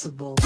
invincible.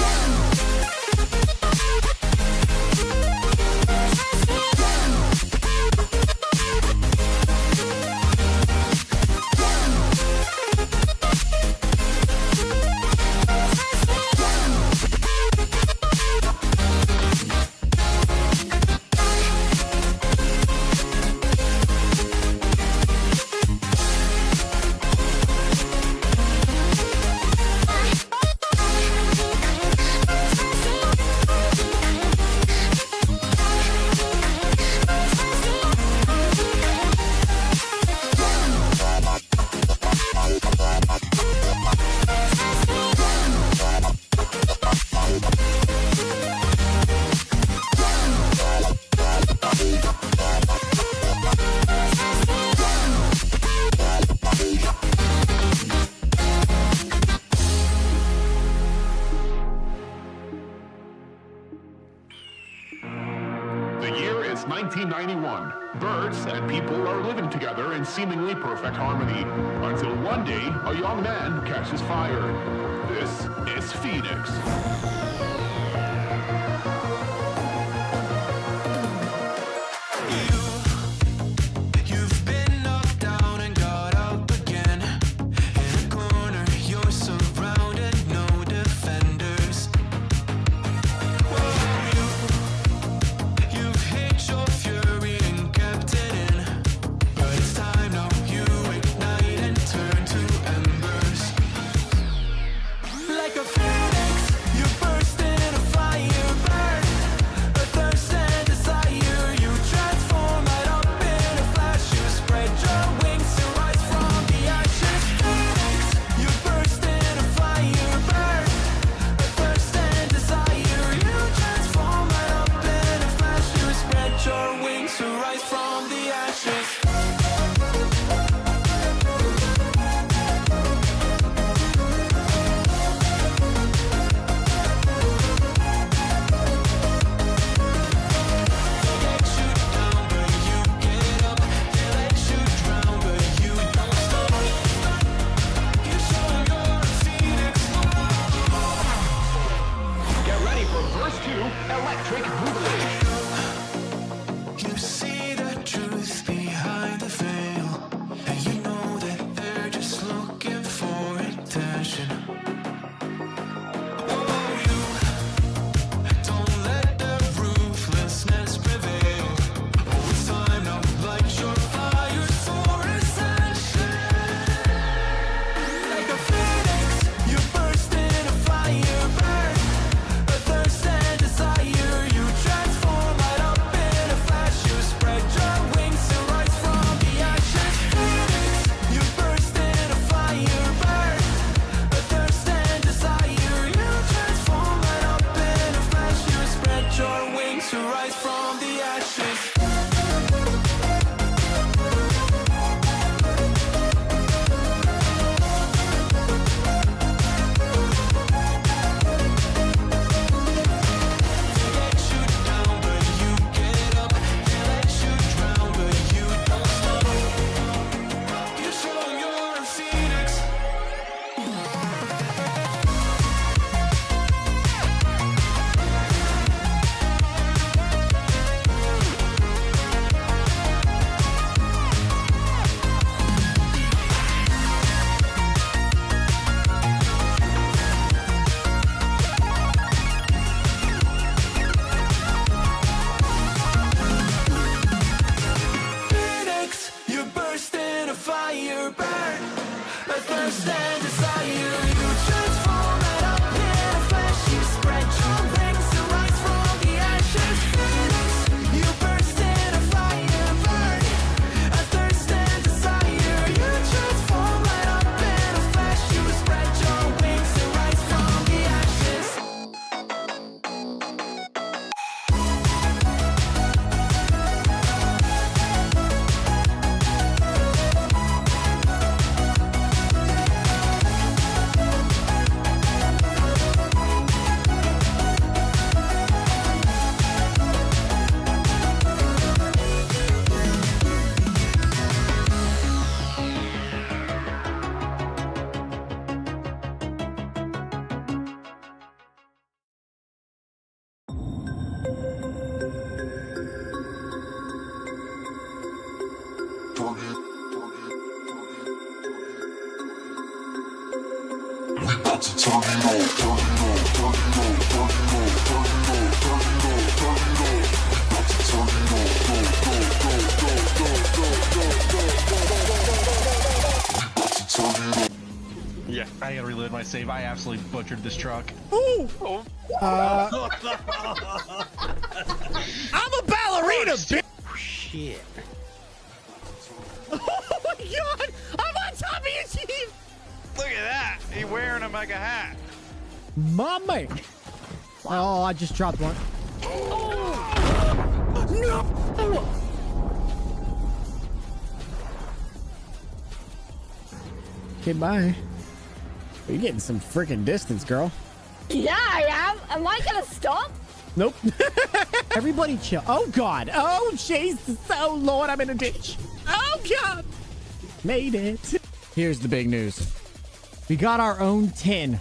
The year is 1991. Birds and people are living together in seemingly perfect harmony, until one day a young man catches fire. This is Phoenix. Yeah, I gotta reload my save. I absolutely butchered this truck. Ooh! I'm a ballerina, bitch! Shit. Oh my god! I'm on top of you, Chief! Look at that! He's wearing him like a hat. Mommy! Oh, I just dropped one. Oh! No! Okay, bye. You're getting some freaking distance, girl. Yeah, I am. Am I gonna stop? Nope. Everybody chill. Oh, God. Oh, Jesus. Oh, Lord, I'm in a ditch. Oh, God. Made it. Here's the big news. We got our own tin.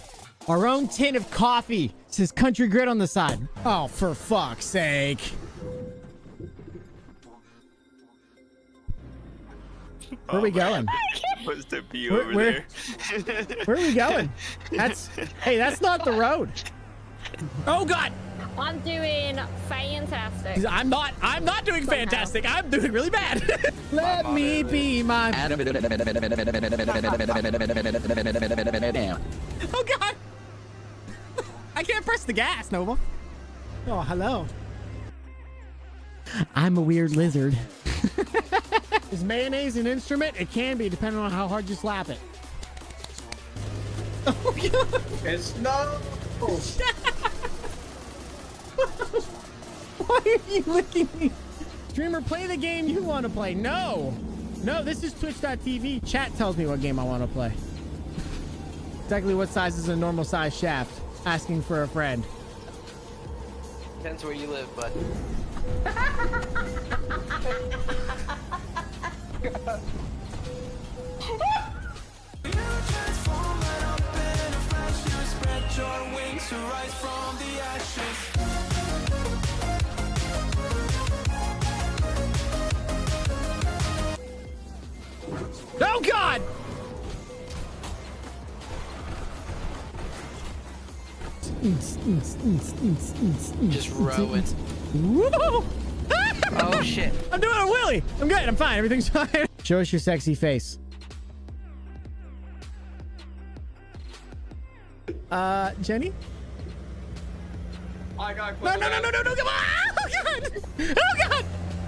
Our own tin of coffee. It says CountryGrit on the side. Oh, for fuck's sake. Where are we going? What's the view Where- over where- there? Where are we going? Hey, that's not the road. Oh, God. I'm doing fantastic. I'm not doing fantastic. I'm doing really bad. Let me be my... Oh, God. I can't press the gas, Nova. Oh, hello. I'm a weird lizard. Is mayonnaise an instrument? It can be, depending on how hard you slap it. Oh, God. It's no. Why are you licking me? Streamer, play the game you want to play. No, this is twitch.tv. Chat tells me what game I want to play. Exactly what size is a normal size shaft? Asking for a friend. Depends where you live, bud. Oh, God! Just row it. Whoa! Oh shit. I'm doing a wheelie. I'm good. I'm fine. Everything's fine. Show us your sexy face. Jenny? I got No, come on! Oh, God! Oh, God!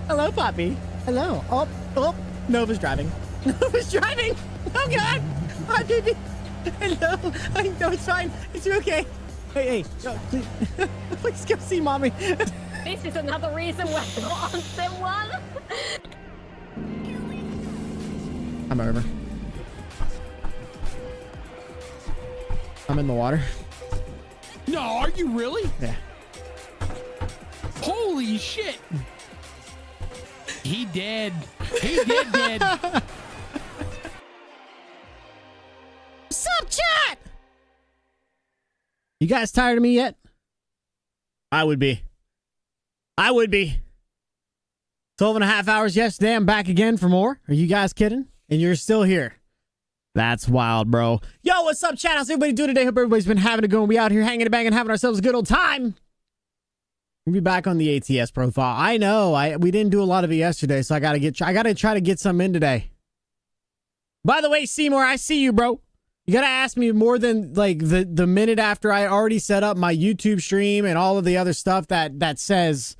Hello, Poppy. Hello. Oh, Nova's driving. Nova's driving! Oh, God! Hi, baby. Hello. No, it's fine. It's okay. Hey, no, please, please go see mommy. This is another reason we're not on sim 1. I'm over. I'm in the water. No, are you really? Yeah. Holy shit. He dead. He dead. What's up, chat? You guys tired of me yet? I would be. 12 and a half hours yesterday. I'm back again for more. Are you guys kidding? And you're still here. That's wild, bro. Yo, what's up, chat? How's everybody doing today? Hope everybody's been having a good one. We out here hanging and banging, having ourselves a good old time. We'll be back on the ATS profile. I know. We didn't do a lot of it yesterday, so I gotta try to get some in today. By the way, Seymour, I see you, bro. You gotta ask me more than like the minute after I already set up my YouTube stream and all of the other stuff that says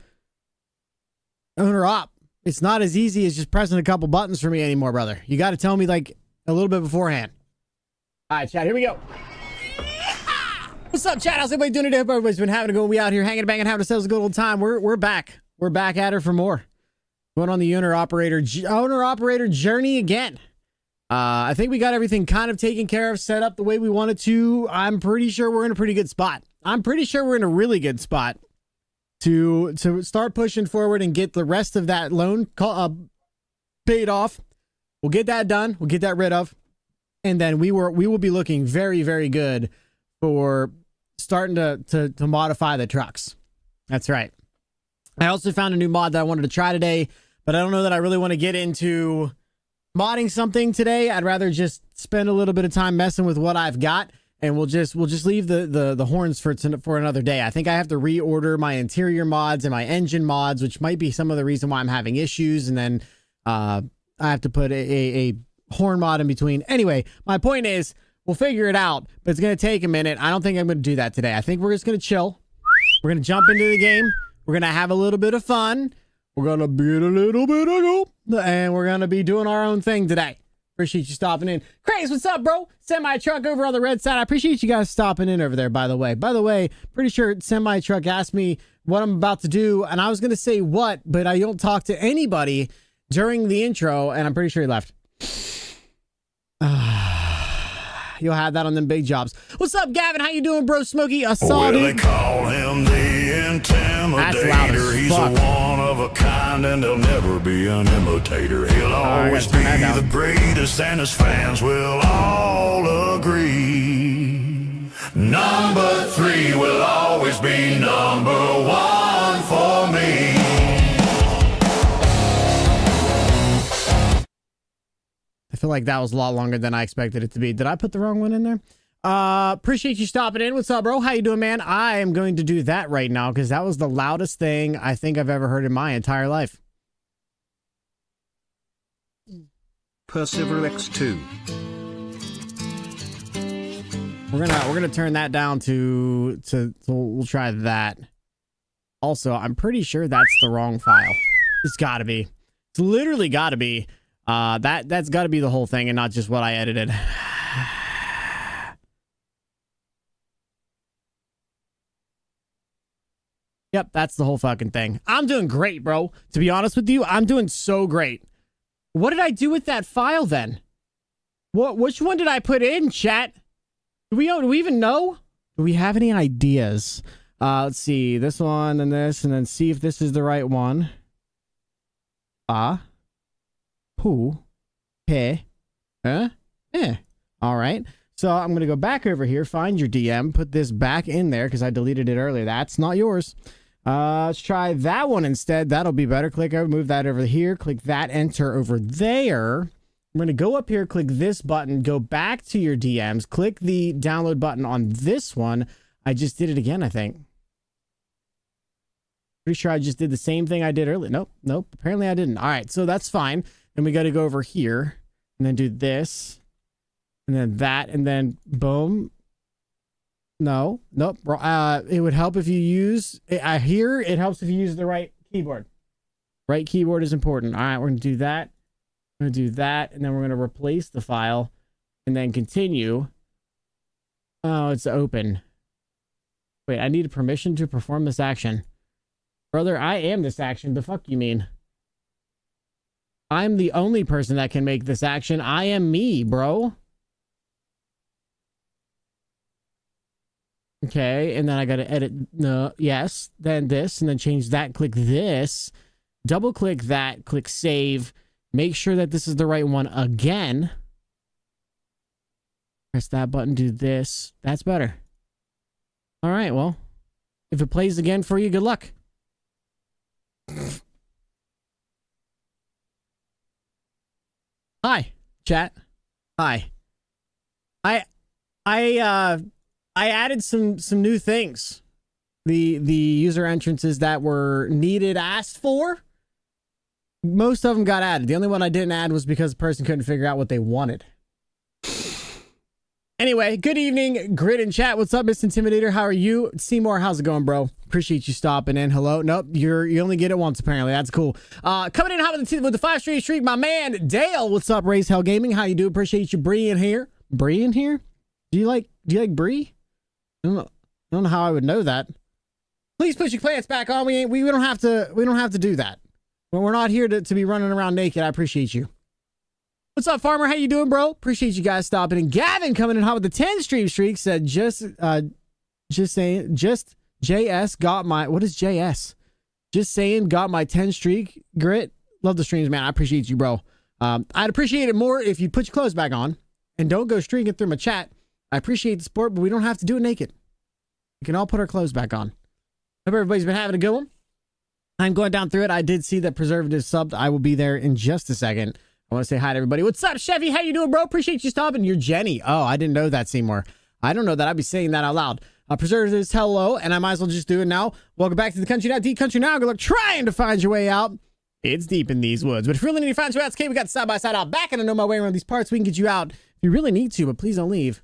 owner op. It's not as easy as just pressing a couple buttons for me anymore, brother. You gotta tell me like a little bit beforehand. All right, chat, here we go. What's up, chat? How's everybody doing today? Hope everybody's been having a good one. We out here hanging and banging, having ourselves a good old time. We're back. We're back at it for more. Going on the owner operator journey again. I think we got everything kind of taken care of, set up the way we wanted to. I'm pretty sure we're in a pretty good spot. I'm pretty sure we're in a really good spot to start pushing forward and get the rest of that loan paid off. We'll get that done. We'll get that rid of. And then we will be looking very, very good for starting to modify the trucks. That's right. I also found a new mod that I wanted to try today, but I don't know that I really want to get into modding something today. I'd rather just spend a little bit of time messing with what I've got. and we'll just leave the horns for another day. I think I have to reorder my interior mods and my engine mods, which might be some of the reason why I'm having issues. And then I have to put a horn mod in between. Anyway, my point is we'll figure it out, but it's going to take a minute. I don't think I'm going to do that today. I think we're just going to chill. We're going to jump into the game. We're going to have a little bit of fun. We're going to beat a little bit of goal, and we're going to be doing our own thing today. Appreciate you stopping in. Craze, what's up, bro? Semi-truck over on the red side. I appreciate you guys stopping in over there, by the way. By the way, pretty sure Semi-truck asked me what I'm about to do, and I was going to say what, but I don't talk to anybody during the intro, and I'm pretty sure he left. You'll have that on them big jobs. What's up, Gavin? How you doing, bro? Smokey, a solid. Well, they call him the Intimidator. He's a one of a kind, and there'll never be an imitator. He'll always be the greatest, and his fans will all agree. Number 3 will always be number 1 for me. I feel like that was a lot longer than I expected it to be. Did I put the wrong one in there? Appreciate you stopping in. What's up, bro? How you doing, man? I am going to do that right now because that was the loudest thing I think I've ever heard in my entire life. Percival X2. We're gonna turn that down to we'll try that. Also, I'm pretty sure that's the wrong file. It's gotta be. It's literally gotta be. That's got to be the whole thing and not just what I edited. Yep, that's the whole fucking thing. I'm doing great, bro. To be honest with you, I'm doing so great. What did I do with that file then? Which one did I put in, chat? Do we even know? Do we have any ideas? Let's see. This one and this, and then see if this is the right one. Who? Hey. Huh? Eh. All right. So I'm going to go back over here, find your DM, put this back in there because I deleted it earlier. That's not yours. Let's try that one instead. That'll be better. Click over, move that over here. Click that, enter over there. I'm going to go up here, click this button, go back to your DMs, click the download button on this one. I just did it again, I think. Pretty sure I just did the same thing I did earlier. Nope. Apparently I didn't. All right. So that's fine. And we got to go over here and then do this and then that and then boom. Nope. It would help if you use, I hear it helps if you use the right keyboard. Right keyboard is important. All right. We're going to do that. We're going to do that. And then we're going to replace the file and then continue. Oh, it's open. Wait, I need a permission to perform this action. Brother, I am this action. The fuck you mean? I'm the only person that can make this action. I am me, bro. Okay, and then I gotta edit. No, yes, then this, and then change that. Click this. Double click that. Click save. Make sure that this is the right one again. Press that button. Do this. That's better. All right, well, if it plays again for you, good luck. Hi, chat. Hi. I added some new things. The user entrances that were needed, asked for. Most of them got added. The only one I didn't add was because the person couldn't figure out what they wanted. Anyway, good evening, Grit and chat. What's up, Mr. Intimidator? How are you? Seymour, how's it going, bro? Appreciate you stopping in. Hello. Nope, you only get it once, apparently. That's cool. Coming in hot with the 5-straight streak, my man, Dale. What's up, Raise Hell Gaming? How you do? Appreciate you, Bree in here. Bree in here? Do you like Bree? I don't know how I would know that. Please put your pants back on. We don't have to do that. When we're not here to be running around naked. I appreciate you. What's up, Farmer? How you doing, bro? Appreciate you guys stopping. And Gavin coming in hot with the 10 stream streak said just JS got my, what is JS? Just saying got my 10 streak. Grit. Love the streams, man. I appreciate you, bro. I'd appreciate it more if you put your clothes back on and don't go streaking through my chat. I appreciate the sport, but we don't have to do it naked. We can all put our clothes back on. Hope everybody's been having a good one. I'm going down through it. I did see that Preservative subbed. I will be there in just a second. I want to say hi to everybody. What's up, Chevy? How you doing, bro? Appreciate you stopping. You're Jenny. Oh, I didn't know that, Seymour. I don't know that I'd be saying that out loud. Preservatives, hello, and I might as well just do it now. Welcome back to the Country Now, Deep Country Now. Good luck trying to find your way out. It's deep in these woods. But if you really need to find your way out, it's okay. We got the side-by-side out back, and I know my way around these parts. We can get you out if you really need to, but please don't leave.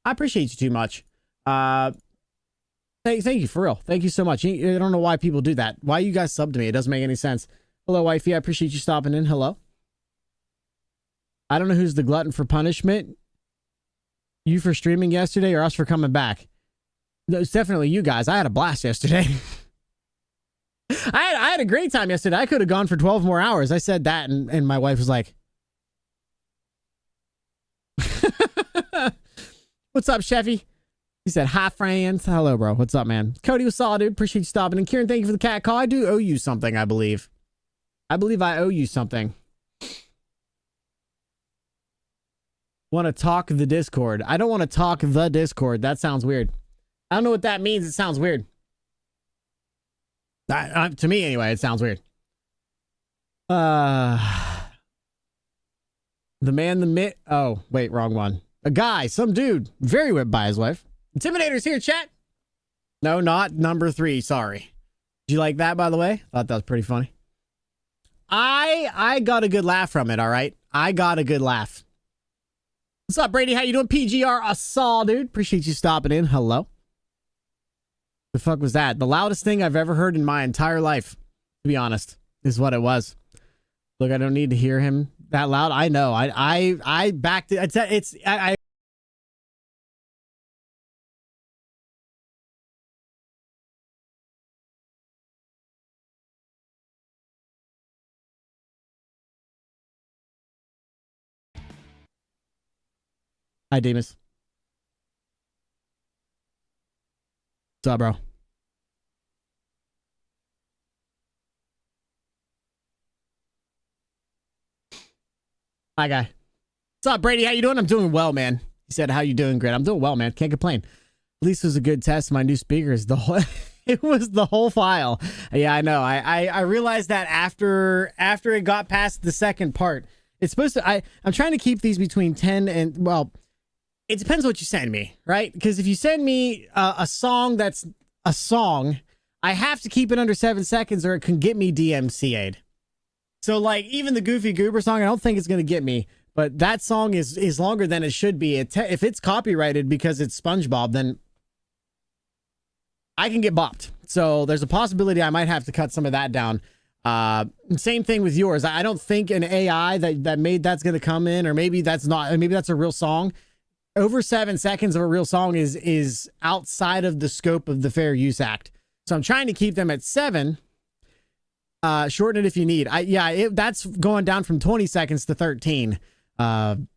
I appreciate you too much. Thank you, for real. Thank you so much. I don't know why people do that. Why you guys sub to me? It doesn't make any sense. Hello, wifey. I appreciate you stopping in. Hello. I don't know who's the glutton for punishment. You for streaming yesterday or us for coming back? No, it's definitely you guys. I had a blast yesterday. I had a great time yesterday. I could have gone for 12 more hours. I said that, and my wife was like, what's up, Chefy? He said, hi, friends. Hello, bro. What's up, man? Cody was solid, dude. Appreciate you stopping. And Kieran, thank you for the cat call. I do owe you something, I believe. I believe I owe you something. Want to talk the Discord. I don't want to talk the Discord. That sounds weird. I don't know what that means. It sounds weird. To me, anyway, it sounds weird. The man, the myth. Oh, wait, wrong one. A guy, some dude, very whipped by his wife. Intimidator's here, chat. No, not number 3. Sorry. Did you like that, by the way? Thought that was pretty funny. I got a good laugh from it, all right? I got a good laugh. What's up, Brady? How you doing? PGR, I saw, dude. Appreciate you stopping in. Hello. The fuck was that? The loudest thing I've ever heard in my entire life, to be honest, is what it was. Look, I don't need to hear him that loud. I know. I backed it. I Hi, Demas. What's up, bro? Hi, guy. What's up, Brady? How you doing? I'm doing well, man. He said, how you doing, Grit? I'm doing well, man. Can't complain. At least it was a good test. My new speakers, it was the whole file. Yeah, I know. I realized that after it got past the second part. It's supposed to, I'm trying to keep these between 10 and, well, it depends what you send me, right? Because if you send me a song that's a song, I have to keep it under 7 seconds or it can get me DMCA'd. So, like, even the Goofy Goober song, I don't think it's going to get me. But that song is longer than it should be. If it's copyrighted because it's SpongeBob, then I can get bopped. So there's a possibility I might have to cut some of that down. Same thing with yours. I don't think an AI that made that's going to come in, or maybe that's not, maybe that's a real song. Over 7 seconds of a real song is outside of the scope of the Fair Use Act. So I'm trying to keep them at 7. Shorten it if you need. That's going down from 20 seconds to 13. I'm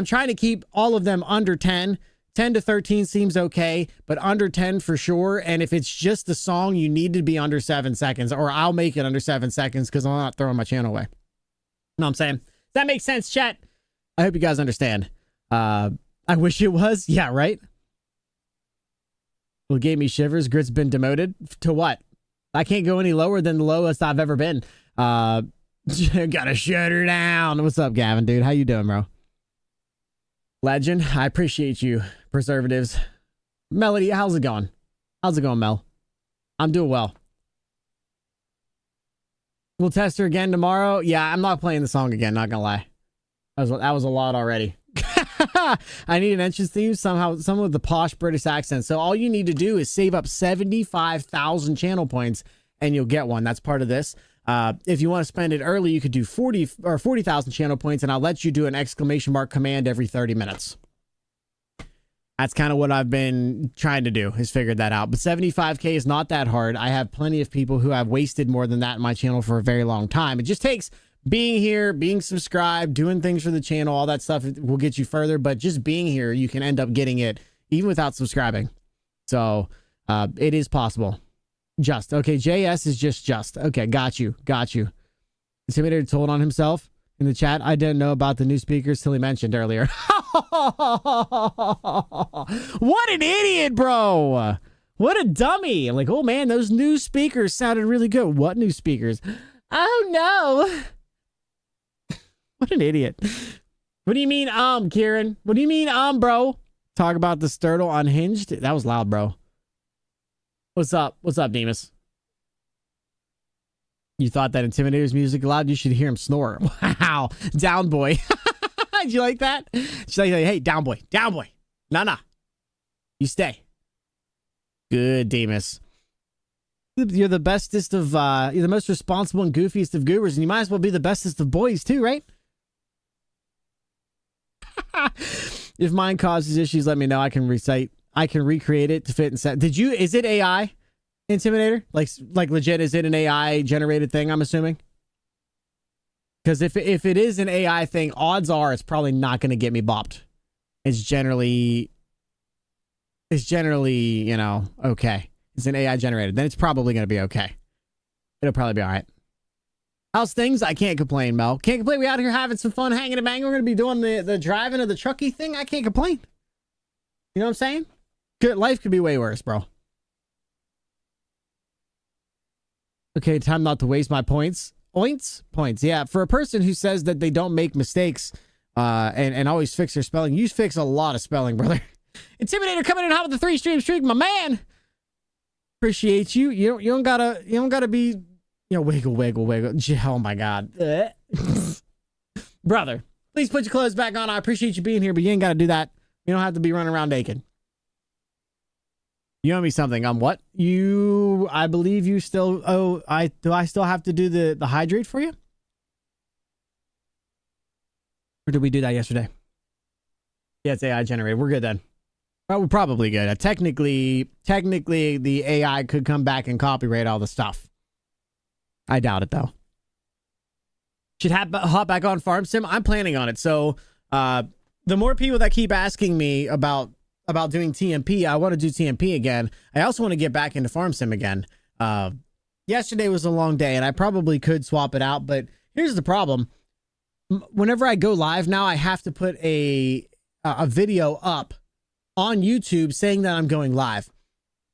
trying to keep all of them under 10. 10 to 13 seems okay, but under 10 for sure. And if it's just the song, you need to be under 7 seconds, or I'll make it under 7 seconds because I'm not throwing my channel away. You know what I'm saying? Does that make sense, chat? I hope you guys understand. I wish it was. Yeah, right? Well, it gave me shivers. Grit's been demoted. To what? I can't go any lower than the lowest I've ever been. Gotta shut her down. What's up, Gavin, dude? How you doing, bro? Legend. I appreciate you, preservatives. Melody, how's it going? How's it going, Mel? I'm doing well. We'll test her again tomorrow. Yeah, I'm not playing the song again, not gonna lie. That was a lot already. I need an entrance theme somehow, some of the posh British accent. So all you need to do is save up 75,000 channel points and you'll get one. That's part of this. If you want to spend it early, you could do 40,000 channel points, and I'll let you do an exclamation mark command every 30 minutes. That's kind of what I've been trying to do, is figure that out. But 75K is not that hard. I have plenty of people who have wasted more than that in my channel for a very long time. It just takes being here, being subscribed, doing things for the channel, all that stuff will get you further. But just being here, you can end up getting it even without subscribing. So it is possible. Just. Okay, JS is just. Okay, got you. Intimidator told on himself in the chat. I didn't know about the new speakers till he mentioned earlier. What an idiot, bro. What a dummy. Like, oh man, those new speakers sounded really good. What new speakers? Oh no. What an idiot. What do you mean, Kieran? What do you mean, bro? Talk about the Sturtle unhinged. That was loud, bro. What's up? What's up, Demas? You thought that Intimidator's music loud? You should hear him snore. Wow. Down boy. Did you like that? She's like, hey, down boy. Down boy. Nah. You stay. Good, Demas. You're the bestest of, you're the most responsible and goofiest of goobers, and you might as well be the bestest of boys, too, right? If mine causes issues, let me know. I can recreate it to fit and set. Is it AI, Intimidator? Like legit, is it an AI generated thing, I'm assuming? Because if it is an AI thing, odds are it's probably not going to get me bopped. It's generally, you know, okay. It's an AI generated. Then it's probably going to be okay. It'll probably be all right. How's things? I can't complain, Mel. Can't complain. We out here having some fun, hanging and banging. We're going to be doing the driving of the trucky thing. I can't complain. You know what I'm saying? Life could be way worse, bro. Okay, time not to waste my points. Points. Yeah, for a person who says that they don't make mistakes and always fix their spelling, you fix a lot of spelling, brother. Intimidator coming in hot with the 3-stream streak, my man. Appreciate you. You don't gotta be, you know, wiggle. Oh my god. Brother, please put your clothes back on. I appreciate you being here, but you ain't gotta do that. You don't have to be running around naked. You owe me something. What? I believe you still do I still have to do the hydrate for you? Or did we do that yesterday? Yeah, it's AI generated. We're good then. Well, we're probably good. Technically, the AI could come back and copyright all the stuff. I doubt it, though. Should hop back on Farm Sim? I'm planning on it. So, the more people that keep asking me about doing TMP, I want to do TMP again. I also want to get back into Farm Sim again. Yesterday was a long day, and I probably could swap it out, but here's the problem. Whenever I go live now, I have to put a video up on YouTube saying that I'm going live.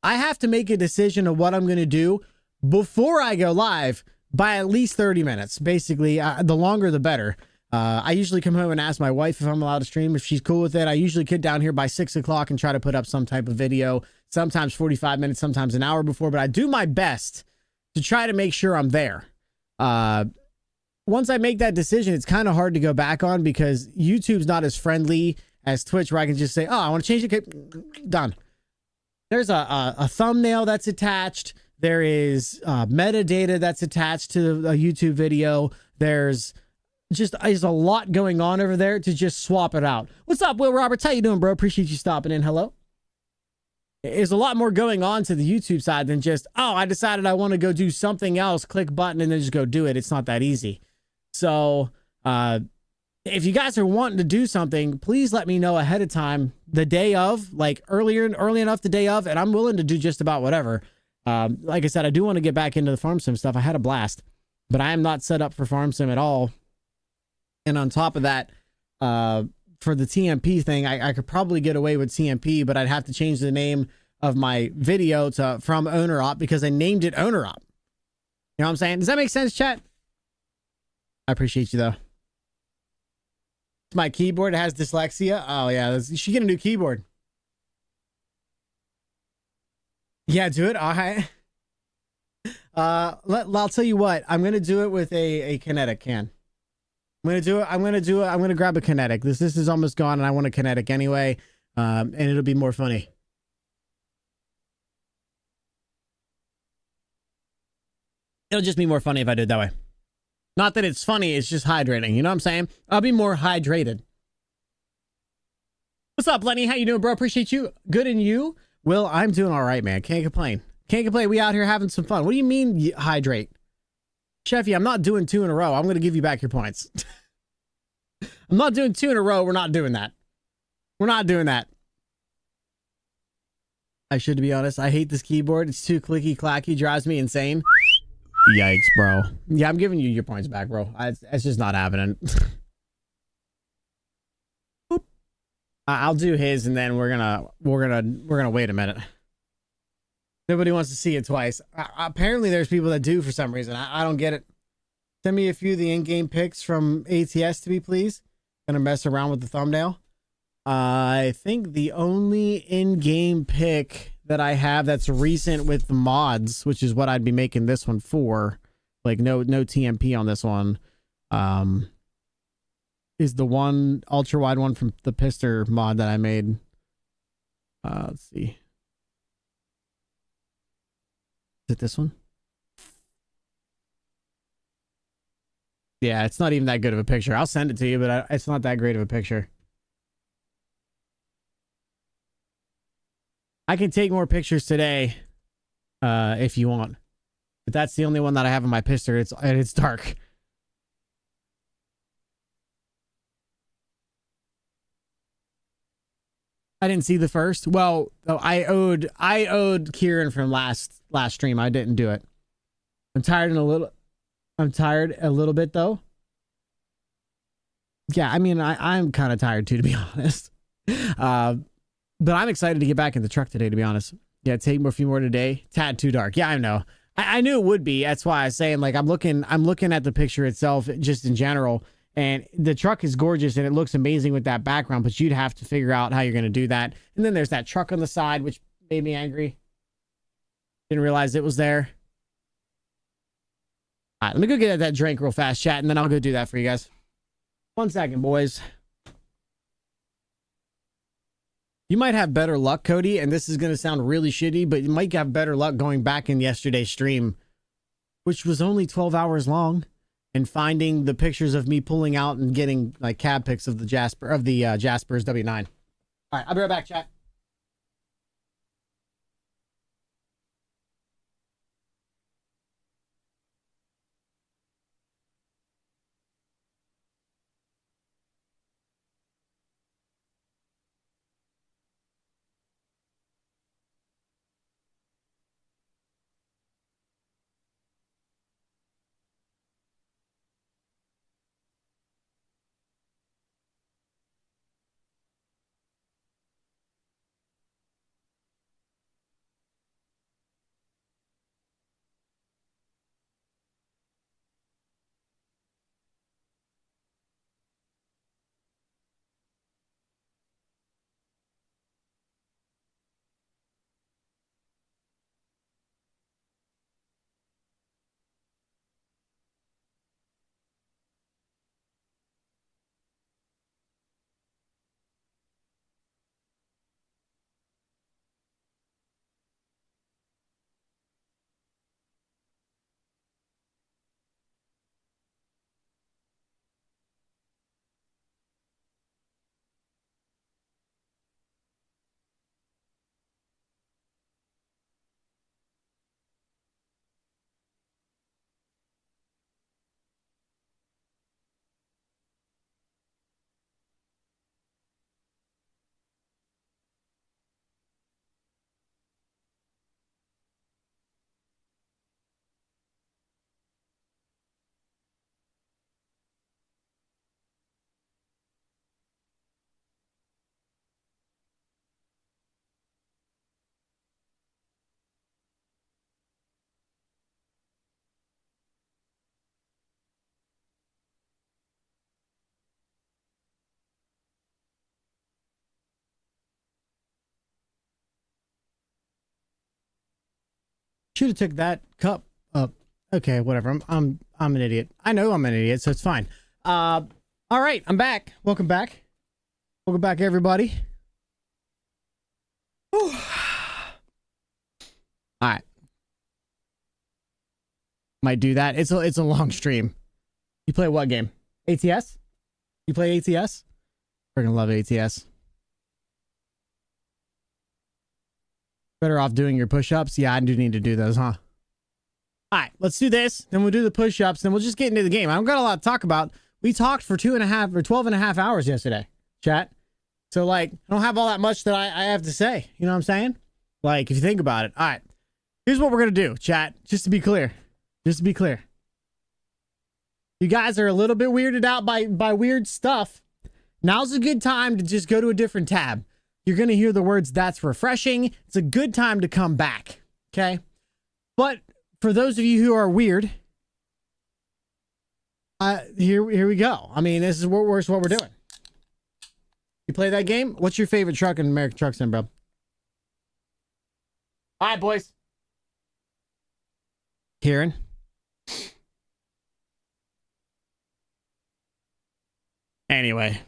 I have to make a decision of what I'm going to do before I go live by at least 30 minutes. Basically, the longer the better. I usually come home and ask my wife if I'm allowed to stream, if she's cool with it. I usually get down here by 6 o'clock and try to put up some type of video, sometimes 45 minutes, sometimes an hour before, but I do my best to try to make sure I'm there. Once I make that decision, it's kind of hard to go back on because YouTube's not as friendly as Twitch, where I can just say, oh, I want to change it. Okay, done. There's a thumbnail that's attached. There is metadata that's attached to a YouTube video. There's a lot going on over there to just swap it out. What's up, Will Roberts? How you doing, bro? Appreciate you stopping in. Hello. There's a lot more going on to the YouTube side than just, oh, I decided I want to go do something else, click button, and then just go do it. It's not that easy. So, if you guys are wanting to do something, please let me know ahead of time, the day of, like early enough the day of, and I'm willing to do just about whatever. Like I said, I do want to get back into the Farm Sim stuff. I had a blast, but I am not set up for Farm Sim at all. And on top of that, for the TMP thing, I could probably get away with TMP, but I'd have to change the name of my video from Owner Op because I named it Owner Op. You know what I'm saying? Does that make sense, chat? I appreciate you, though. My keyboard has dyslexia. Oh, yeah. You should get a new keyboard. Yeah, do it. All right. I'll tell you what. I'm going to do it with a kinetic can. I'm going to grab a kinetic. This is almost gone, and I want a kinetic anyway. And it'll be more funny. It'll just be more funny if I do it that way. Not that it's funny, it's just hydrating. You know what I'm saying? I'll be more hydrated. What's up, Lenny? How you doing, bro? Appreciate you. Good, and you? Will, I'm doing all right, man. Can't complain. Can't complain. We out here having some fun. What do you mean hydrate? Chefy, I'm not doing 2 in a row. I'm going to give you back your points. I'm not doing 2 in a row. We're not doing that. We're not doing that. I should be honest. I hate this keyboard. It's too clicky clacky. Drives me insane. Yikes, bro. Yeah, I'm giving you your points back, bro. It's just not happening. I'll do his, and then we're gonna wait a minute. Nobody wants to see it twice. Apparently, there's people that do for some reason. I don't get it. Send me a few of the in-game pics from ATS to me, please. Gonna mess around with the thumbnail. I think the only in-game pick that I have that's recent with the mods, which is what I'd be making this one for, like no TMP on this one, is the one ultra wide one from the Pister mod that I made. Let's see. Is it this one? Yeah, it's not even that good of a picture. I'll send it to you, but it's not that great of a picture. I can take more pictures today if you want. But that's the only one that I have in my Pister. It's dark. I didn't see the first. Well, I owed Kieran from last stream. I didn't do it. I'm tired a little bit though. Yeah, I mean I'm kind of tired too, to be honest. But I'm excited to get back in the truck today, to be honest. Yeah, take a few more today. Tad too dark. Yeah, I know. I knew it would be. That's why I was saying, like, I'm looking at the picture itself just in general. And the truck is gorgeous and it looks amazing with that background, but you'd have to figure out how you're going to do that. And then there's that truck on the side, which made me angry. Didn't realize it was there. All right, let me go get that drink real fast, chat, and then I'll go do that for you guys. 1 second, boys. You might have better luck, Cody, and this is going to sound really shitty, but you might have better luck going back in yesterday's stream, which was only 12 hours long, and finding the pictures of me pulling out and getting like cab pics of the Jaspers W9. All right, I'll be right back, chat. Should have took that cup up. Okay, whatever. I'm an idiot. I know I'm an idiot, so it's fine. All right, I'm back. Welcome back. Welcome back, everybody. Whew. All right. Might do that. It's a long stream. You play what game? ATS? You play ATS? Freaking love ATS. Better off doing your push-ups. Yeah, I do need to do those, huh? All right, let's do this. Then we'll do the push-ups. Then we'll just get into the game. I don't got a lot to talk about. We talked for 2.5 or 12.5 hours yesterday, chat. So, like, I don't have all that much that I have to say. You know what I'm saying? Like, if you think about it. All right, here's what we're going to do, chat. Just to be clear. Just to be clear. You guys are a little bit weirded out by weird stuff. Now's a good time to just go to a different tab. You're going to hear the words, "That's refreshing." It's a good time to come back. Okay. But for those of you who are weird, here we go. I mean, this is what we're doing. You play that game? What's your favorite truck in American Truck Sim, bro? All right, boys. Kieran. Anyway.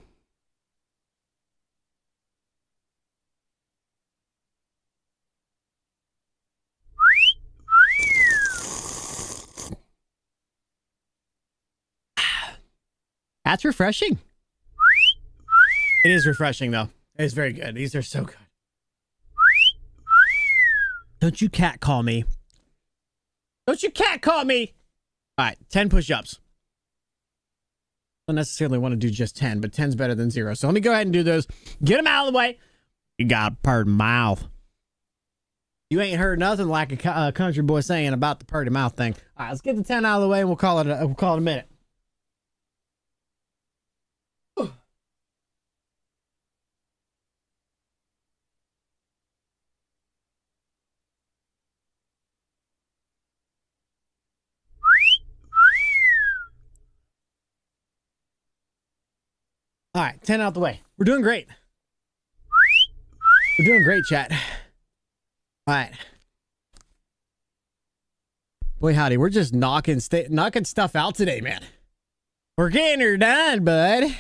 That's refreshing. It is refreshing, though. It is very good. These are so good. Don't you cat call me. Don't you cat call me. All right, 10 push-ups. Don't necessarily want to do just 10, but 10's better than 0. So let me go ahead and do those. Get them out of the way. You got a purty mouth. You ain't heard nothing like a country boy saying about the purty mouth thing. All right, let's get the 10 out of the way and we'll call it a minute. All right, 10 out the way. We're doing great. We're doing great, chat. All right. Boy, howdy. We're just knocking stuff out today, man. We're getting her done, bud.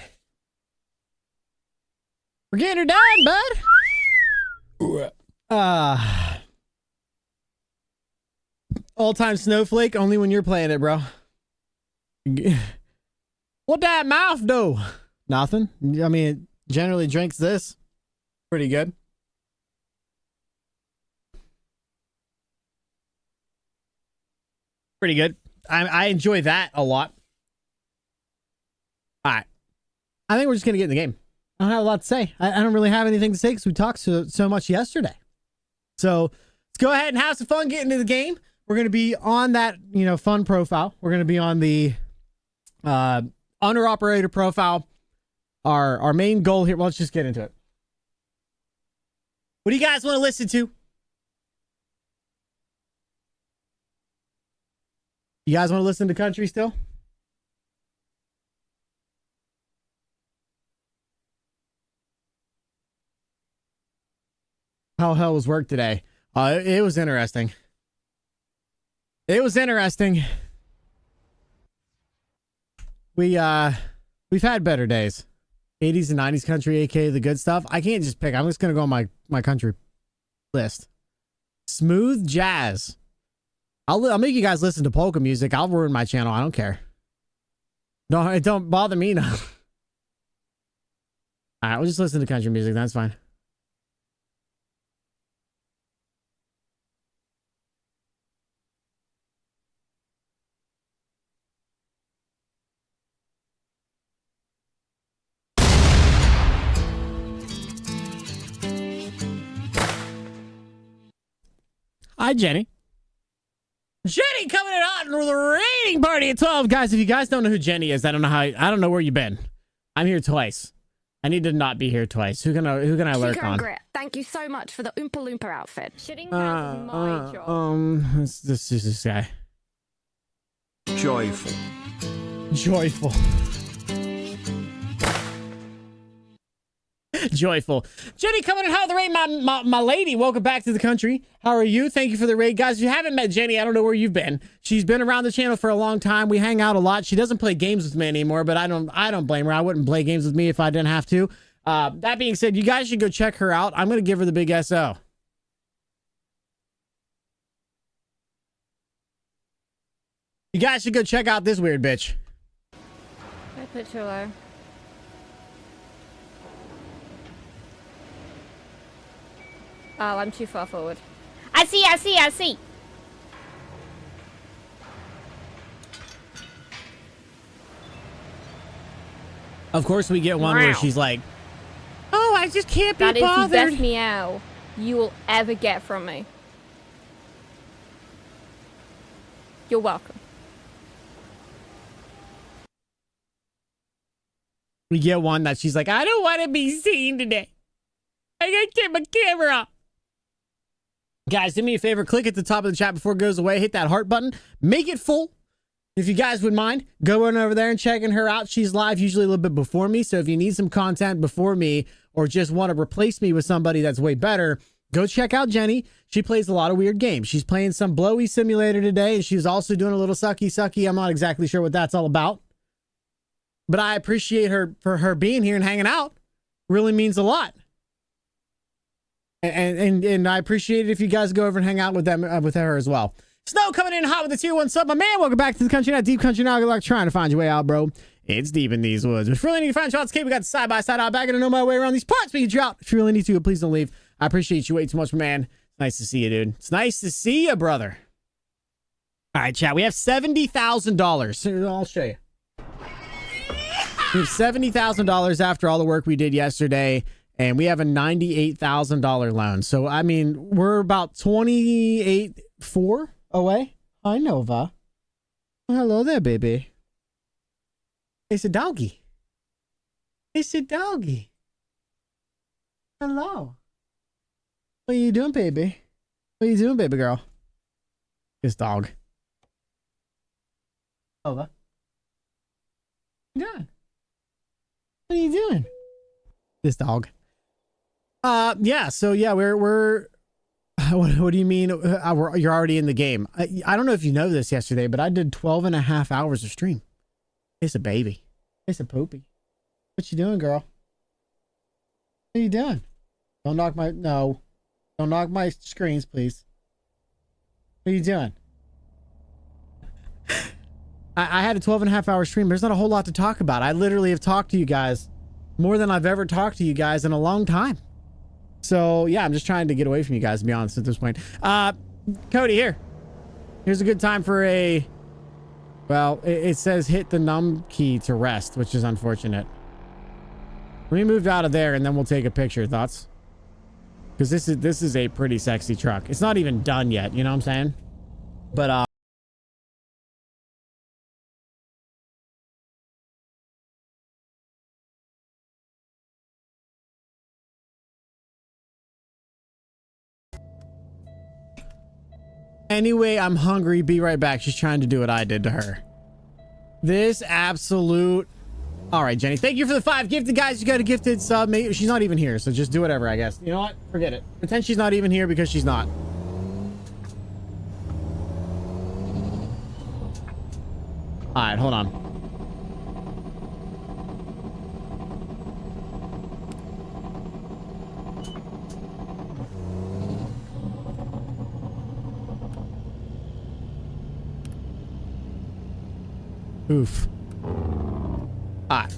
We're getting her done, bud. All-time snowflake, only when you're playing it, bro. What that mouth do? Nothing. I mean, it generally drinks this. Pretty good. Pretty good. I enjoy that a lot. All right. I think we're just going to get in the game. I don't have a lot to say. I don't really have anything to say because we talked so much yesterday. So let's go ahead and have some fun getting into the game. We're going to be on that, fun profile. We're going to be on the owner-operator profile. Our main goal here, well, let's just get into it. What do you guys want to listen to? You guys want to listen to country still? How hell was work today? It was interesting. It was interesting. We've had better days. 80s and 90s country, aka the good stuff. I can't just pick. I'm just gonna go on my country list. Smooth jazz. I'll make you guys listen to polka music. I'll ruin my channel. I don't care. No, it don't bother me now. All right, we'll just listen to country music. That's fine. Hi, Jenny. Jenny coming in hot with a rating party at 12. Guys, if you guys don't know who Jenny is, I don't know where you've been. I'm here twice. I need to not be here twice. Who can I lurk on? CountryGrit, thank you so much for the Oompa Loompa outfit. Shitting pants is my job. This is this guy. Joyful. Joyful. Jenny coming in hot with the raid. My lady, welcome back to the country. How are you? Thank you for the raid. Guys, if you haven't met Jenny, I don't know where you've been. She's been around the channel for a long time. We hang out a lot. She doesn't play games with me anymore, but I don't blame her. I wouldn't play games with me if I didn't have to. That being said, you guys should go check her out. I'm going to give her the big SO. You guys should go check out this weird bitch. I put too low. Oh, I'm too far forward. I see. Of course, we get one where she's like, "Oh, I just can't be bothered." That is the best meow you will ever get from me. You're welcome. We get one that she's like, "I don't want to be seen today. I gotta get my camera off." Guys, do me a favor. Click at the top of the chat before it goes away. Hit that heart button. Make it full. If you guys would mind, go on over there and checking her out. She's live usually a little bit before me. So if you need some content before me or just want to replace me with somebody that's way better, go check out Jenny. She plays a lot of weird games. She's playing some blowy simulator today, and she's also doing a little sucky. I'm not exactly sure what that's all about, but I appreciate her for her being here and hanging out. Really means a lot. And I appreciate it if you guys go over and hang out with them with her as well. Snow coming in hot with the tier 1 sub, my man. Welcome back to the country, not deep country now. Good luck trying to find your way out, bro. It's deep in these woods. If you really need to find shots, we got the side by side out back. I don't know my way around these parts. We can drought. If you really need to, please don't leave. I appreciate you way too much, man. It's nice to see you, dude. It's nice to see you, brother. All right, chat. We have $70,000. I'll show you. We have $70,000 after all the work we did yesterday. And we have a $98,000 loan. So, I mean, we're about 28.4 away. Hi, Nova. Oh, hello there, baby. It's a doggy. It's a doggy. Hello. What are you doing, baby? What are you doing, baby girl? This dog. Nova. What are you doing? What are you doing? This dog. Yeah, so yeah, we're what do you mean you're already in the game? I don't know if you know this yesterday, but I did 12.5 hours of stream. It's a baby. It's a poopy. What you doing, girl? What are you doing? Don't knock my screens, please. What are you doing? I had a 12.5 hour stream. There's not a whole lot to talk about. I literally have talked to you guys more than I've ever talked to you guys in a long time. So yeah, I'm just trying to get away from you guys, to be honest, at this point. Cody, here's a good time for a, well, it says hit the num key to rest, which is unfortunate. Let me move out of there and then we'll take a picture. Thoughts? Because this is a pretty sexy truck. It's not even done yet, you know what I'm saying? But anyway, I'm hungry. Be right back. She's trying to do what I did to her. This absolute... All right, Jenny. Thank you for the 5 gifted, guys. You got a gifted sub. She's not even here, so just do whatever, I guess. You know what? Forget it. Pretend she's not even here because she's not. All right, hold on. Oof.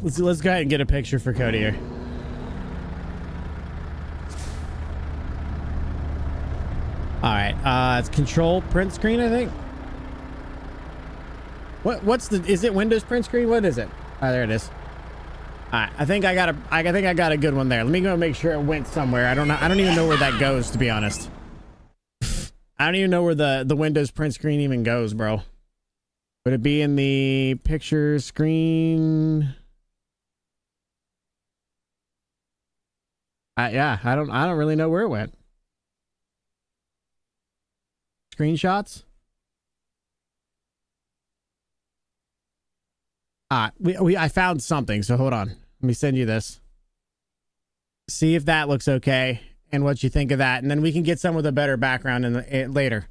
Let's go ahead and get a picture for Cody here. All right, it's control print screen, I think. What's the, is it Windows print screen? What is it? Oh, there it is. All right, I think I got a good one there. Let me go make sure it went somewhere. I don't even know where that goes, to be honest. I don't even know where the Windows print screen even goes, bro. Would it be in the picture screen? Yeah, I don't really know where it went. Screenshots? I found something, so hold on. Let me send you this. See if that looks okay and what you think of that, and then we can get some with a better background later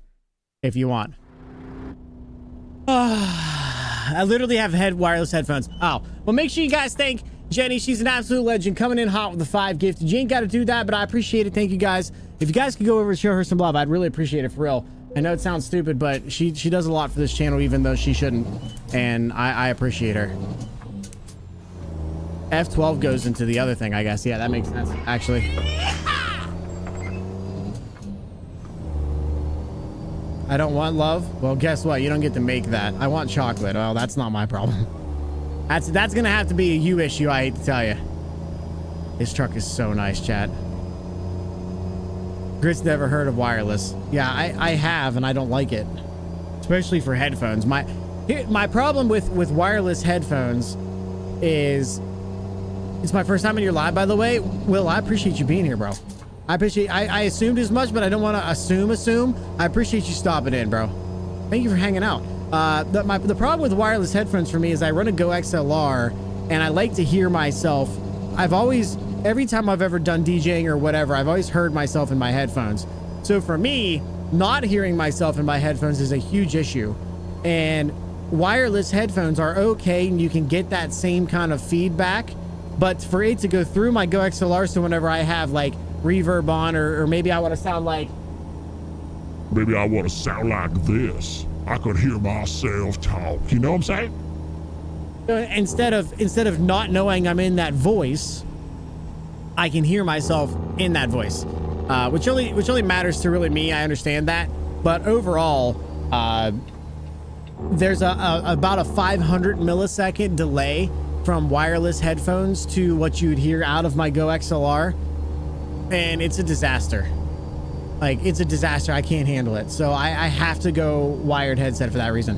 if you want. I literally have wireless headphones. Oh, well, make sure you guys thank Jenny. She's an absolute legend, coming in hot with the 5 gifted. You ain't got to do that, but I appreciate it. Thank you guys. If you guys could go over and show her some love, I'd really appreciate it, for real. I know it sounds stupid, but she does a lot for this channel, even though she shouldn't, and I appreciate her. F12 goes into the other thing, I guess. Yeah, that makes sense, actually. I don't want love. Well, guess what? You don't get to make that. I want chocolate. Well, that's not my problem. That's gonna have to be a you issue, I hate to tell you. This truck is so nice, chat. Grit's never heard of wireless. Yeah, I have, and I don't like it. Especially for headphones. My problem with wireless headphones is... It's my first time in your live, by the way. Will, I appreciate you being here, bro. I assumed as much, but I don't want to assume. I appreciate you stopping in, bro. Thank you for hanging out. The problem with wireless headphones for me is I run a Go XLR, and I like to hear myself. I've always every time I've ever done DJing or whatever, I've always heard myself in my headphones. So for me, not hearing myself in my headphones is a huge issue. And wireless headphones are okay, and you can get that same kind of feedback. But for it to go through my Go XLR, so whenever I have like reverb on, or maybe I want to sound like... Maybe I want to sound like this. I could hear myself talk. You know what I'm saying? Instead of not knowing I'm in that voice, I can hear myself in that voice, which only matters to really me. I understand that, but overall, there's about a 500 millisecond delay from wireless headphones to what you'd hear out of my Go XLR, and it's a disaster. Like, it's a disaster. I can't handle it, so I have to go wired headset for that reason.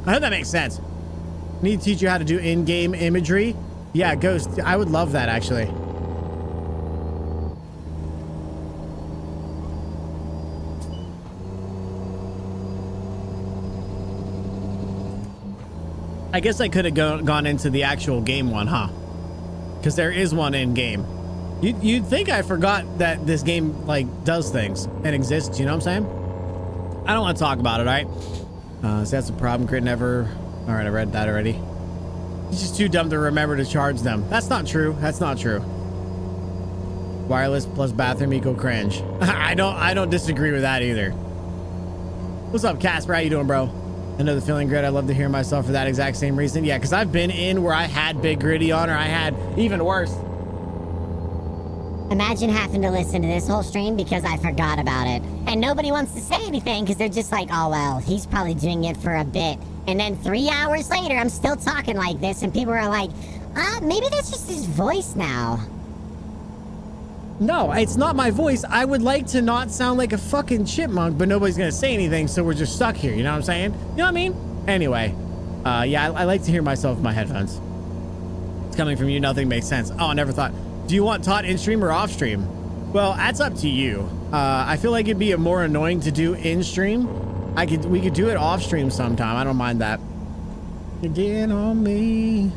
I hope that makes sense. Need to teach you how to do in-game imagery. Yeah, Ghost, I would love that, actually. I guess I could have gone into the actual game one, huh? Because there is one in-game. You'd think I forgot that this game, like, does things and exists, you know what I'm saying? I don't want to talk about it, all right? So that's a problem. Grit never... All right, I read that already. He's just too dumb to remember to charge them. That's not true. That's not true. Wireless plus bathroom equal cringe. I don't disagree with that either. What's up, Casper? How you doing, bro? I know the feeling, Grit. I love to hear myself for that exact same reason. Yeah, because I've been in where I had Big Gritty on, or I had even worse. Imagine having to listen to this whole stream because I forgot about it. And nobody wants to say anything because they're just like, oh, well, he's probably doing it for a bit. And then 3 hours later, I'm still talking like this, and people are like, maybe that's just his voice now. No, it's not my voice. I would like to not sound like a fucking chipmunk, but nobody's going to say anything, so we're just stuck here. You know what I'm saying? You know what I mean? Anyway, yeah, I like to hear myself with my headphones. It's coming from you. Nothing makes sense. Oh, I never thought. Do you want taught in-stream or off-stream? Well, that's up to you. I feel like it'd be more annoying to do in-stream. We could do it off-stream sometime. I don't mind that. Again on me.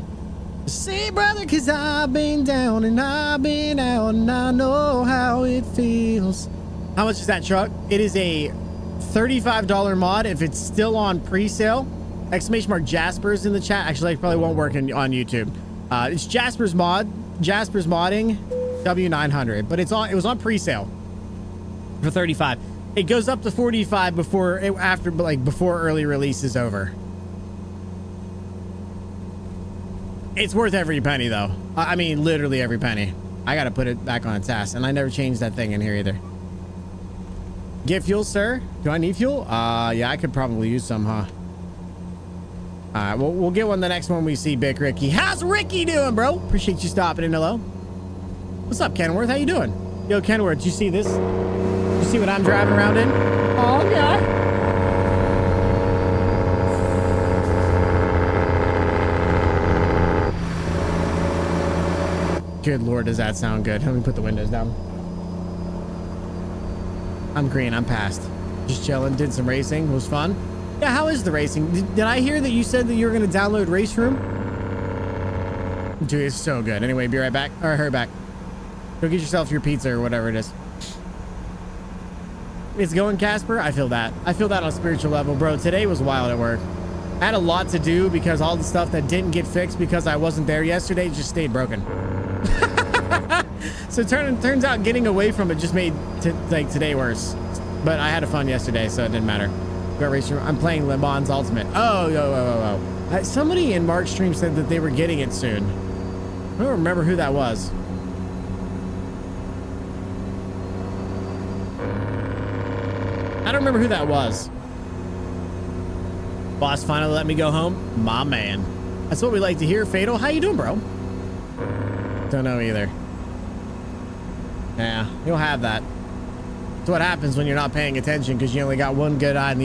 See, brother, cause I've been down and I've been out and I know how it feels. How much is that truck? It is a $35 mod if it's still on pre-sale. Exclamation mark Jasper's in the chat. Actually, it probably won't work on YouTube. It's Jasper's modding W900, but it was on pre-sale for 35. It goes up to 45 before early release is over. It's worth every penny, though. I mean, literally every penny. I gotta put it back on its ass, and I never changed that thing in here either. Get fuel, sir? Do I need fuel? Yeah, I could probably use some, huh? All right, well, we'll get one the next one we see Big Ricky. How's Ricky doing, bro? Appreciate you stopping in. Hello. What's up, Kenworth? How you doing? Yo, Kenworth, did you see this? You see what I'm driving around in? Oh, yeah. Good Lord, does that sound good? Let me put the windows down. I'm green. I'm past. Just chilling. Did some racing. It was fun. Yeah, how is the racing? Did I hear that you said that you were going to download Race Room? Dude, it's so good. Anyway, be right back. Or hurry back. Go get yourself your pizza or whatever it is. It's going, Casper? I feel that. I feel that on a spiritual level. Bro, today was wild at work. I had a lot to do because all the stuff that didn't get fixed because I wasn't there yesterday just stayed broken. So turns out getting away from it just made today worse. But I had a fun yesterday, so it didn't matter. I'm playing Le Mans Ultimate. Oh. Somebody in Mark's stream said that they were getting it soon. I don't remember who that was. I don't remember who that was. Boss finally let me go home. My man. That's what we like to hear. Fatal, how you doing, bro? Don't know either. Yeah, you'll have that. That's what happens when you're not paying attention because you only got one good eye and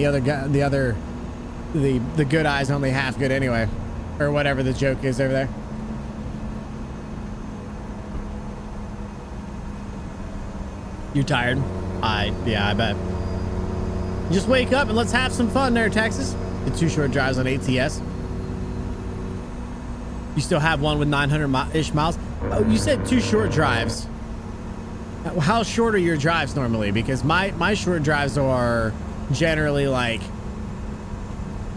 the good eye's only half good anyway, or whatever the joke is over there. You tired? Yeah, I bet. Just wake up and let's have some fun there, Texas. The 2 short drives on ATS. You still have one with 900-ish miles? Oh, you said 2 short drives. How short are your drives normally? Because my short drives are generally like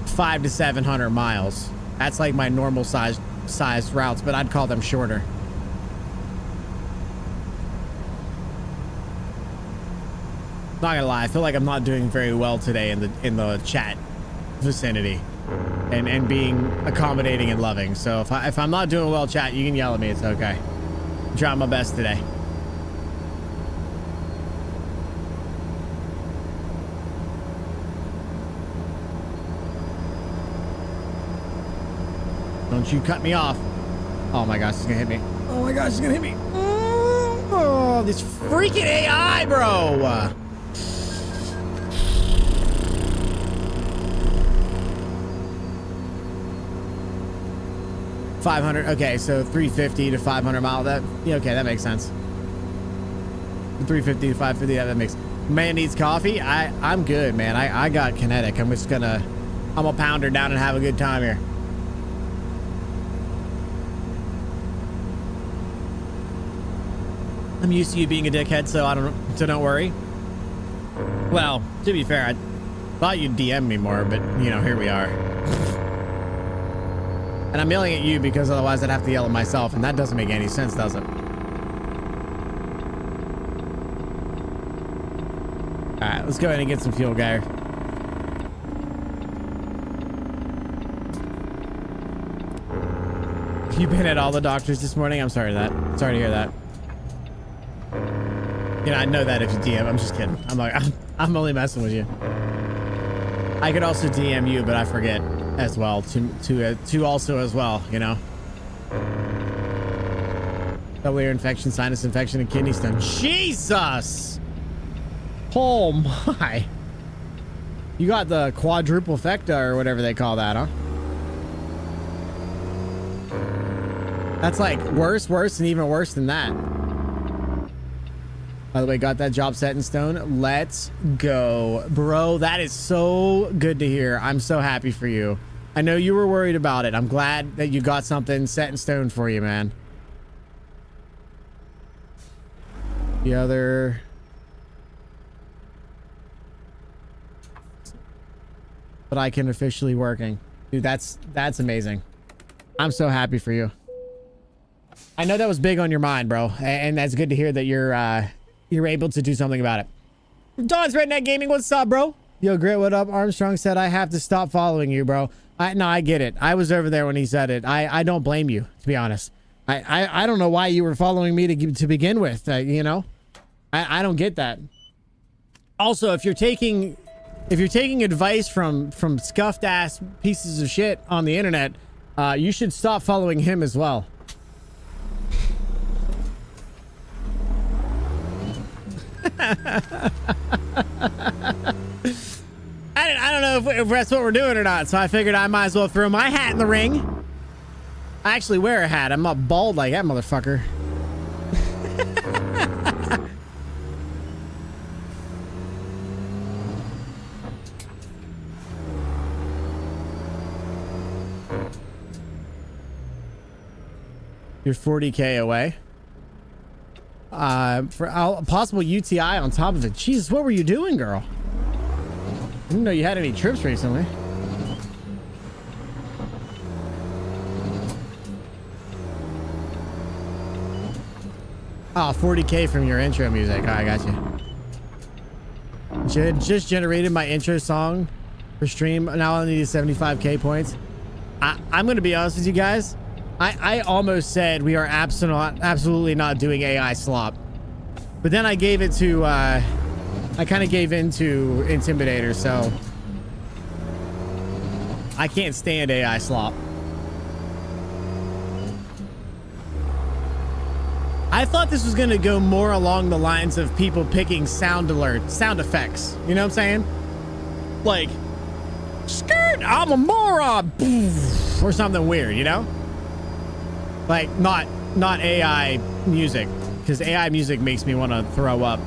500 to 700 miles. That's like my normal size routes, but I'd call them shorter. Not gonna lie, I feel like I'm not doing very well today in the chat vicinity and being accommodating and loving. So if I'm not doing well, chat, you can yell at me. It's okay. I'm trying my best today. Don't you cut me off. Oh my gosh, he's gonna hit me. Oh my gosh, he's gonna hit me. Oh, this freaking AI, bro. 500. Okay, so 350 to 500 mile. That, yeah, okay, that makes sense. 350 to 550. Yeah, that makes. Man needs coffee. I'm good, man. I got kinetic. I'm gonna pound her down and have a good time here. I'm used to you being a dickhead, so don't worry. Well, to be fair, I thought you'd DM me more, but you know, here we are. And I'm yelling at you because otherwise I'd have to yell at myself, and that doesn't make any sense, does it? All right, let's go ahead and get some fuel, guy. You've been at all the doctors this morning? I'm sorry to hear that. You know, I know that if you DM. I'm just kidding. I'm only messing with you. I could also DM you, but I forget as well to also as well, you know. Double ear infection, sinus infection, and kidney stone. Jesus! Oh my! You got the quadruple fecta or whatever they call that, huh? That's like worse, and even worse than that. By the way, got that job set in stone. Let's go, bro. That is so good to hear. I'm so happy for you. I know you were worried about it. I'm glad that you got something set in stone for you, man. The other... But I can officially working. Dude, that's amazing. I'm so happy for you. I know that was big on your mind, bro. And that's good to hear that you're able to do something about it. Don's Redneck Gaming, what's up, bro? Yo, Grit, what up? Armstrong said I have to stop following you, bro. No, I get it. I was over there when he said it. I don't blame you, to be honest. I don't know why you were following me to begin with, you know? I don't get that. Also, if you're taking advice from scuffed ass pieces of shit on the internet, you should stop following him as well. I don't know if that's what we're doing or not, so I figured I might as well throw my hat in the ring. I actually wear a hat. I'm not bald like that motherfucker. You're 40K away. For a possible UTI on top of it. Jesus, what were you doing, girl? I didn't know you had any trips recently. Oh, 40K from your intro music. Oh, I got you. Just generated my intro song for stream. Now I need 75K points. I'm going to be honest with you guys. I almost said we are absolutely not doing AI slop. But then I gave it to, I kind of gave in to Intimidator, so I can't stand AI slop. I thought this was going to go more along the lines of people picking sound effects. You know what I'm saying? Like, skirt, I'm a moron, or something weird, you know? Like, not AI music, because AI music makes me want to throw up.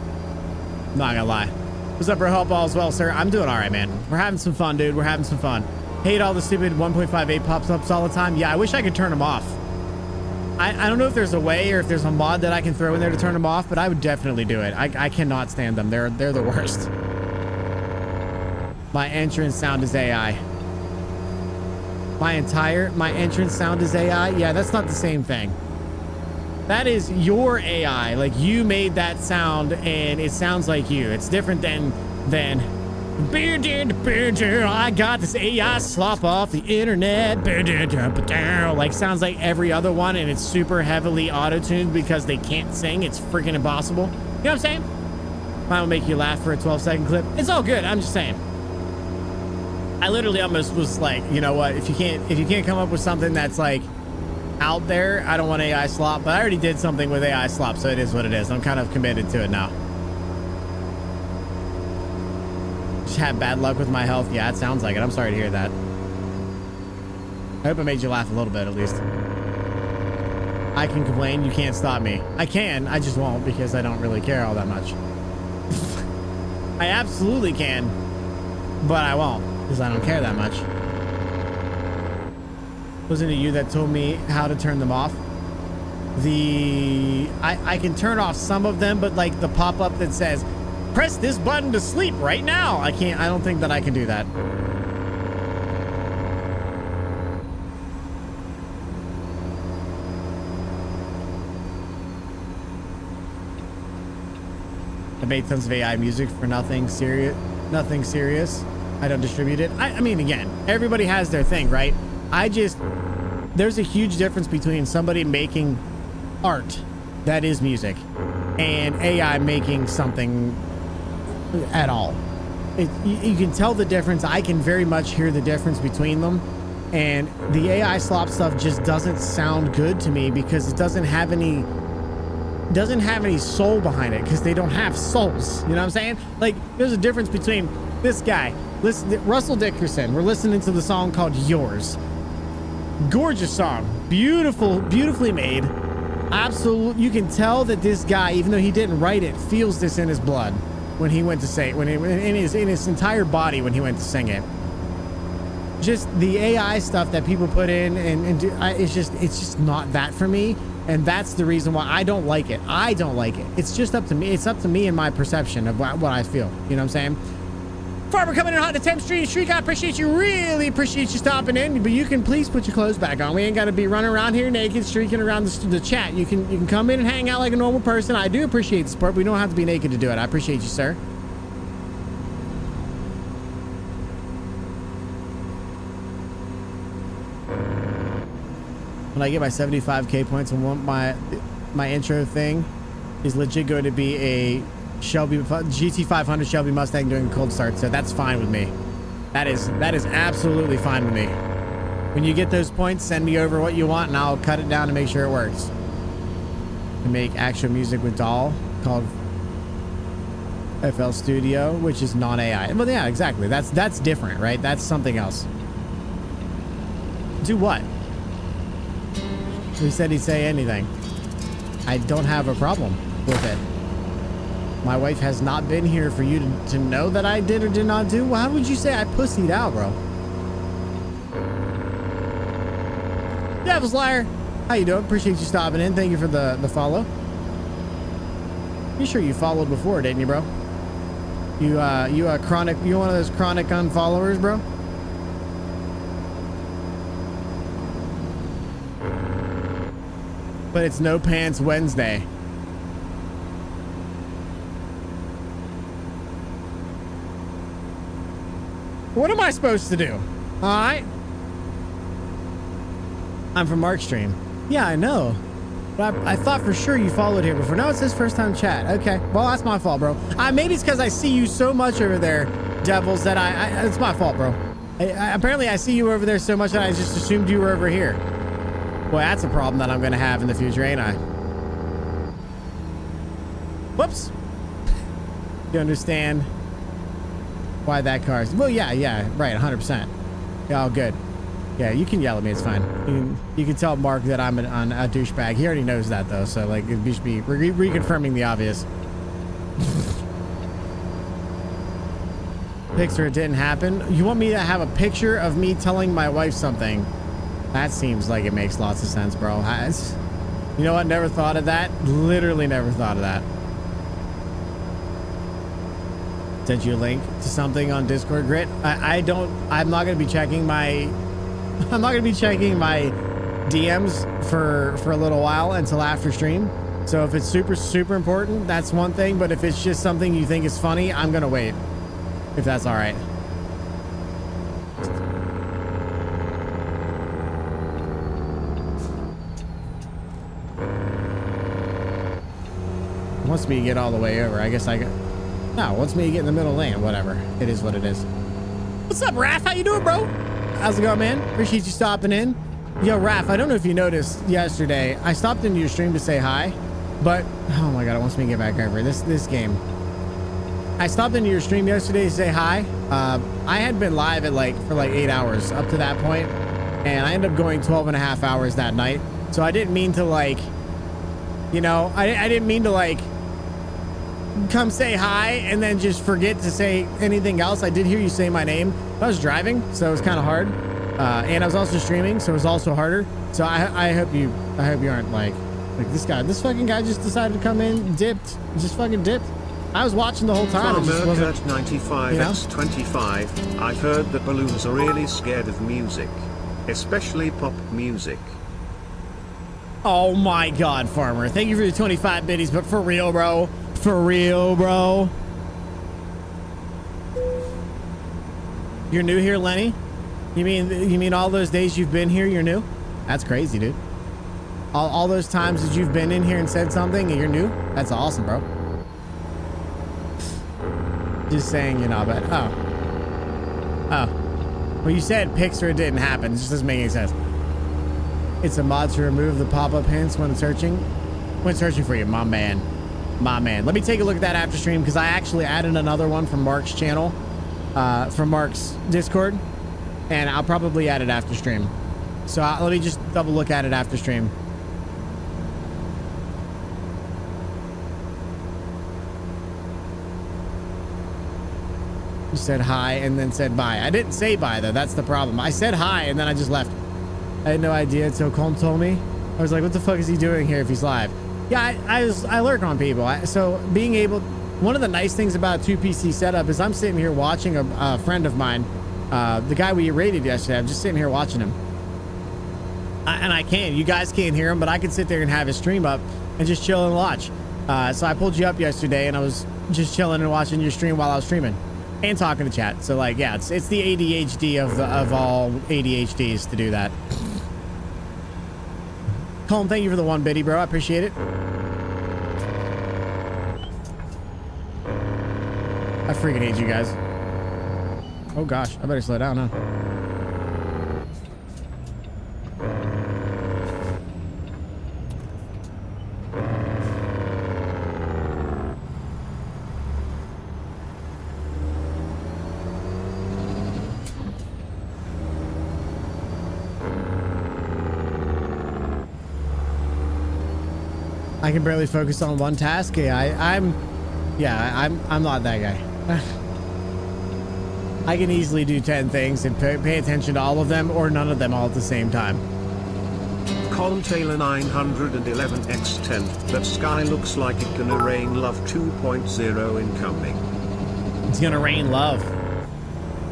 Not gonna lie. What's up, bro? Help all as well, sir. I'm doing all right, man. We're having some fun, dude. We're having some fun. Hate all the stupid 1.58 pops-ups all the time. Yeah, I wish I could turn them off. I don't know if there's a way or if there's a mod that I can throw in there to turn them off, but I would definitely do it. I cannot stand them. They're the worst. My entrance sound is AI. My entrance sound is AI? Yeah, that's not the same thing. That is your AI. Like, you made that sound and it sounds like you. It's different than I got this AI slop off the internet. Like, sounds like every other one, and it's super heavily auto-tuned because they can't sing. It's freaking impossible. You know what I'm saying? Mine will make you laugh for a 12-second clip. It's all good. I'm just saying. I literally almost was like, you know what? If you can't come up with something that's like out there, I don't want AI slop. But I already did something with AI slop, so it is what it is. I'm kind of committed to it now. Just had bad luck with my health. Yeah, it sounds like it. I'm sorry to hear that. I hope it made you laugh a little bit at least. I can complain. You can't stop me. I can. I just won't because I don't really care all that much. I absolutely can, but I won't because I don't care that much. Wasn't it you that told me how to turn them off? I can turn off some of them, but like the pop-up that says, press this button to sleep right now. I don't think that I can do that. I made tons of AI music for nothing serious. I don't distribute it. I mean, again, everybody has their thing, right? There's a huge difference between somebody making art that is music and AI making something at all. You can tell the difference. I can very much hear the difference between them, and the AI slop stuff just doesn't sound good to me because it doesn't have any soul behind it, because they don't have souls. You know what I'm saying? Like, there's a difference between this guy. Listen, Russell Dickerson. We're listening to the song called Yours. Gorgeous song. Beautifully made. Absolute. You can tell that this guy, even though he didn't write it, feels this in his blood when he went to say it, in his entire body when he went to sing it. Just the AI stuff that people put in and do, it's just not that for me, and that's the reason why I don't like it. I don't like it. It's just up to me. It's up to me and my perception of what I feel. You know what I'm saying? Farmer coming in hot to 10th Street. Shriek, I appreciate you. Really appreciate you stopping in. But you can please put your clothes back on. We ain't got to be running around here naked, streaking around the chat. You can come in and hang out like a normal person. I do appreciate the support. We don't have to be naked to do it. I appreciate you, sir. When I get my 75k points and want my intro thing is legit going to be a Shelby GT500 Shelby Mustang doing a cold start, so that's fine with me. That is absolutely fine with me. When you get those points, send me over what you want and I'll cut it down to make sure it works. I make actual music with DAW called FL Studio, which is non-AI. Well, yeah, exactly. That's different, right? That's something else. Do what? He said he'd say anything. I don't have a problem with it. My wife has not been here for you to know that I did or did not do. Well, how would you say I pussied out, bro? Devil's Liar, how you doing? Appreciate you stopping in. Thank you for the follow. You sure you followed before, didn't you, bro? You one of those chronic unfollowers, bro? But it's No Pants Wednesday. What am I supposed to do? Alright. I'm from Mark Stream. Yeah, I know. But I thought for sure you followed here before. No, it says first time chat. Okay. Well, that's my fault, bro. Maybe it's because I see you so much over there, Devils, that it's my fault, bro. Apparently I see you over there so much that I just assumed you were over here. Boy, that's a problem that I'm going to have in the future, ain't I? Whoops. You understand why that car's... Well, yeah, right, 100%. Yeah, all good. Yeah, you can yell at me, it's fine. You can tell Mark that I'm a douchebag. He already knows that, though, so, like, it should be reconfirming the obvious. Picture it didn't happen. You want me to have a picture of me telling my wife something? That seems like it makes lots of sense, bro. You know what? Never thought of that. Literally never thought of that. Sent you a link to something on Discord, Grit. I'm not going to be checking my DMs for a little while until after stream. So if it's super important, that's one thing. But if it's just something you think is funny, I'm going to wait. If that's all right. Wants me to get all the way over. I guess I got... No, wants me to get in the middle lane. Whatever. It is what it is. What's up, Raph? How you doing, bro? How's it going, man? Appreciate you stopping in. Yo, Raph, I don't know if you noticed yesterday, I stopped into your stream to say hi, but... Oh my god, it wants me to get back over this game. I stopped into your stream yesterday to say hi. I had been live for 8 hours up to that point, and I ended up going 12 and a half hours that night. So I didn't mean to I didn't mean to come say hi and then just forget to say anything else. I did hear you say my name. I was driving, so it was kind of hard. And I was also streaming, so it was also harder. So I hope you aren't like this fucking guy just decided to come in, just fucking dipped. I was watching the whole time. It just wasn't, 95x25. I've heard that balloons are really scared of music, especially pop music. Oh my god, Farmer. Thank you for the 25 biddies, but for real, bro. For real, bro. You're new here, Lenny? You mean all those days you've been here, you're new? That's crazy, dude. All those times that you've been in here and said something and you're new? That's awesome, bro. Just saying, but well, you said pics or it didn't happen. It just doesn't make any sense. It's a mod to remove the pop-up hints when searching for you, my man. Let me take a look at that after stream, because I actually added another one from Mark's channel, from Mark's Discord, and I'll probably add it after stream. So let me just double look at it after stream. You said hi and then said bye. I didn't say bye, though. That's the problem. I said hi and then I just left. I had no idea until Colm told me. I was like, what the fuck is he doing here if he's live? Yeah, I lurk on people. So being able... One of the nice things about 2PC setup is I'm sitting here watching a friend of mine, the guy we raided yesterday. I'm just sitting here watching him. And I can. You guys can't hear him, but I can sit there and have his stream up and just chill and watch. So I pulled you up yesterday and I was just chilling and watching your stream while I was streaming. And talking to chat. So yeah, it's the ADHD of all ADHDs to do that. Colm, thank you for the 1 biddy, bro. I appreciate it. I freaking hate you guys. Oh gosh, I better slow down, huh? I can barely focus on one task. Yeah, I'm not that guy. I can easily do 10 things and pay attention to all of them or none of them all at the same time. Colin Taylor 911x10. That sky looks like it gonna rain love 2.0 incoming. It's gonna rain love.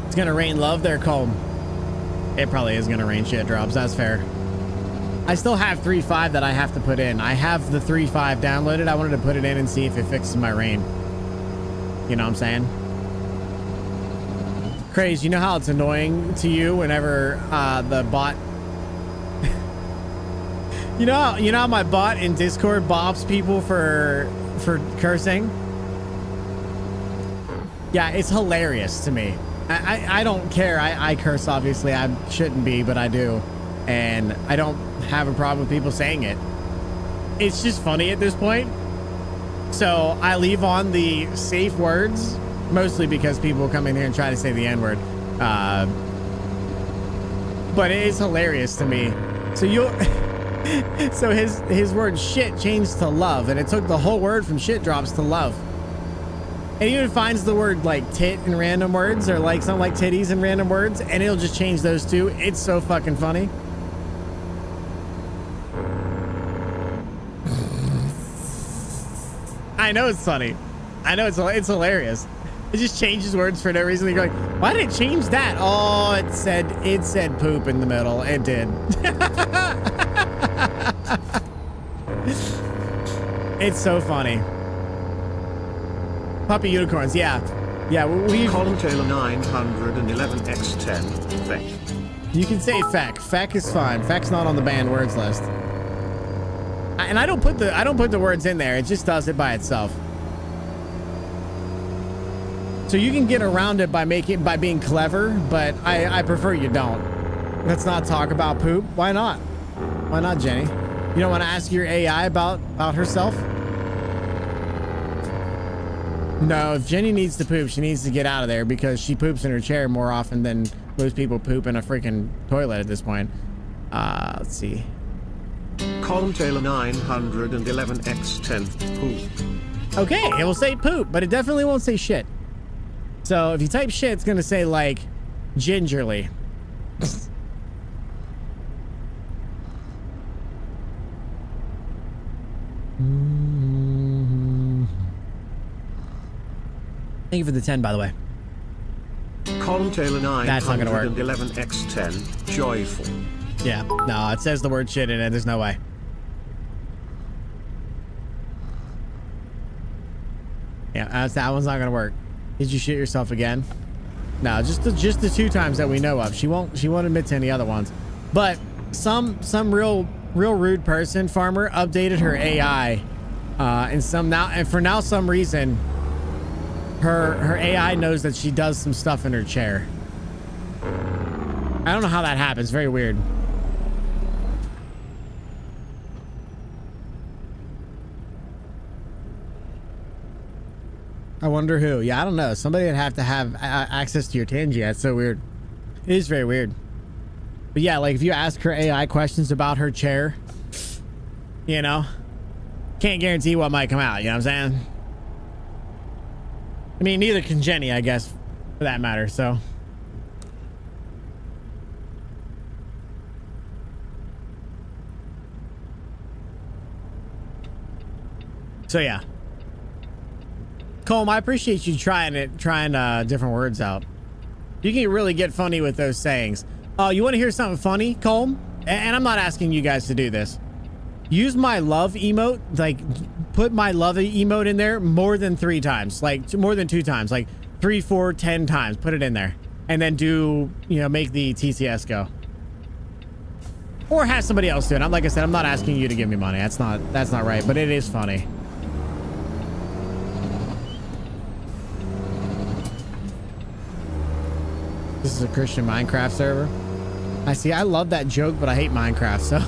It's gonna rain love there, Colm. It probably is gonna rain shit drops. That's fair. I still have 3.5 that I have to put in. I have the 3.5 downloaded. I wanted to put it in and see if it fixes my rain. You know what I'm saying? Craze, you know how it's annoying to you whenever the bot... you know how my bot in Discord bobs people for cursing? Yeah, it's hilarious to me. I don't care. I curse, obviously. I shouldn't be, but I do. And I don't have a problem with people saying it. It's just funny at this point. So I leave on the safe words, mostly because people come in here and try to say the N-word. But it is hilarious to me. So so his word shit changed to love, and it took the whole word from shit drops to love. And he even finds the word like tit in random words, or like something like titties in random words, and it'll just change those two. It's so fucking funny. I know it's funny. I know it's hilarious. It just changes words for no reason. You're like, why did it change that? Oh, it said poop in the middle. It did. It's so funny. Puppy unicorns, yeah. Yeah, we Colin Taylor 911X10. Feck. You can say feck. Feck is fine. Feck's not on the banned words list. And I don't put the words in there. It just does it by itself. So you can get around it by being clever, but I prefer you don't. Let's not talk about poop. Why not? Why not, Jenny? You don't want to ask your AI about herself? No, if Jenny needs to poop, she needs to get out of there because she poops in her chair more often than most people poop in a freaking toilet at this point. Let's see. Colin Taylor 911X10. Poop. Okay, it will say poop, but it definitely won't say shit. So if you type shit, it's gonna say like gingerly. Thank you for the 10, by the way. Colin Taylor That's not gonna work. 911X10. Joyful. Yeah, no, it says the word shit in it. There's no way. Yeah, that one's not gonna work. Did you shit yourself again? No, just the 2 times that we know of. She won't admit to any other ones. But some real rude person farmer updated her AI, and for now some reason her AI knows that she does some stuff in her chair. I don't know how that happens. Very weird. I wonder who. Yeah, I don't know. Somebody would have to have access to your Tangy. That's so weird. It is very weird. But yeah, like if you ask her AI questions about her chair, you know, can't guarantee what might come out. You know what I'm saying? I mean, neither can Jenny, I guess, for that matter. So. So yeah. Colm, I appreciate you trying different words out. You can really get funny with those sayings. Oh, you want to hear something funny, Colm? And I'm not asking you guys to do this. Use my love emote, like put my love emote in there more than 3 times, like more than 2 times, like 3, 4, 10 times. Put it in there, and then make the TCS go, or have somebody else do it. Like I said, I'm not asking you to give me money. That's not right, but it is funny. This is a Christian Minecraft server. I see. I love that joke, but I hate Minecraft. So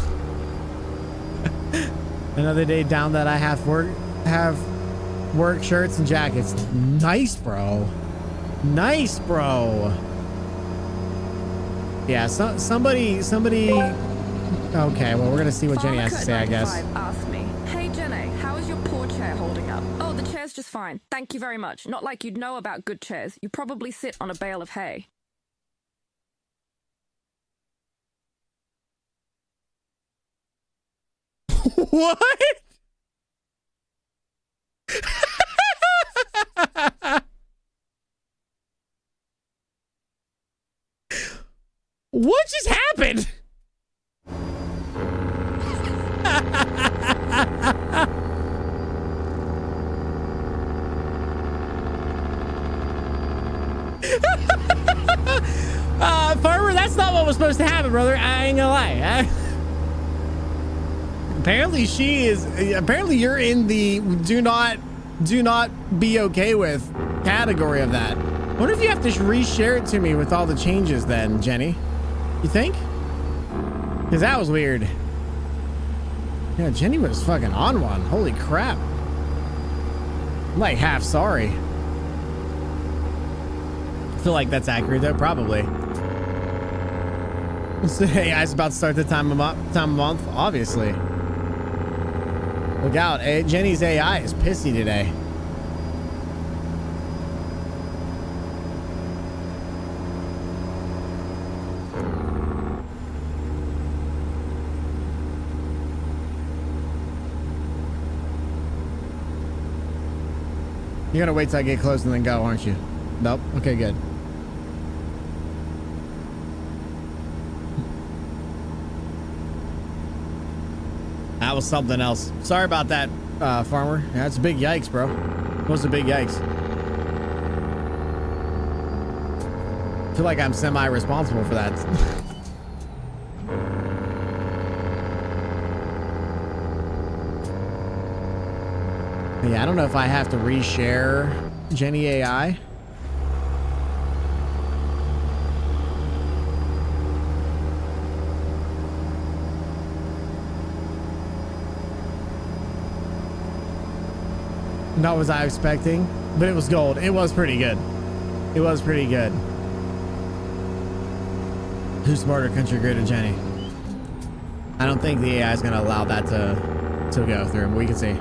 another day down that I have work shirts and jackets. Nice, bro. Nice, bro. Yeah. Somebody. Okay. Well, we're gonna see what Jenny has to say, I guess. Asked me, "Hey Jenny, how is your poor chair holding up?" "Oh, the chair's just fine. Thank you very much. Not like you'd know about good chairs. You probably sit on a bale of hay." What? What just happened? Farmer, that's not what was supposed to happen, brother. I ain't gonna lie. Apparently apparently you're in the do not be okay with category of that. I wonder if you have to reshare it to me with all the changes then, Jenny. You think? Because that was weird. Yeah, Jenny was fucking on one. Holy crap. I'm like half sorry. I feel like that's accurate though, probably. So, hey, it's about to start the time of month, obviously. Look out, Jenny's AI is pissy today. You're gonna wait till I get close and then go, aren't you? Nope. Okay, good. That was something else. Sorry about that, farmer. Yeah, that's a big yikes, bro. That was a big yikes. I feel like I'm semi-responsible for that. Yeah, I don't know if I have to reshare Jenny AI. Not what I was expecting, but it was gold. It was pretty good. It was pretty good. Who's smarter, CountryGrit or Jenny? I don't think the AI is going to allow that to go through, but we can see.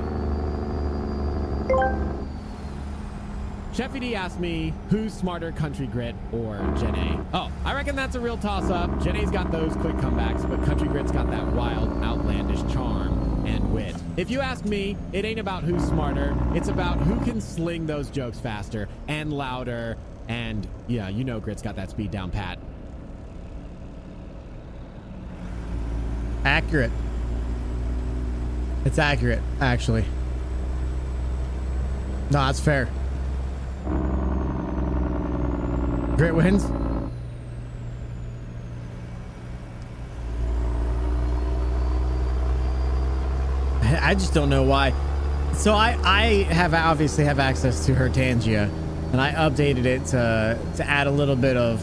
Chefy D asked me, who's smarter, CountryGrit or Jenny? Oh, I reckon that's a real toss-up. Jenny's got those quick comebacks, but CountryGrit's got that wild, outlandish charm and wit. If you ask me, it ain't about who's smarter. It's about who can sling those jokes faster and louder. And yeah, you know Grit's got that speed down pat. Accurate. It's accurate, actually. No, that's fair. Grit wins. I just don't know why. So I have obviously have access to her Tangia, and I updated it to add a little bit of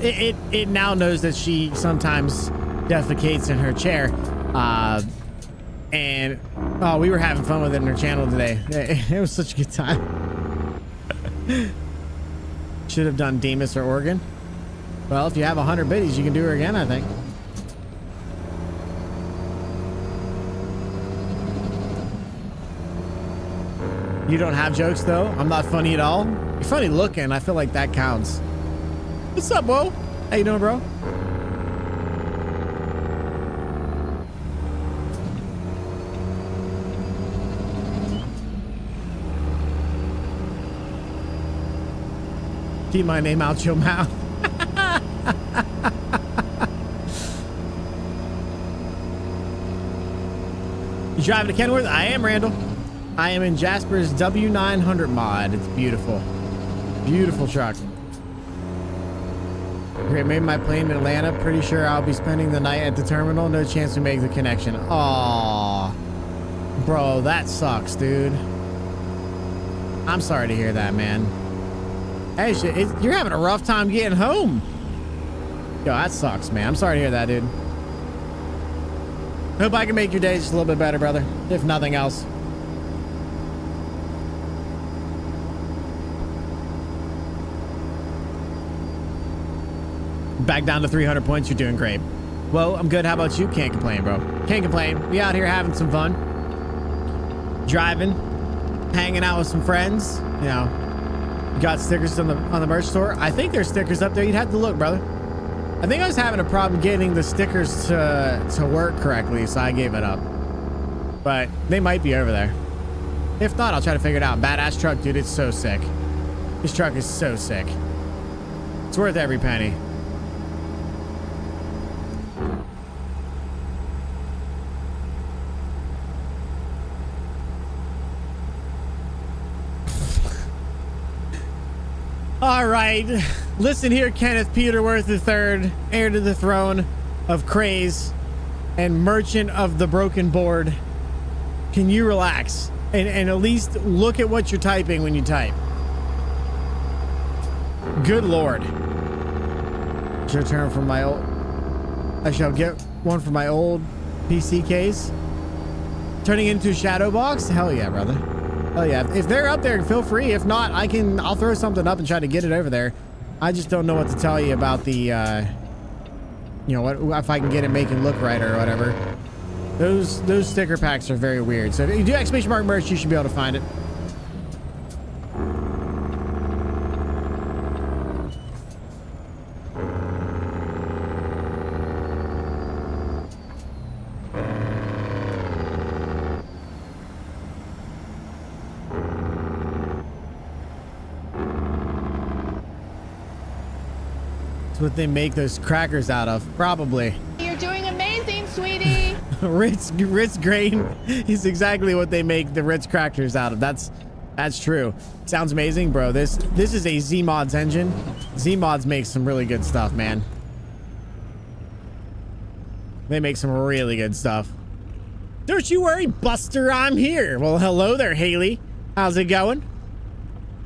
it now knows that she sometimes defecates in her chair. And oh, we were having fun with it in her channel today. It was such a good time. Should have done Demas or Oregon. Well, if you have 100 biddies, you can do her again, I think. You don't have jokes, though? I'm not funny at all? You're funny looking. I feel like that counts. What's up, Bo? How you doing, bro? Keep my name out your mouth. You driving to Kenworth? I am, Randall. I am in Jasper's W900 mod. It's beautiful. Beautiful truck. Great, made my plane in Atlanta. Pretty sure I'll be spending the night at the terminal. No chance to make the connection. Aw. Bro, that sucks, dude. I'm sorry to hear that, man. Hey, you're having a rough time getting home. Yo, that sucks, man. I'm sorry to hear that, dude. Hope I can make your day just a little bit better, brother. If nothing else. Back down to 300 points. You're doing great. Well, I'm good. How about you? Can't complain, bro. Can't complain. We out here having some fun. Driving. Hanging out with some friends. You know. Got stickers on the merch store. I think there's stickers up there. You'd have to look, brother. I think I was having a problem getting the stickers to work correctly, so I gave it up. But they might be over there. If not, I'll try to figure it out. Badass truck, dude. It's so sick. This truck is so sick. It's worth every penny. All right, listen here, Kenneth Peterworth III, heir to the throne of Craze and merchant of the broken board. Can you relax and at least look at what you're typing when you type? Good Lord. It's your turn for my old... I shall get one for my old PC case. Turning into a shadow box? Hell yeah, brother. Oh yeah, if they're up there, feel free. If not, I'll throw something up and try to get it over there. I just don't know what to tell you about the, you know, what if I can get it making look right or whatever. Those sticker packs are very weird. So if you do exclamation mark merch, you should be able to find it. That's what they make those crackers out of, probably. You're doing amazing, sweetie. Ritz grain is exactly what they make the Ritz crackers out of. That's true. Sounds amazing, bro. This is a Z-Mods engine. Z-Mods makes some really good stuff, man. They make some really good stuff. Don't you worry, Buster, I'm here. Well, hello there, Haley. How's it going?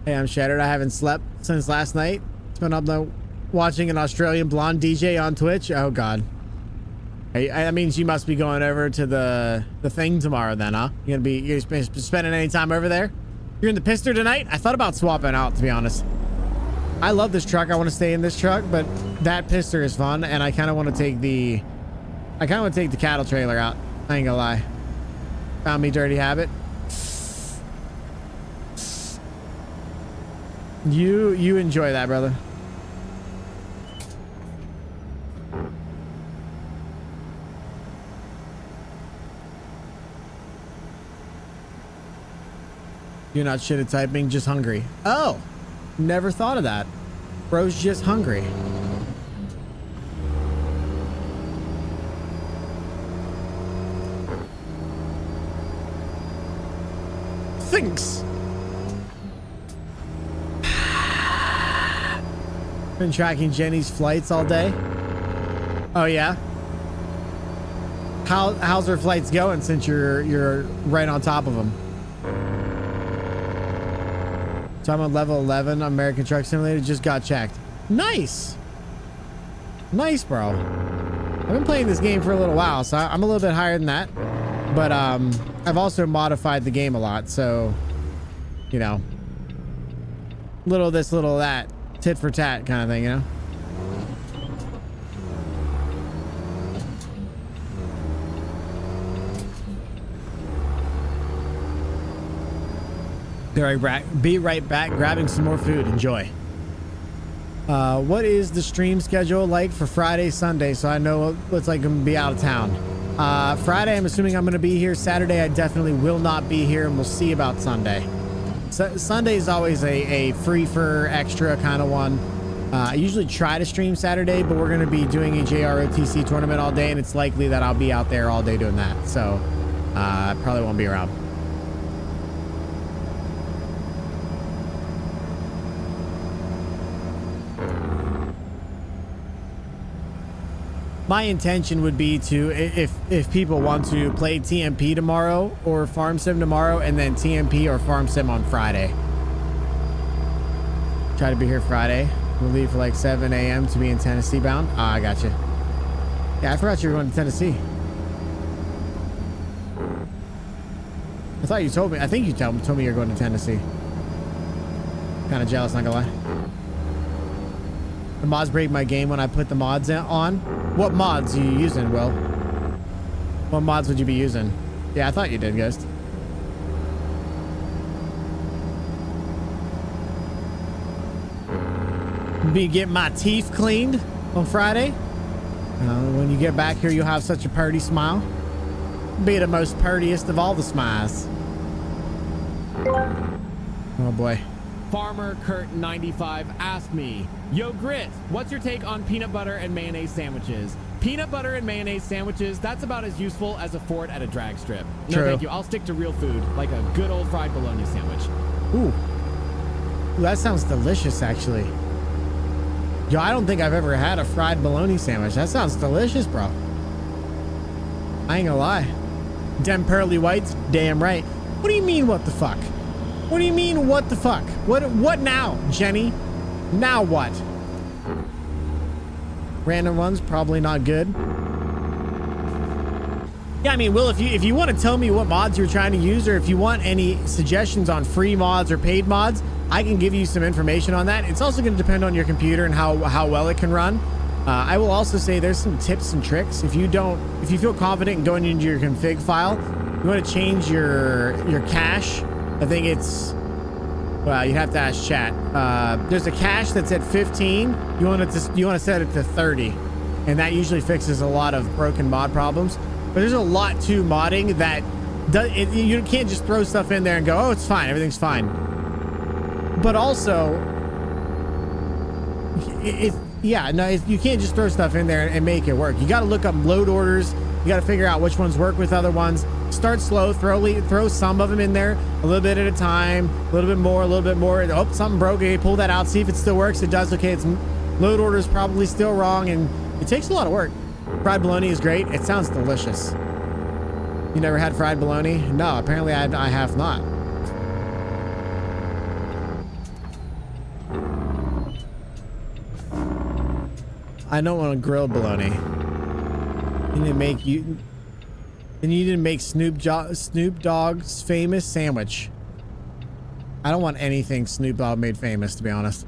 Hey, I'm shattered. I haven't slept since last night. It's been up there watching an Australian blonde DJ on Twitch. Oh, God. Hey, that means you must be going over to the thing tomorrow then, huh? You gonna be spending any time over there? You're in the Pister tonight? I thought about swapping out, to be honest. I love this truck. I want to stay in this truck, but that Pister is fun, and I kind of want to take the cattle trailer out. I ain't gonna lie. Found me dirty habit. You enjoy that, brother. You're not shit at typing, just hungry. Oh, never thought of that. Bro's just hungry. Thanks. Been tracking Jenny's flights all day. Oh yeah. How's her flights going since you're right on top of them? So I'm on level 11 American Truck Simulator. Just got checked. Nice. Nice, bro. I've been playing this game for a little while, so I'm a little bit higher than that. But I've also modified the game a lot, so you know, little this, little that, tit for tat kind of thing, you know. Be right back, grabbing some more food. Enjoy. What is the stream schedule like for Friday, Sunday? So I know what's like going to be out of town. Friday, I'm assuming I'm going to be here. Saturday, I definitely will not be here, and we'll see about Sunday. So Sunday is always a free for extra kind of one. I usually try to stream Saturday, but we're going to be doing a JROTC tournament all day, and it's likely that I'll be out there all day doing that. So I probably won't be around. My intention would be to, if people want to, play TMP tomorrow or Farm Sim tomorrow, and then TMP or Farm Sim on Friday. Try to be here Friday. We'll leave for like 7 a.m. to be in Tennessee bound. Ah, I got you. Yeah, I forgot you were going to Tennessee. I thought you told me. I think you told me you're going to Tennessee. Kind of jealous, not gonna lie. The mods break my game when I put the mods on. What mods are you using, Will? What mods would you be using? Yeah, I thought you did, Ghost. Be getting my teeth cleaned on Friday. When you get back here, you'll have such a purty smile. Be the most purtiest of all the smiles. Oh boy. Farmer Kurt 95 asked me, "Yo Grit, what's your take on peanut butter and mayonnaise sandwiches?" Peanut butter and mayonnaise sandwiches, that's about as useful as a fort at a drag strip. No, True. thank you. I'll stick to real food, like a good old fried bologna sandwich. Ooh, that sounds delicious, actually. Yo, I don't think I've ever had a fried bologna sandwich. That sounds delicious, bro. I ain't gonna lie. Dem pearly whites, damn right. What do you mean, what the fuck? What do you mean, what the fuck? What now, Jenny? Now what? Random ones, probably not good. Yeah, I mean, Will, if you want to tell me what mods you're trying to use, or if you want any suggestions on free mods or paid mods, I can give you some information on that. It's also going to depend on your computer and how well it can run. I will also say there's some tips and tricks. If you feel confident in going into your config file, you want to change your cache. I think it's, well, you have to ask chat. There's a cache that's at 15. You want to set it to 30, and that usually fixes a lot of broken mod problems. But there's a lot to modding that you can't just throw stuff in there and go, oh, it's fine, everything's fine. But also, Yeah, no, you can't just throw stuff in there and make it work. You got to look up load orders. You got to figure out which ones work with other ones. Start slow, throw some of them in there a little bit at a time, a little bit more. Oh, something broke. Okay, pull that out, see if it still works. It does. Okay, it's load order is probably still wrong, and it takes a lot of work. Fried bologna is great. It sounds delicious. You never had fried bologna? No, apparently I have not. I don't want to grill bologna. You need to make Snoop Dogg's famous sandwich. I don't want anything Snoop Dogg made famous, to be honest.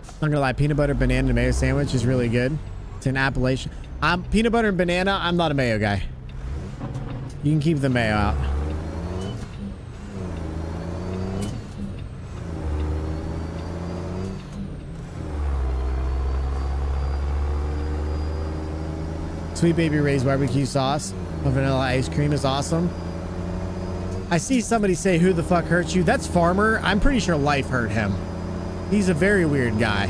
I'm not gonna lie, peanut butter, banana, and mayo sandwich is really good. It's an Appalachian. I'm peanut butter and banana. I'm not a mayo guy. You can keep the mayo out. Sweet Baby Ray's barbecue sauce of vanilla ice cream is awesome. I see somebody say, who the fuck hurt you? That's Farmer. I'm pretty sure Life hurt him. He's a very weird guy.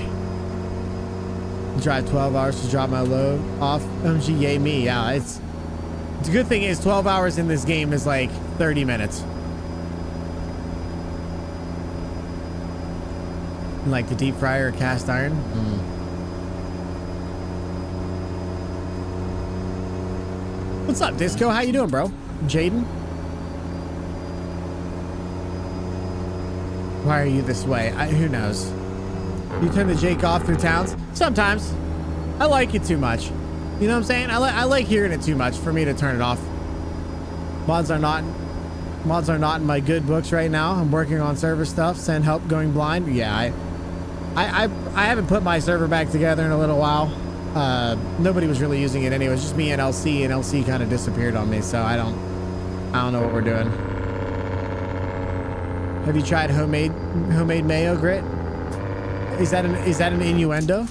Drive 12 hours to drop my load off. OMG, yay me. Yeah, it's a good thing is 12 hours in this game is like 30 minutes. Like the deep fryer or cast iron. What's up, Disco? How you doing, bro? Jaden? Why are you this way? Who knows? You turn the Jake off through towns? Sometimes. I like it too much. You know what I'm saying? I like hearing it too much for me to turn it off. Mods are not in my good books right now. I'm working on server stuff. Send help going blind. Yeah, I haven't put my server back together in a little while. Nobody was really using it anyway. It was just me and LC, and LC kind of disappeared on me, so I don't know what we're doing. Have you tried homemade mayo, Grit? Is that an innuendo?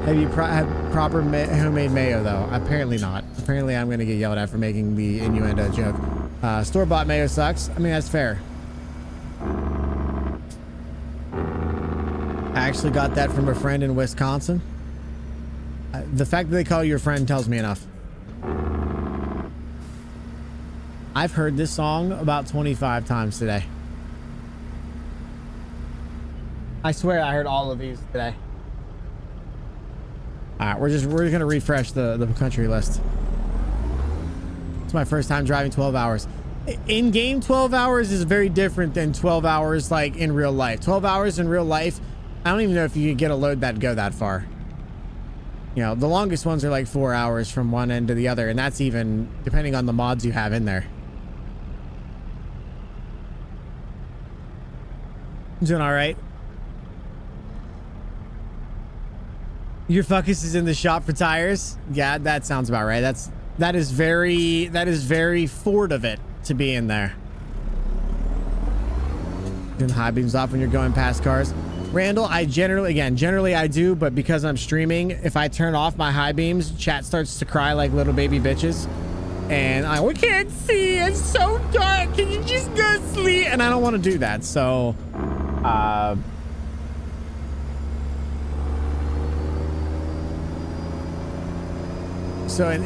Have you had proper homemade mayo though? Apparently not. Apparently I'm gonna get yelled at for making the innuendo joke. Store-bought mayo sucks. I mean, that's fair. I actually got that from a friend in Wisconsin. The fact that they call you your friend tells me enough. I've heard this song about 25 times today. I swear I heard all of these today. All right, we're gonna refresh the country list. It's my first time driving 12 hours. In game, 12 hours is very different than 12 hours like in real life. 12 hours in real life, I don't even know if you could get a load that go that far. You know, the longest ones are like 4 hours from one end to the other, and that's even depending on the mods you have in there. Doing all right. Your focus is in the shop for tires. Yeah, that sounds about right. That is very Ford of it to be in there. Doing the high beams off when you're going past cars. Randall, I generally I do, but because I'm streaming, if I turn off my high beams, chat starts to cry like little baby bitches. And we can't see, it's so dark, can you just go sleep? And I don't want to do that, so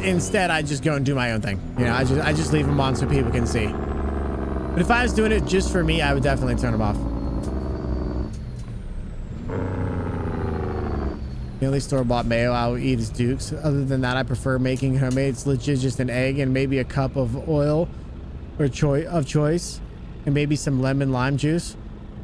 instead I just go and do my own thing. You know, I just leave them on so people can see. But if I was doing it just for me, I would definitely turn them off. The only store-bought mayo I will eat is Duke's. Other than that, I prefer making homemade. It's legit just an egg and maybe a cup of oil or of choice, and maybe some lemon lime juice.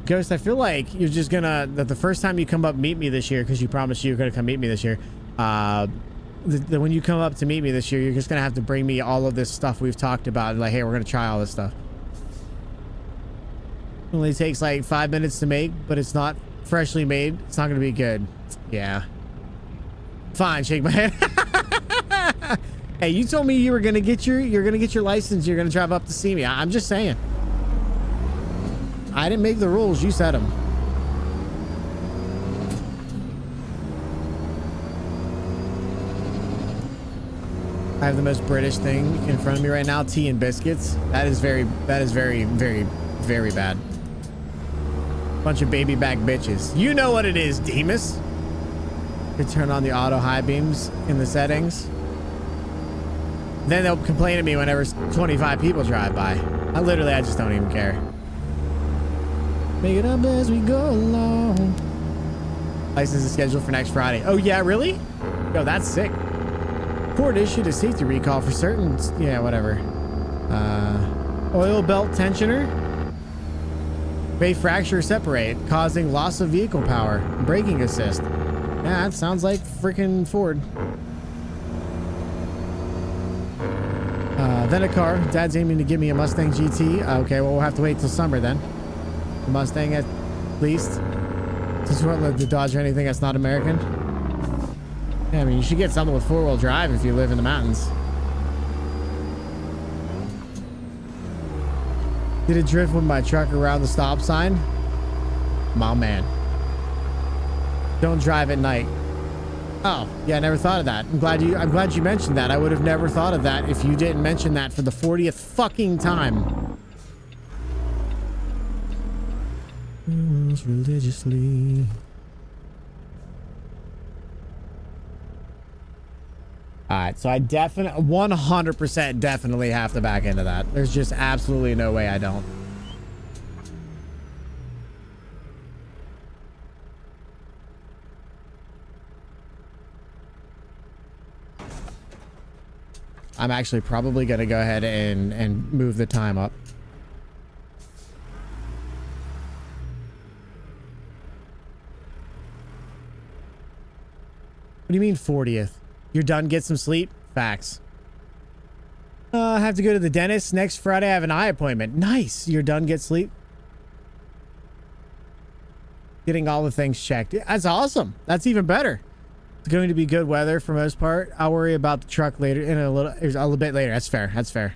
Ghost, I feel like you're just gonna that the first time you come up meet me this year, because you promised you're gonna come meet me this year. When you come up to meet me this year, you're just gonna have to bring me all of this stuff we've talked about. Like, hey, we're gonna try all this stuff. It only takes like 5 minutes to make, but it's not freshly made. It's not gonna be good. Yeah. Fine, shake my head. Hey, you told me you were gonna get your license. You're gonna drive up to see me. I'm just saying. I didn't make the rules. You set them. I have the most British thing in front of me right now. Tea and biscuits. That is very, very, very, very bad. Bunch of baby back bitches. You know what it is, Demas. You turn on the auto high beams in the settings. Then they'll complain to me whenever 25 people drive by. I just don't even care. Make it up as we go along. License is scheduled for next Friday. Oh yeah, really? Yo, that's sick. Ford issued a safety recall for certain, yeah, whatever. Oil belt tensioner may fracture or separate, causing loss of vehicle power. Braking assist. Yeah, that sounds like freaking Ford. Then a car. Dad's aiming to give me a Mustang GT. Okay, well, we'll have to wait till summer then. The Mustang at least. Since we won't let the Dodge or anything that's not American. Yeah, I mean, you should get something with four-wheel drive if you live in the mountains. Did it drift with my truck around the stop sign? My man. Don't drive at night. Oh, yeah, I never thought of that. I'm glad you mentioned that. I would have never thought of that if you didn't mention that for the 40th fucking time. Religiously. Alright, so I 100% definitely have to back into that. There's just absolutely no way I don't. I'm actually probably going to go ahead and move the time up. What do you mean 40th? You're done, get some sleep? Facts. I have to go to the dentist. Next Friday, I have an eye appointment. Nice. You're done, get sleep? Getting all the things checked. That's awesome. That's even better. It's going to be good weather for most part. I'll worry about the truck later in a little bit later. That's fair. That's fair.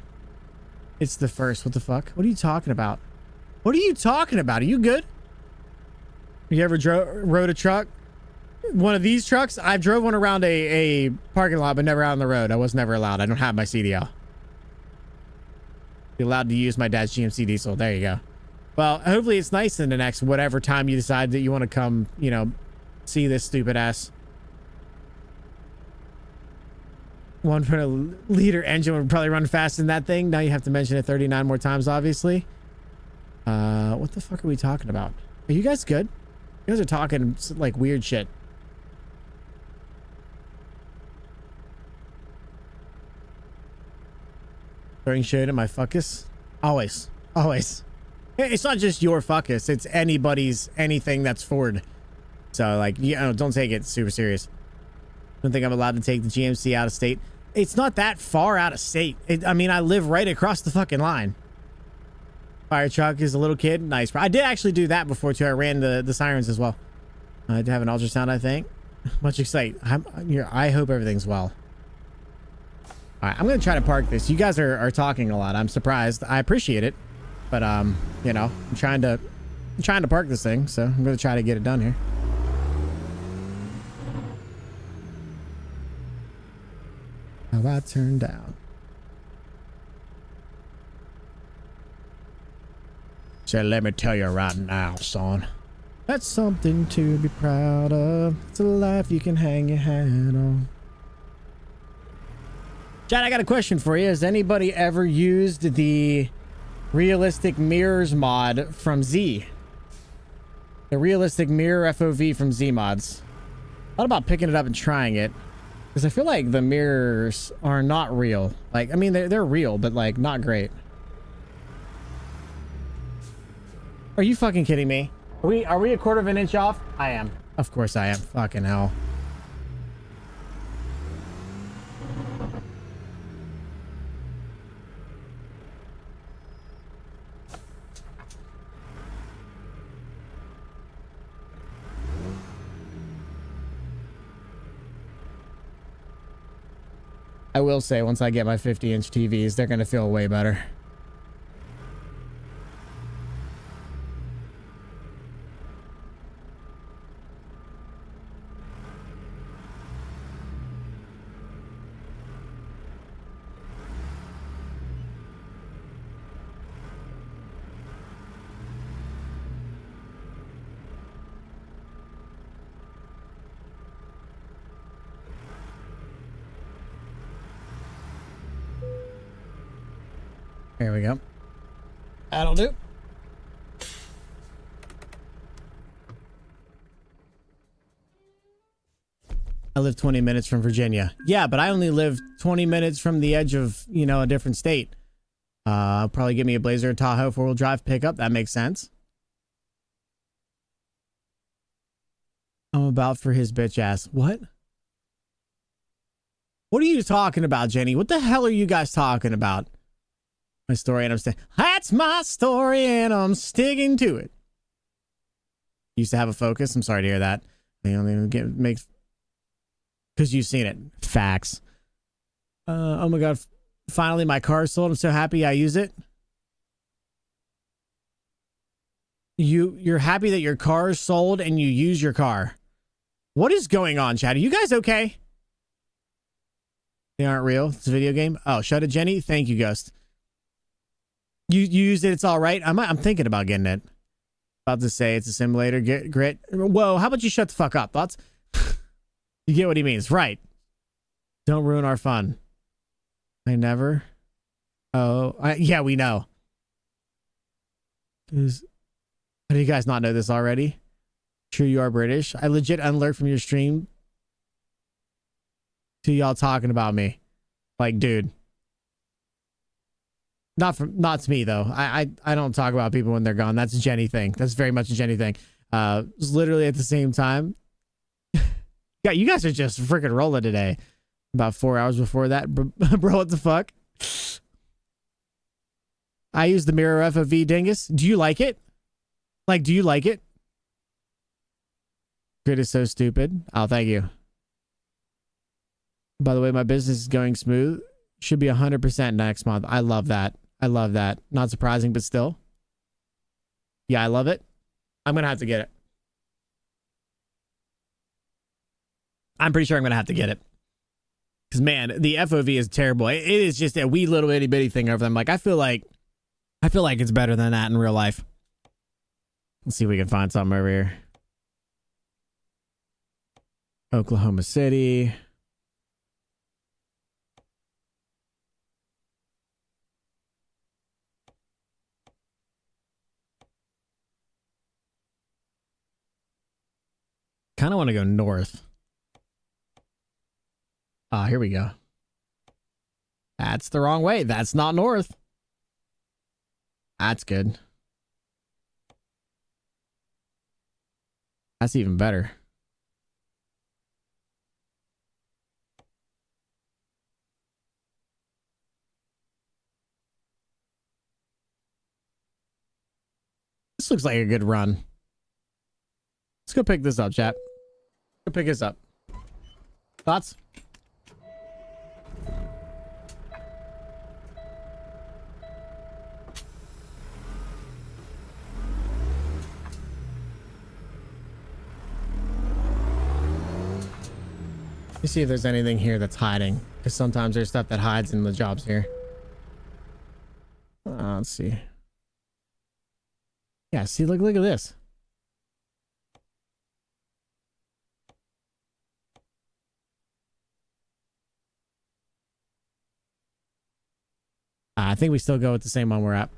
It's the first. What the fuck? What are you talking about? What are you talking about? Are you good? You ever rode a truck? One of these trucks? I drove one around a parking lot, but never out on the road. I was never allowed. I don't have my CDL. Be allowed to use my dad's GMC diesel. There you go. Well, hopefully it's nice in the next whatever time you decide that you want to come, you know, see this stupid ass. 1.0-liter engine would probably run fast in that thing. Now you have to mention it 39 more times, obviously. What the fuck are we talking about? Are you guys good? You guys are talking like weird shit. Throwing shade at my fuckus? Always. Always. It's not just your fuckus. It's anybody's, anything that's Ford. So, like, you know, don't take it super serious. Don't think I'm allowed to take the GMC out of state. It's not that far out of state. I mean, I live right across the fucking line. Fire truck is a little kid. Nice. I did actually do that before, too. I ran the sirens as well. I did have an ultrasound, I think. Much excited. I hope everything's well. All right, I'm going to try to park this. You guys are talking a lot. I'm surprised. I appreciate it. But, you know, I'm trying to park this thing, so I'm going to try to get it done here. How about I turn down? So let me tell you right now, son. That's something to be proud of. It's a life you can hang your hat on. Chad, I got a question for you. Has anybody ever used the realistic mirrors mod from Z? The realistic mirror FOV from Z mods. I thought about picking it up and trying it. Because I feel like the mirrors are not real. Like, I mean, they're real, but like not great. Are you fucking kidding me? Are we a quarter of an inch off? I am. Of course I am. Fucking hell. I will say, once I get my 50-inch TVs, they're going to feel way better. There we go. That'll do. I live 20 minutes from Virginia. Yeah, but I only live 20 minutes from the edge of, you know, a different state. I'll probably give me a Blazer Tahoe 4-wheel drive pickup. That makes sense. I'm about for his bitch ass. What? What are you talking about, Jenny? What the hell are you guys talking about? My story, and I'm saying, that's my story, and I'm sticking to it. Used to have a Focus. I'm sorry to hear that. They only make because you've seen it. Facts. Oh my god! Finally, my car sold. I'm so happy I use it. You're happy that your car is sold and you use your car. What is going on, Chad? Are you guys okay? They aren't real. It's a video game. Oh, shut it, Jenny. Thank you, Ghost. You used it. It's all right. I'm thinking about getting it. About to say it's a simulator. Grit. Whoa. How about you shut the fuck up? Thoughts? You get what he means, right? Don't ruin our fun. I never. Oh, yeah, we know. How do you guys not know this already? True, you are British. I legit unlurked from your stream to y'all talking about me. Like, dude. Not to me though. I don't talk about people when they're gone. That's a Jenny thing. That's very much a Jenny thing. It was literally at the same time. Yeah, you guys are just freaking rolling today. About 4 hours before that, bro. What the fuck? I use the mirror FOV dingus. Do you like it? Like, do you like it? Grit is so stupid. Oh, thank you. By the way, my business is going smooth. Should be 100% next month. I love that. I love that. Not surprising, but still. Yeah, I love it. I'm going to have to get it. I'm pretty sure I'm going to have to get it. Because, man, the FOV is terrible. It is just a wee little itty bitty thing over them. Like, I feel like it's better than that in real life. Let's see if we can find something over here. Oklahoma City. Kind of want to go north. Ah, here we go. That's the wrong way. That's not north. That's good. That's even better. This looks like a good run. Let's go pick this up, chat. Go pick this up. Thoughts? Let me see if there's anything here that's hiding, because sometimes there's stuff that hides in the jobs here. Let's see. Yeah, see, look at this. I think we still go with the same one we're at.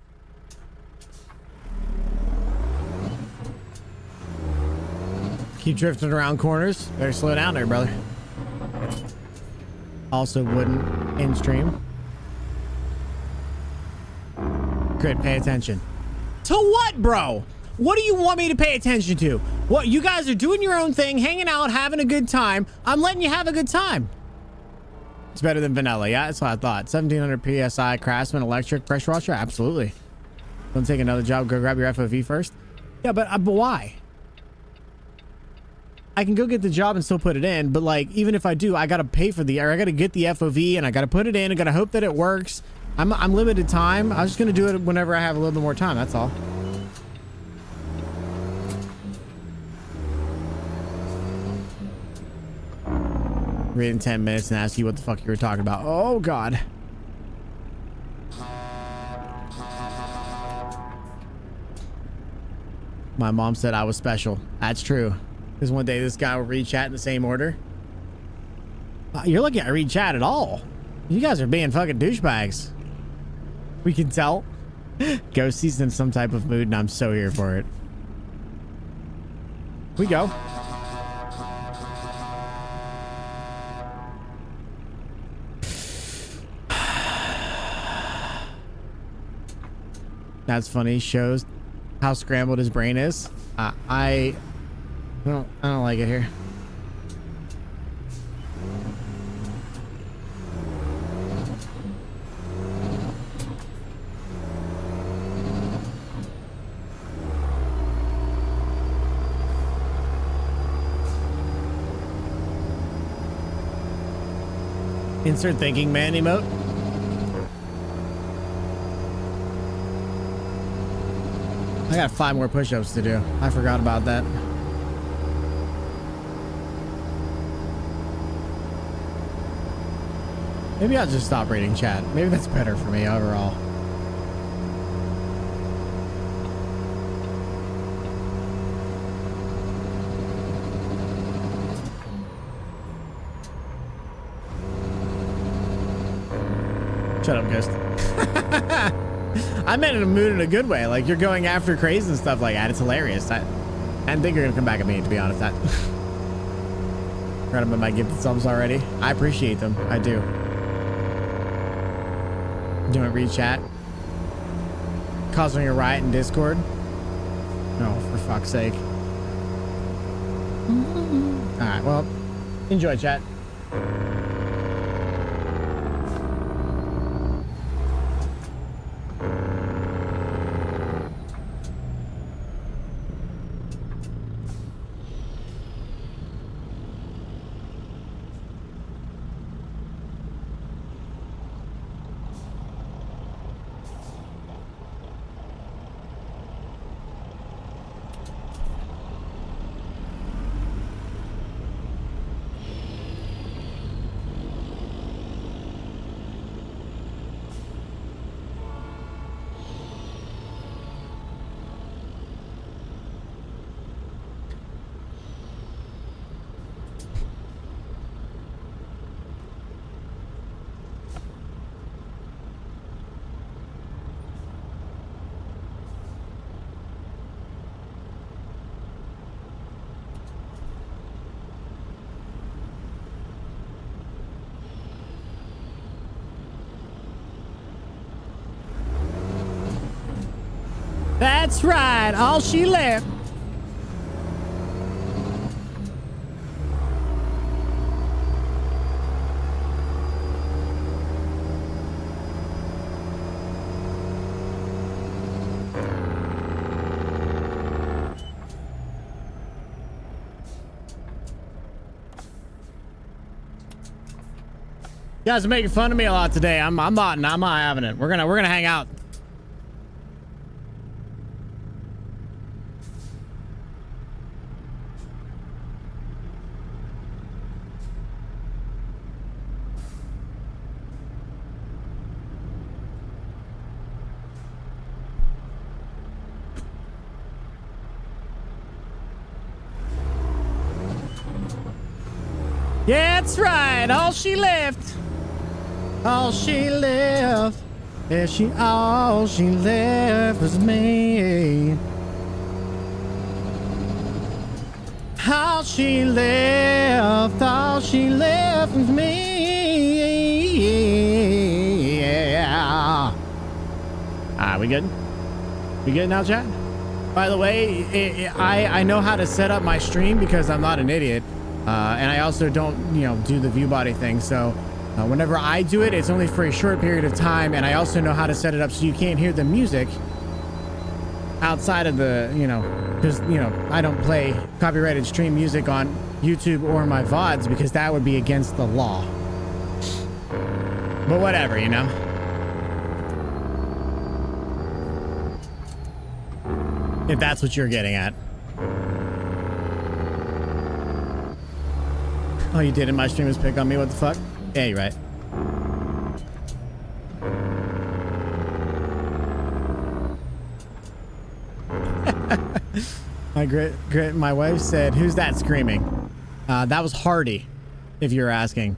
Keep drifting around corners. Better slow down there, brother. Also wouldn't in stream. Grit, pay attention. To what, bro? What do you want me to pay attention to? What, you guys are doing your own thing, hanging out, having a good time. I'm letting you have a good time. It's better than vanilla. Yeah, that's what I thought. 1700 PSI, Craftsman, electric, pressure washer. Absolutely. Don't take another job. Go grab your FOV first. Yeah, but why? I can go get the job and still put it in, but like, even if I do, I gotta pay for I gotta get the FOV and I gotta put it in. I gotta hope that it works. I'm limited time. I was just gonna do it whenever I have a little bit more time. That's all. Read in 10 minutes and ask you what the fuck you were talking about. Oh God. My mom said I was special. That's true. Because one day this guy will read chat in the same order. You're lucky I read chat at all. You guys are being fucking douchebags. We can tell. Ghosty's in some type of mood, and I'm so here for it. We go. That's funny. Shows how scrambled his brain is. I don't like it here. Insert thinking man emote. I got 5 more push-ups to do. I forgot about that. Maybe I'll just stop reading chat. Maybe that's better for me overall. Shut up, Ghost. I meant in a mood in a good way. Like, you're going after craze and stuff like that. It's hilarious. I didn't think you're going to come back at me, to be honest. Forgot about my gifted subs already. I appreciate them. I do. Doing read chat. Causing a riot in Discord. No, for fuck's sake. Alright, well, enjoy chat. That's right. All she left. You guys are making fun of me a lot today. I'm not having it. We're gonna hang out. Yeah, that's right. All she left. All she left. Yeah, all she left was me. All she left was me. Yeah. We good? We good now, chat? By the way, I know how to set up my stream because I'm not an idiot. And I also don't, do the view body thing. So whenever I do it, it's only for a short period of time. And I also know how to set it up so you can't hear the music outside of the, because, I don't play copyrighted stream music on YouTube or my VODs because that would be against the law. But whatever, If that's what you're getting at. Oh, you did? And my streamers pick on me? What the fuck? Yeah, you're right. My wife said, "Who's that screaming?" That was Hardy, if you're asking.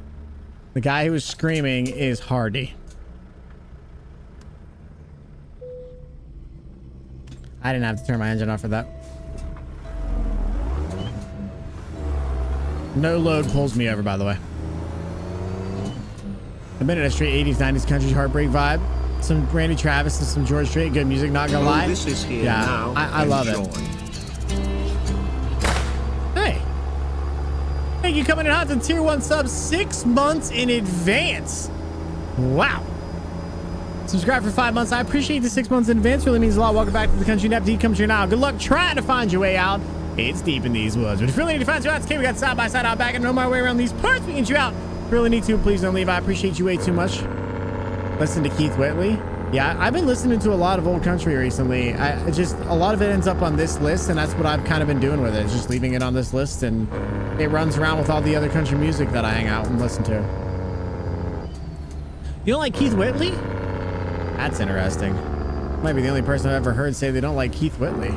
The guy who was screaming is Hardy. I didn't have to turn my engine off for that. No load pulls me over, by the way. I've been in a straight 80s, 90s country heartbreak vibe. Some Randy Travis and some George Strait. Good music, not gonna lie. This is here yeah, now. I love it. Hey. Thank you coming in hot to tier 1 sub 6 months in advance. Wow. Subscribe for 5 months. I appreciate the 6 months in advance. Really means a lot. Welcome back to the country. Neptune comes here now. Good luck trying to find your way out. It's deep in these woods. But if you really need to find you out, it's okay. We got side by side out back and know my way around these parts. We can get you out. If you really need to, please don't leave. I appreciate you way too much. Listen to Keith Whitley. Yeah, I've been listening to a lot of old country recently. I just, a lot of it ends up on this list, and that's what I've kind of been doing with it. Just leaving it on this list, and it runs around with all the other country music that I hang out and listen to. You don't like Keith Whitley? That's interesting. Might be the only person I've ever heard say they don't like Keith Whitley.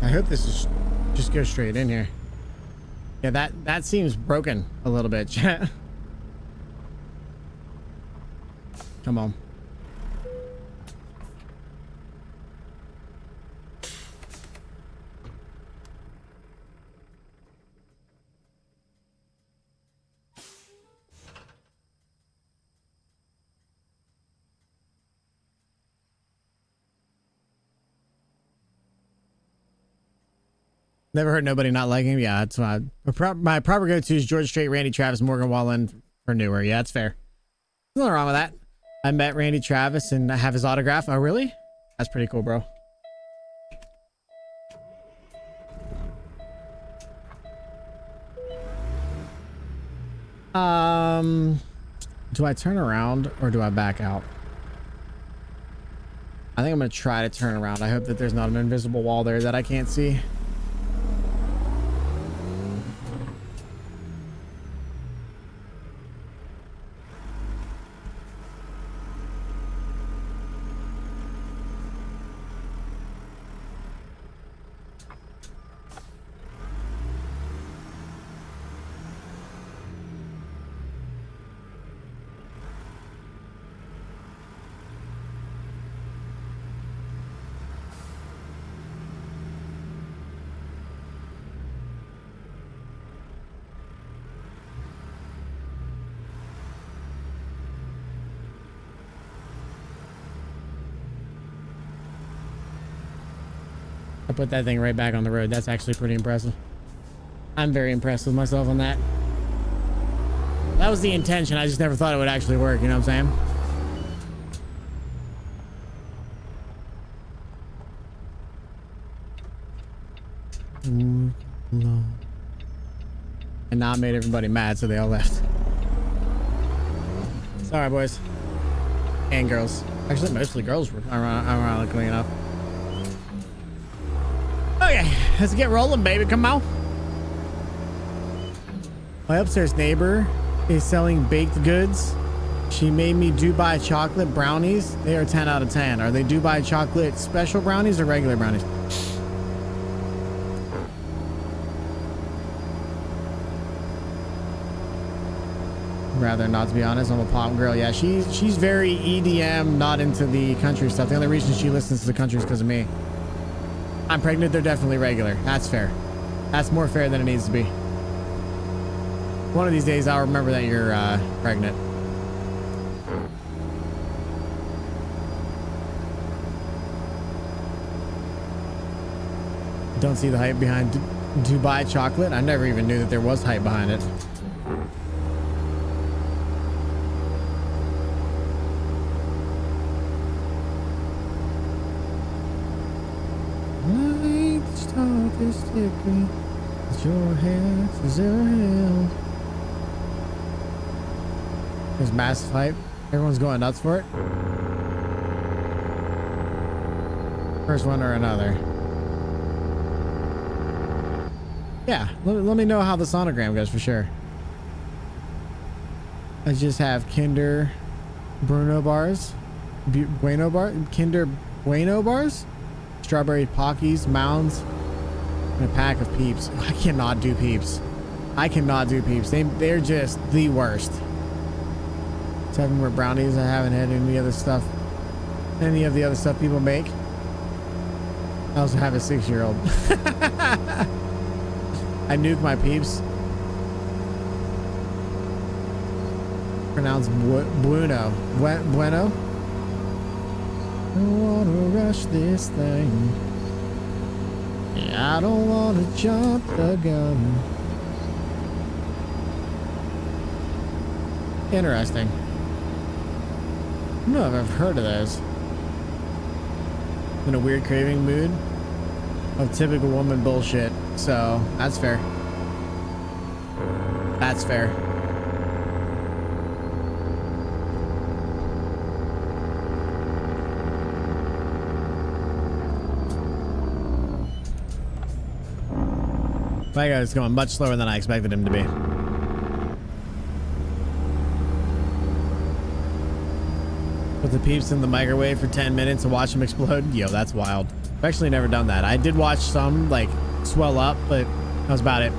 I hope this is just go straight in here. Yeah, that seems broken a little bit, chat. Come on. Never heard nobody not like him. Yeah, that's fine. My proper go-to is George Strait, Randy Travis, Morgan Wallen for newer. Yeah, that's fair. There's nothing wrong with that. I met Randy Travis and I have his autograph. Oh, really? That's pretty cool, bro. Do I turn around or do I back out? I think I'm going to try to turn around. I hope that there's not an invisible wall there that I can't see. I put that thing right back on the road. That's actually pretty impressive. I'm very impressed with myself on that. That was the intention. I just never thought it would actually work. You know what I'm saying? And now I made everybody mad, so they all left. Sorry, boys. And girls. Actually, mostly girls were, ironically enough. Okay, let's get rolling, baby. Come on. My upstairs neighbor is selling baked goods. She made me Dubai chocolate brownies. They are 10 out of 10. Are they Dubai chocolate special brownies or regular brownies? Rather not, to be honest. I'm a pop girl. Yeah, she's very EDM, not into the country stuff. The only reason she listens to the country is because of me. I'm pregnant. They're definitely regular. That's fair. That's more fair than it needs to be. One of these days, I'll remember that you're pregnant. Don't see the hype behind Dubai chocolate. I never even knew that there was hype behind it. this hickory. It's your hands is held. There's massive hype. Everyone's going nuts for it. First one or another. Yeah, let me know how the sonogram goes for sure. I just have Kinder Bueno bars. Kinder Bueno bars. Strawberry Pockies, Mounds, and a pack of Peeps. I cannot do Peeps. I cannot do Peeps. They're just the worst. 7 more brownies. I haven't had any of the other stuff people make. I also have a 6-year-old. I nuke my Peeps. Pronounced Bueno. Bueno. I don't want to rush this thing. Yeah, I don't want to jump the gun. Interesting. I don't know if I've heard of those. In a weird craving mood of typical woman bullshit. So that's fair. That's fair. My guy is going much slower than I expected him to be. Put the Peeps in the microwave for 10 minutes and watch them explode. Yo, that's wild. I've actually never done that. I did watch some like swell up, but that was about it.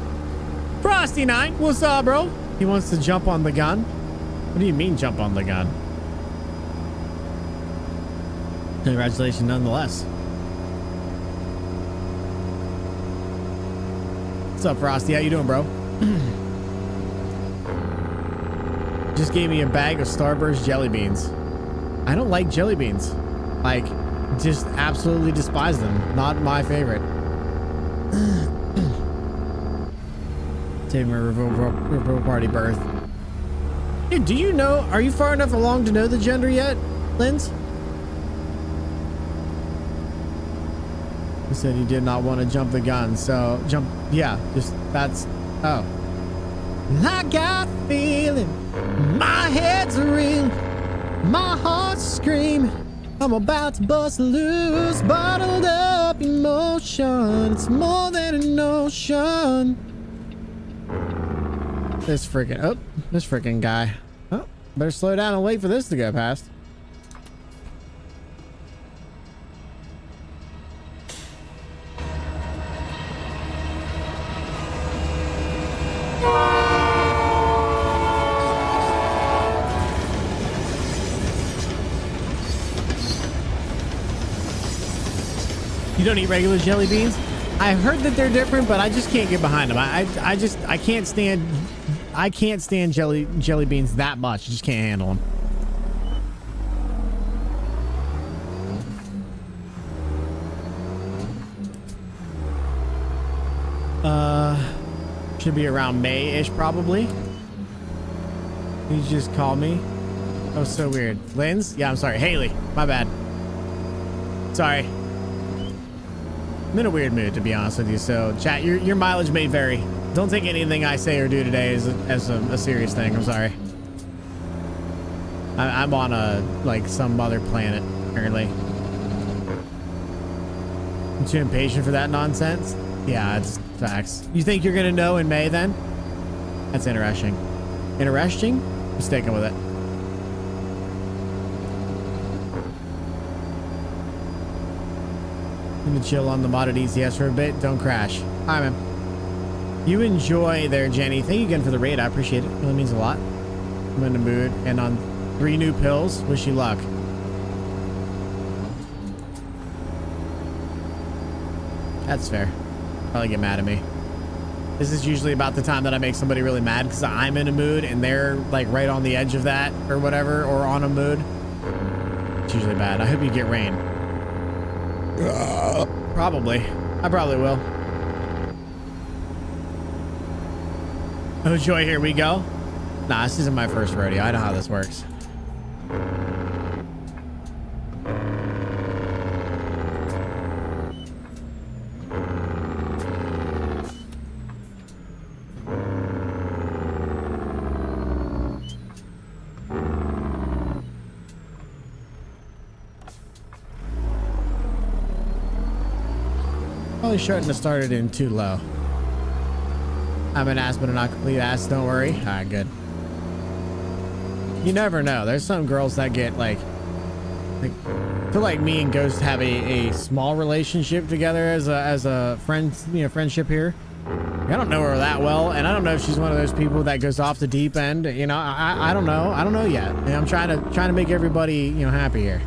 Frosty9, what's up, bro? He wants to jump on the gun. What do you mean jump on the gun? Congratulations nonetheless. What's up, Frosty? How you doing, bro? Just gave me a bag of Starburst jelly beans. I don't like jelly beans. Like, just absolutely despise them. Not my favorite. Taking my revolt party birth. Dude, do you know? Are you far enough along to know the gender yet, Linz? He said he did not want to jump the gun, so jump. Yeah, just that's. Oh. I got a feeling, my head's a ring, my heart's a scream. I'm about to bust loose, bottled up emotion. It's more than an ocean. This freaking guy. Oh, better slow down and wait for this to go past. You don't eat regular jelly beans? I heard that they're different, but I just can't get behind them. I can't stand jelly beans that much. I just can't handle them. Should be around May-ish probably. You just called me. That was so weird. Linz? Yeah, I'm sorry. Haley, my bad. Sorry. I'm in a weird mood, to be honest with you. So, chat, your mileage may vary. Don't take anything I say or do today as a serious thing. I'm sorry. I'm on like some other planet, apparently. I'm too impatient for that nonsense. Yeah, it's facts. You think you're gonna know in May then? That's interesting. Interesting? I'm sticking with it. I'm gonna chill on the modded ECS for a bit. Don't crash. Hi, man. You enjoy there, Jenny. Thank you again for the raid. I appreciate it. It really means a lot. I'm in the mood. And on 3 new pills. Wish you luck. That's fair. Probably get mad at me. This is usually about the time that I make somebody really mad because I'm in a mood and they're like right on the edge of that or whatever, or on a mood. It's usually bad. I hope you get rain. Probably. I probably will. Oh joy, here we go. Nah, this isn't my first rodeo. I know how this works. Probably shouldn't have started in too low. I'm an ass, but I'm not complete ass. Don't worry. All right, good. You never know. There's some girls that get like I feel like me and Ghost have a small relationship together as a friend, friendship here. I don't know her that well, and I don't know if she's one of those people that goes off the deep end. You know, I don't know. I don't know yet. And I'm trying to make everybody, happy here.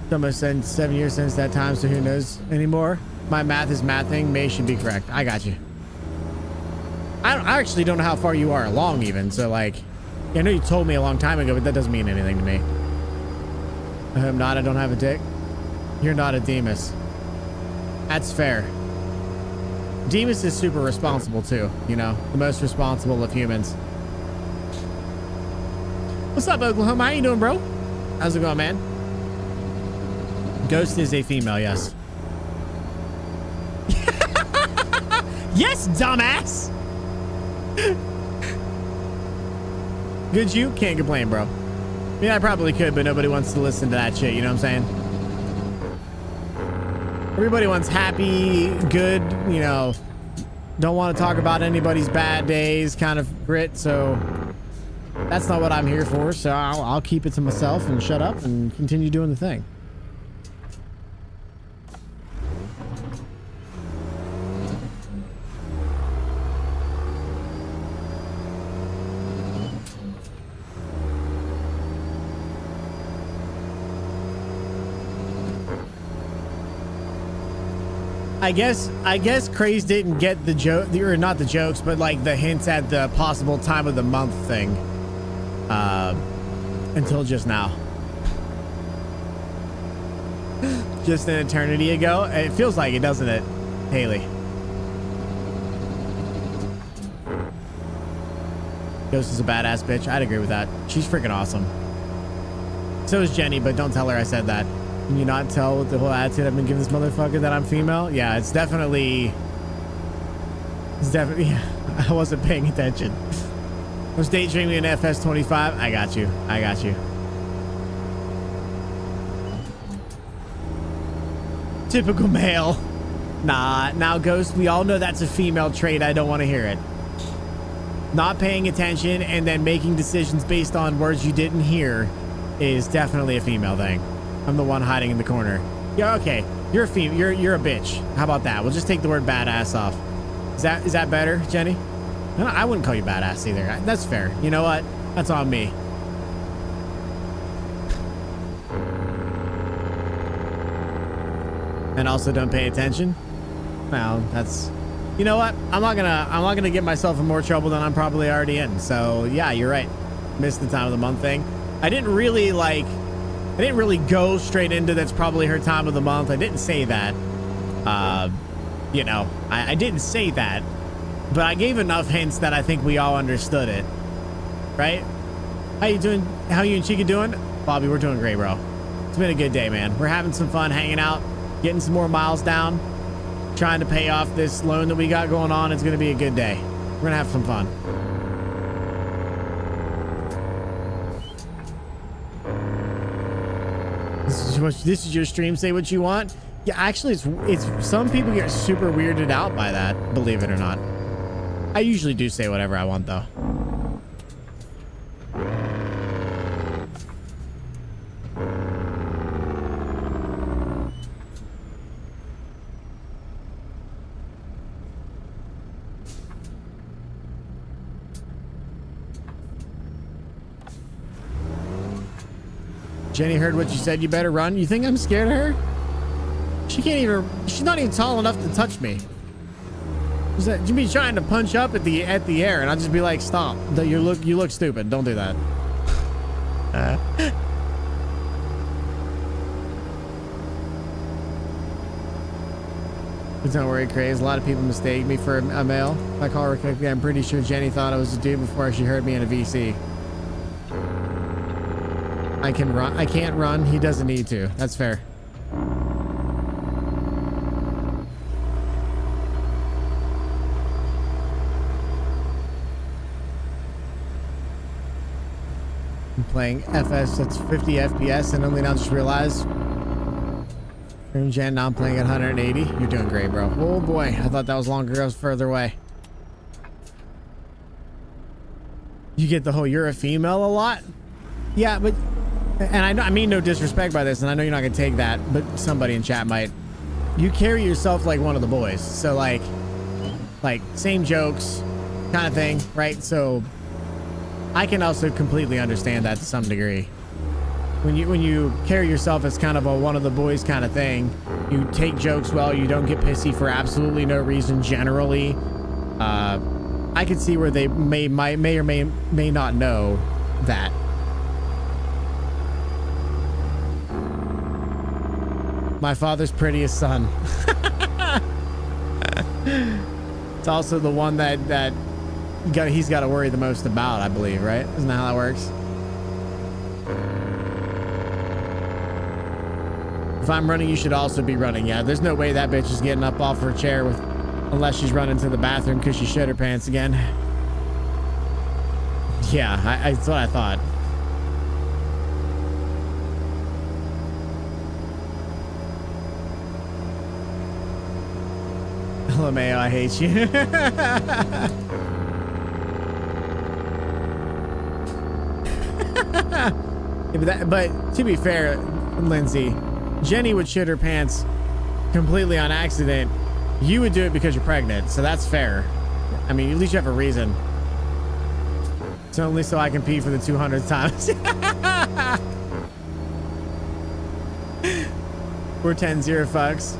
It's almost been 7 years since that time, so who knows anymore? My math is mathing. May should be correct. I got you. I actually don't know how far you are along even, so like, I know you told me a long time ago, but that doesn't mean anything to me. I'm not. I don't have a dick. You're not a Demas. That's fair. Demas is super responsible too, the most responsible of humans. What's up, Oklahoma? How you doing, bro? How's it going, man? Ghost is a female, yes. Yes, dumbass! Good you? Can't complain, bro. I mean, I probably could, but nobody wants to listen to that shit, you know what I'm saying? Everybody wants happy, good, don't want to talk about anybody's bad days kind of grit, so that's not what I'm here for, so I'll keep it to myself and shut up and continue doing the thing. I guess Craze didn't get the joke, or not the jokes, but like the hints at the possible time of the month thing until just now. Just an eternity ago. It feels like it, doesn't it, Haley? Ghost is a badass bitch. I'd agree with that. She's freaking awesome. So is Jenny, but don't tell her I said that. Can you not tell with the whole attitude I've been giving this motherfucker that I'm female? Yeah, it's definitely, yeah, I wasn't paying attention. I was daydreaming in FS25. I got you. Typical male. Nah, now Ghost, we all know that's a female trait. I don't want to hear it. Not paying attention and then making decisions based on words you didn't hear is definitely a female thing. I'm the one hiding in the corner. Yeah, okay. You're a female. You're a bitch. How about that? We'll just take the word badass off. Is that better, Jenny? No, I wouldn't call you badass either. That's fair. You know what? That's on me. And also don't pay attention. Well, that's, you know what? I'm not gonna get myself in more trouble than I'm probably already in. So yeah, you're right. Missed the time of the month thing. I didn't really go straight into that's probably her time of the month. I didn't say that. I didn't say that, but I gave enough hints that I think we all understood it. Right? How you doing? How you and Chica doing? Bobby, we're doing great, bro. It's been a good day, man. We're having some fun hanging out, getting some more miles down, trying to pay off this loan that we got going on. It's going to be a good day. We're going to have some fun. This is your stream. Say what you want. Yeah, actually, it's some people get super weirded out by that, believe it or not. I usually do say whatever I want, though. Jenny heard what you said. You better run. You think I'm scared of her? She's not even tall enough to touch me. You be trying to punch up at the air, and I'll just be like, stop. You look stupid. Don't do that. But don't worry, Craze. A lot of people mistake me for a male. If I call her quickly, I'm pretty sure Jenny thought I was a dude before she heard me in a VC. I can run. I can't run. He doesn't need to. That's fair. I'm playing FS. That's 50 FPS, and only now just realized Room Jan, now I'm playing at 180. You're doing great, bro. Oh boy, I thought that was longer. I was further away. You get the whole "you're a female" a lot. Yeah, but and I mean no disrespect by this, and I know you're not gonna take that, but somebody in chat might. You carry yourself like one of the boys, so like same jokes, kind of thing, right? So I can also completely understand that to some degree. When you carry yourself as kind of a one of the boys kind of thing, you take jokes well, you don't get pissy for absolutely no reason generally. I could see where they may or may not know that. My father's prettiest son. It's also the one that he's got to worry the most about, I believe, right? Isn't that how that works? If I'm running, you should also be running. Yeah, there's no way that bitch is getting up off her chair unless she's running to the bathroom because she shit her pants again. Yeah, that's what I thought. LMAO, I hate you. Yeah, but to be fair, Lindsay, Jenny would shit her pants completely on accident. You would do it because you're pregnant, so that's fair. I mean, at least you have a reason. It's only so I can pee for the 200th time. 410 fucks.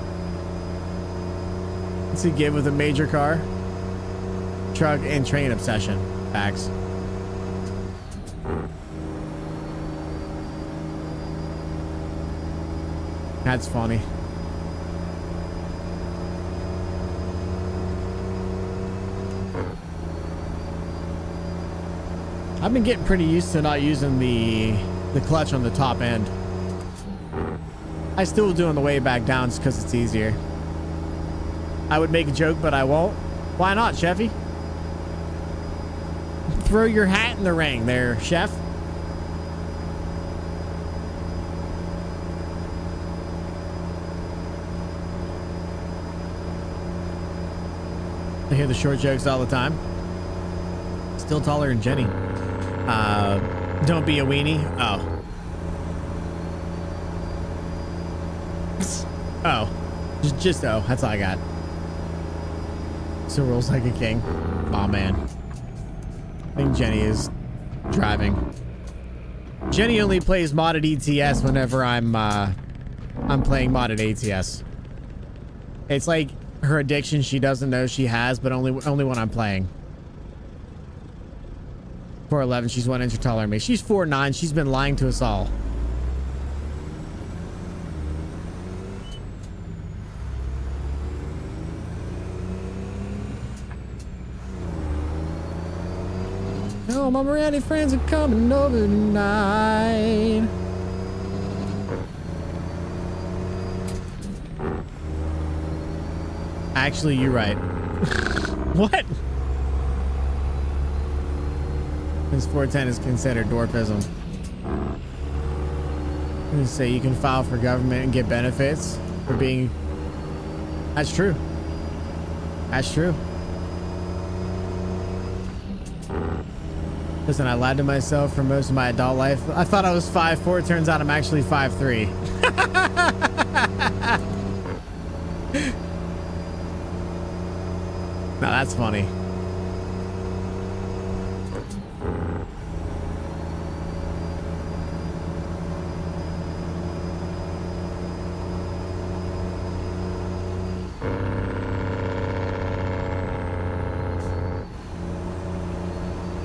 What's he give with a major car, truck, and train obsession? Facts. That's funny. I've been getting pretty used to not using the clutch on the top end. I still do on the way back down just because it's easier. I would make a joke, but I won't. Why not, Chefy? Throw your hat in the ring there, Chef. I hear the short jokes all the time. Still taller than Jenny. Don't be a weenie. Oh. Oh. Just oh. That's all I got. So rolls like a king. Aw, man. I think Jenny is driving. Jenny only plays modded ETS whenever I'm playing modded ATS. It's like her addiction she doesn't know she has, but only when I'm playing. 4'11", she's 1 inch taller than me. She's 4'9", she's been lying to us all. Oh, my Miranda friends are coming over tonight. Actually, you're right. What? This 410 is considered dwarfism. I'm gonna say you can file for government and get benefits for being... That's true. That's true. Listen, I lied to myself for most of my adult life. I thought I was 5'4". Turns out I'm actually 5'3". Now that's funny.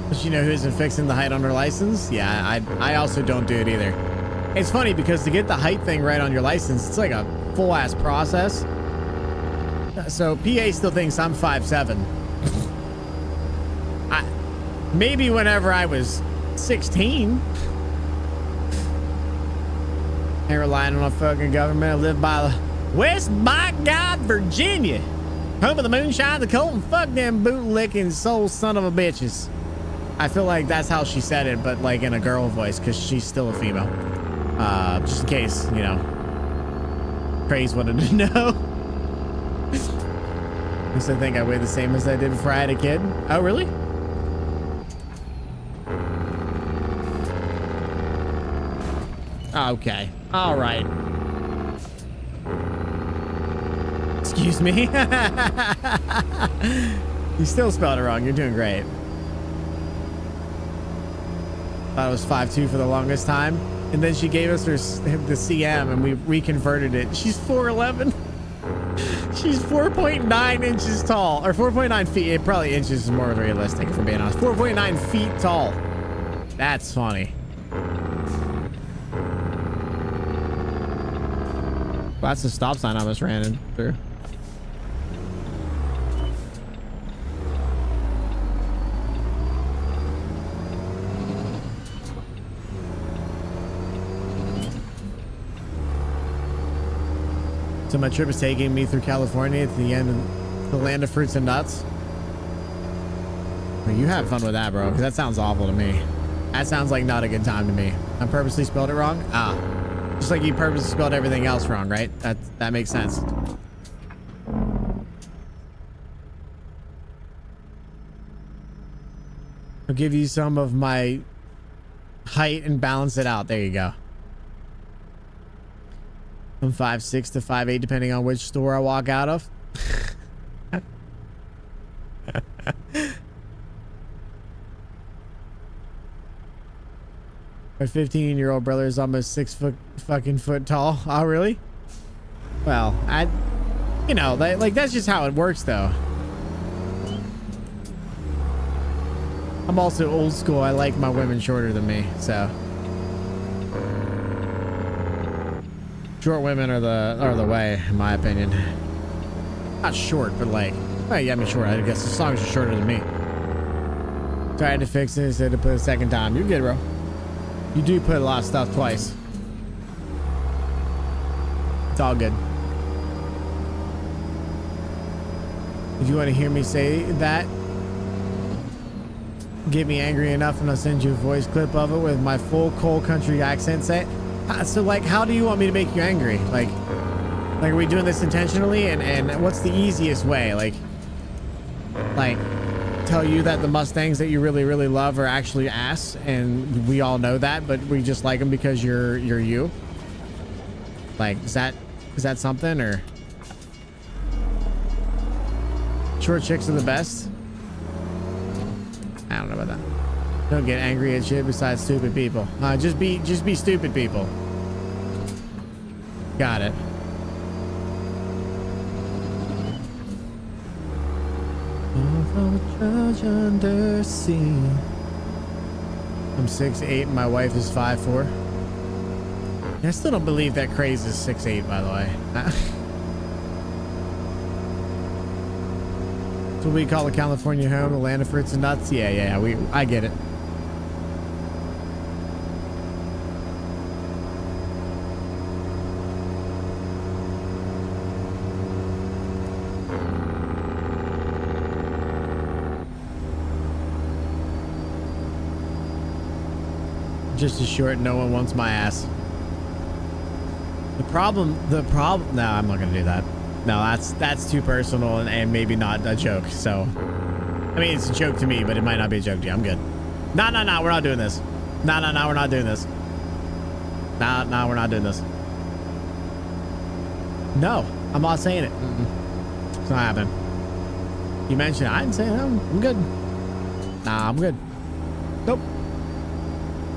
But you know who isn't fixing the height on her license? Yeah, I also don't do it either. It's funny because to get the height thing right on your license, it's like a full ass process. So PA still thinks I'm 5'7". Maybe whenever I was 16. I ain't relying on a fucking government. I live by the West by God, Virginia. Home of the moonshine, the cold, and fuck them bootlicking soul son of a bitches. I feel like that's how she said it, but like in a girl voice, because she's still a female. Just in case, you know. Craze wanted to know. I used to think I weigh the same as I did before I had a kid. Oh, really? Okay. All right. Excuse me. You still spelled it wrong. You're doing great. Thought it was 5'2" for the longest time. And then she gave us the CM and we reconverted it. She's 4'11". She's 4.9 inches tall. Or 4.9 feet. It probably inches is more realistic, if we're being honest. 4.9 feet tall. That's funny. Well, that's the stop sign I almost ran through. So my trip is taking me through California to the end of the land of fruits and nuts. Well, you have fun with that, bro, because that sounds awful to me. That sounds like not a good time to me. I purposely spelled it wrong? Ah. Just like you purposely spelled everything else wrong, right? That makes sense. I'll give you some of my height and balance it out. There you go. From 5'6" to 5'8", depending on which store I walk out of. My 15-year-old brother is almost 6 foot tall. Oh, really? Well, you know, like that's just how it works, though. I'm also old school. I like my women shorter than me, so. Short women are the way, in my opinion. Not short, but like, well, yeah, I mean short. I guess as long as you're shorter than me. Tried to fix this, had to put it a second time. You're good, bro. You do put a lot of stuff twice. It's all good. If you want to hear me say that, get me angry enough and I'll send you a voice clip of it with my full cold country accent. Say, so like, how do you want me to make you angry? Like are we doing this intentionally? And what's the easiest way? Like tell you that the Mustangs that you really, really love are actually ass, and we all know that, but we just like them because you're you. Like, is that something? Or short chicks are the best? I don't know about that. Don't get angry at shit besides stupid people. Just be stupid people. Got it. Under sea. I'm 6'8" and my wife is 5'4". I still don't believe that Craze is 6'8", by the way. That's what we call a California home, the land of fruits and nuts. Yeah, I get it. Just as short, no one wants my ass. The problem, no, I'm not gonna do that. No, that's too personal and maybe not a joke, so. I mean, it's a joke to me, but it might not be a joke to you. I'm good. No, we're not doing this. No, we're not doing this. No, we're not doing this. No, I'm not saying it. It's not happening. You mentioned it. I didn't say it. I'm good. Nah, I'm good. Nope.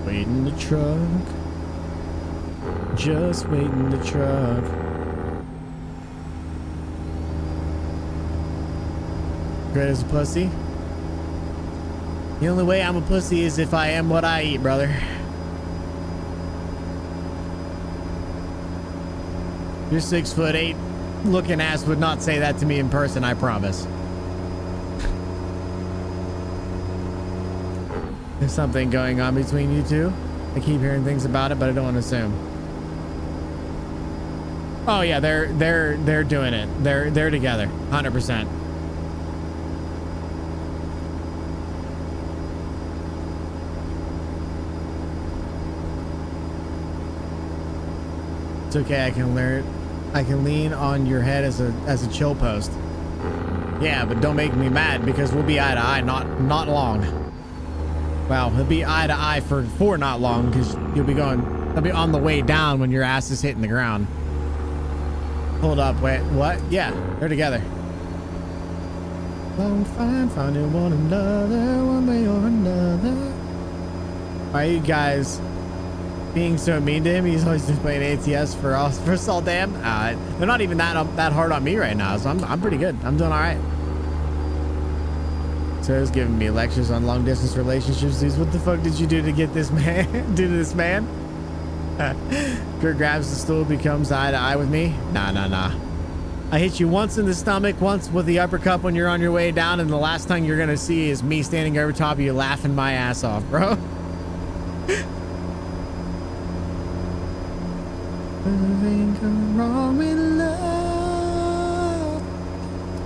Wait in the truck. Just wait in the truck. Great as a pussy. The only way I'm a pussy is if I am what I eat, brother. Your 6'8" looking ass would not say that to me in person, I promise. There's something going on between you two. I keep hearing things about it, but I don't want to assume. Oh yeah, they're doing it. They're together, 100%. It's okay, I can learn I can lean on your head as a chill post. Yeah, but don't make me mad because we'll be eye to eye not long. Well, it'll be eye to eye for not long because you'll be on the way down when your ass is hitting the ground. Hold up, wait, what? Yeah, they're together. Long fine, finding one another, one way or another. Why are you guys being so mean to him? He's always just playing ATS for all damn. They're not even that hard on me right now, so I'm pretty good. I'm doing all right. So he's giving me lectures on long distance relationships. Dudes, what the fuck did you do to get this man? Do to this man? Kurt grabs the stool, becomes eye to eye with me. Nah. I hit you once in the stomach, once with the uppercut when you're on your way down, and the last thing you're gonna see is me standing over top of you laughing my ass off, bro. Nothing come wrong with love.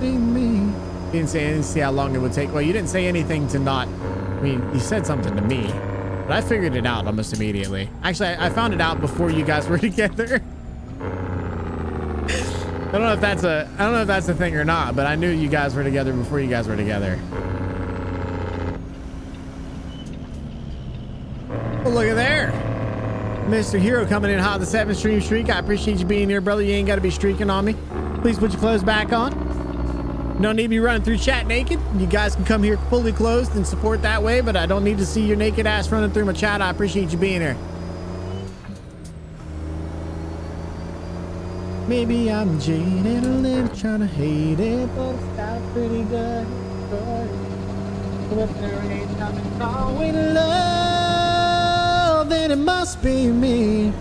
See me. You didn't say anything to see how long it would take. Well, you didn't say anything to not. I mean, you said something to me, but I figured it out almost immediately. Actually, I found it out before you guys were together. I don't know if that's a thing or not, but I knew you guys were together before you guys were together. Oh, look at there. Mr. Hero coming in hot, the 7th stream streak. I appreciate you being here, brother. You ain't got to be streaking on me. Please put your clothes back on. You don't need to be running through chat naked. You guys can come here fully clothed and support that way, but I don't need to see your naked ass running through my chat. I appreciate you being here. Maybe I'm jaded a little, trying to hate it, but it's got pretty good. If there ain't nothing wrong with love, then it must be me.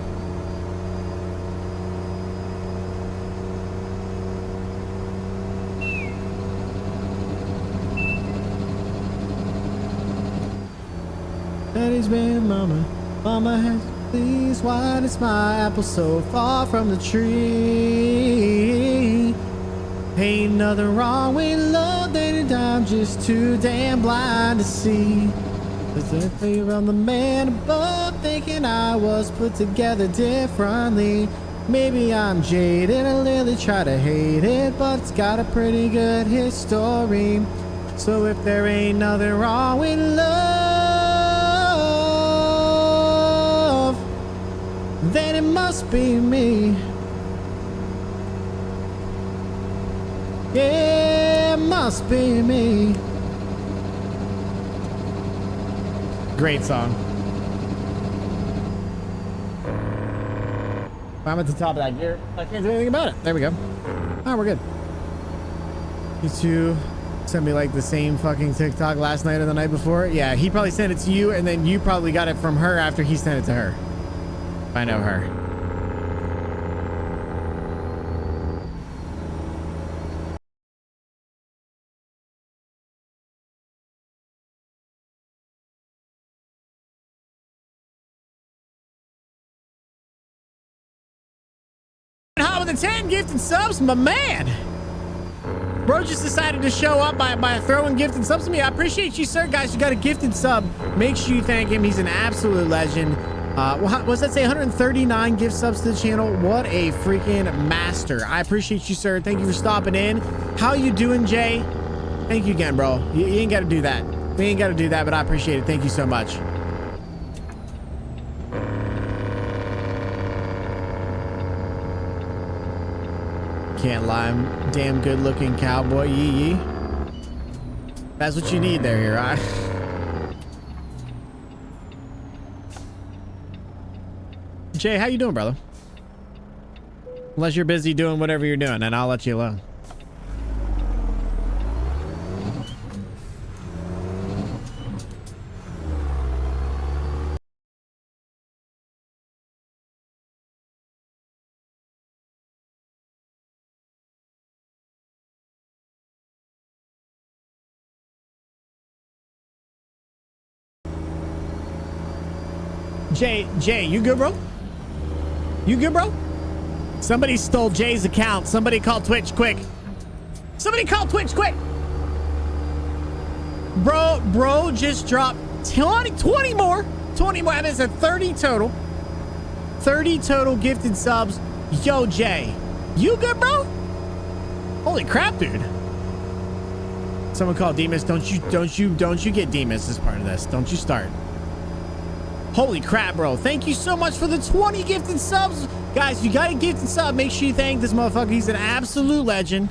Daddy's been mama has please. Why is my apple so far from the tree? Ain't nothing wrong with love, that I'm just too damn blind to see. There's a favor on the man above, thinking I was put together differently. Maybe I'm jaded a little, try to hate it, but it's got a pretty good history. So if there ain't nothing wrong with love, then it must be me. Yeah, it must be me. Great song. I'm at the top of that gear. I can't do anything about it. There we go. Oh, we're good. You two sent me like the same fucking TikTok last night or the night before. Yeah, he probably sent it to you, and then you probably got it from her after he sent it to her. I know her. With the 10 gifted subs, my man. Bro just decided to show up by throwing gifted subs to me. I appreciate you, sir. Guys, you got a gifted sub. Make sure you thank him. He's an absolute legend. What's that say? 139 gift subs to the channel. What a freaking master. I appreciate you, sir. Thank you for stopping in. How you doing, Jay? Thank you again, bro. You ain't got to do that. We ain't got to do that, but I appreciate it. Thank you so much. Can't lie, I'm a damn good looking cowboy. Yee. That's what you need there, right? Jay, how you doing, brother? Unless you're busy doing whatever you're doing, and I'll let you alone. Jay, you good, bro? You good, bro? Somebody stole Jay's account. Somebody call Twitch quick. Somebody call Twitch quick. Bro just dropped 20 more. I mean, it's a 30 total. 30 total gifted subs. Yo, Jay, You good, bro? Holy crap, dude. Someone called Demas. Don't you get Demas as part of this. Don't you start. Holy crap, bro. Thank you so much for the 20 gifted subs. Guys, if you got a gifted sub, make sure you thank this motherfucker. He's an absolute legend.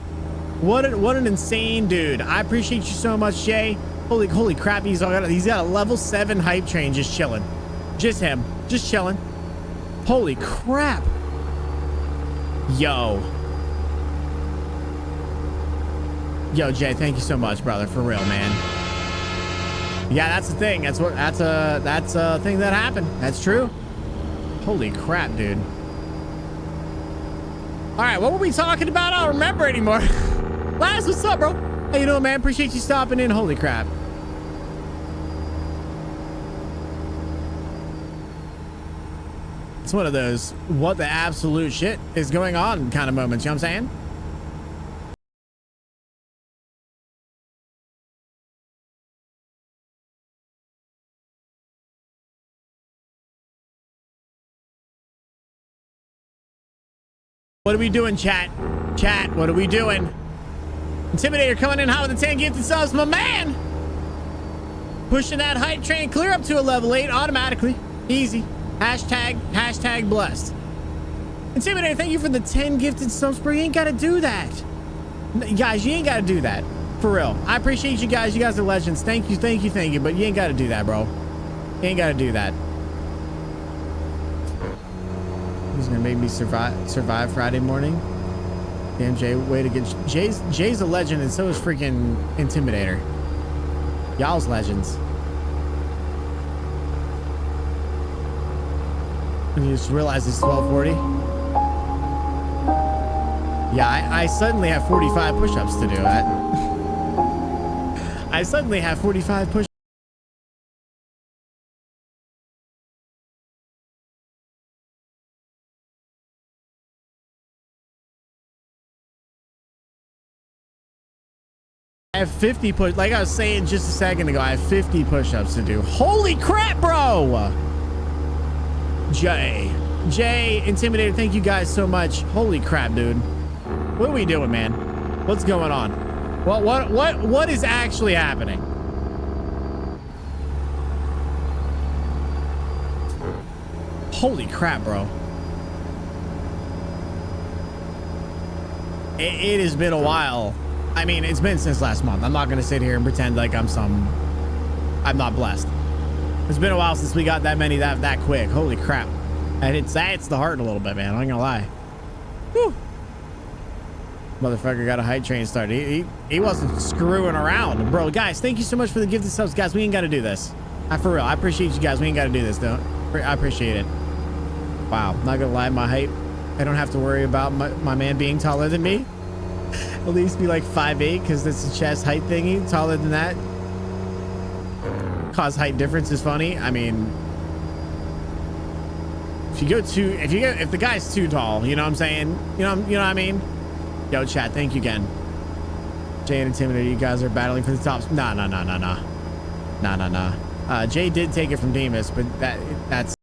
What an insane dude. I appreciate you so much, Jay. Holy crap. He's got a level 7 hype train just chilling. Just him. Just chilling. Holy crap. Yo, Jay, thank you so much, brother. For real, man. Yeah, that's the thing. That's a thing that happened. That's true. Holy crap, dude. All right, what were we talking about? I don't remember anymore. Laz, what's up, bro? How you doing, man? Appreciate you stopping in. Holy crap. It's one of those what the absolute shit is going on kind of moments, you know what I'm saying? What are we doing, chat? Chat, what are we doing? Intimidator coming in hot with the 10 gifted subs, my man! Pushing that hype train clear up to a level 8 automatically. Easy. Hashtag blessed. Intimidator, thank you for the 10 gifted subs, bro. You ain't gotta do that. Guys, you ain't gotta do that. For real. I appreciate you guys. You guys are legends. Thank you. But you ain't gotta do that, bro. You ain't gotta do that. He's gonna make me survive Friday morning. Damn, Jay, way to get... Jay's a legend, and so is freaking Intimidator. Y'all's legends. You just realize it's 12:40. Yeah, I suddenly have 45 push-ups to do. I suddenly have 45 push-ups. I have 50 push. Like I was saying just a second ago, I have 50 push-ups to do. Holy crap, bro! Jay, Intimidator, thank you guys so much. Holy crap, dude. What are we doing, man? What's going on? What is actually happening? Holy crap, bro. It has been a while. I mean, it's been since last month. I'm not going to sit here and pretend like I'm not blessed. It's been a while since we got that many that quick. Holy crap. And it's the heart a little bit, man. I'm not gonna lie. Whew. Motherfucker got a hype train started. He wasn't screwing around. Bro, guys, thank you so much for the gifted subs. Guys, we ain't got to do this. For real. I appreciate you guys. We ain't got to do this, though. I appreciate it. Wow. Not gonna lie, my height. I don't have to worry about my man being taller than me. At least be like 5'8", because that's a chest height thingy. Taller than that. Cause height difference is funny. I mean, if the guy's too tall, you know what I'm saying? You know what I mean? Yo, chat, thank you again. Jay and Intimidator, you guys are battling for the tops. Nah. Jay did take it from Demas, but that's...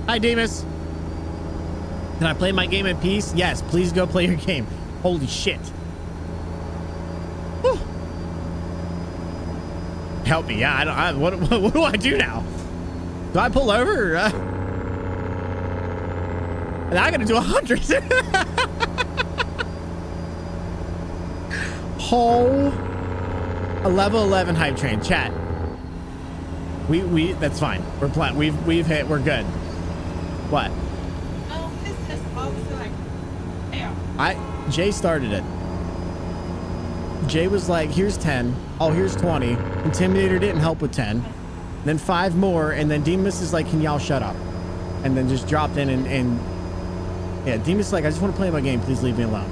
Hi, Demas. Can I play my game in peace? Yes, please go play your game. Holy shit. Whew. Help me. Yeah, what do I do now? Do I pull over? Or, and I gotta do 100. A level 11 hype train. Chat. We that's fine. We're playing. We've hit. We're good. What? Oh, it's just obviously like, damn. Jay started it. Jay was like, here's 10. Oh, here's 20. Intimidator didn't help with 10. Then 5 more. And then Demas is like, can y'all shut up? and then just dropped in and yeah, Demon's like, I just want to play my game. Please leave me alone.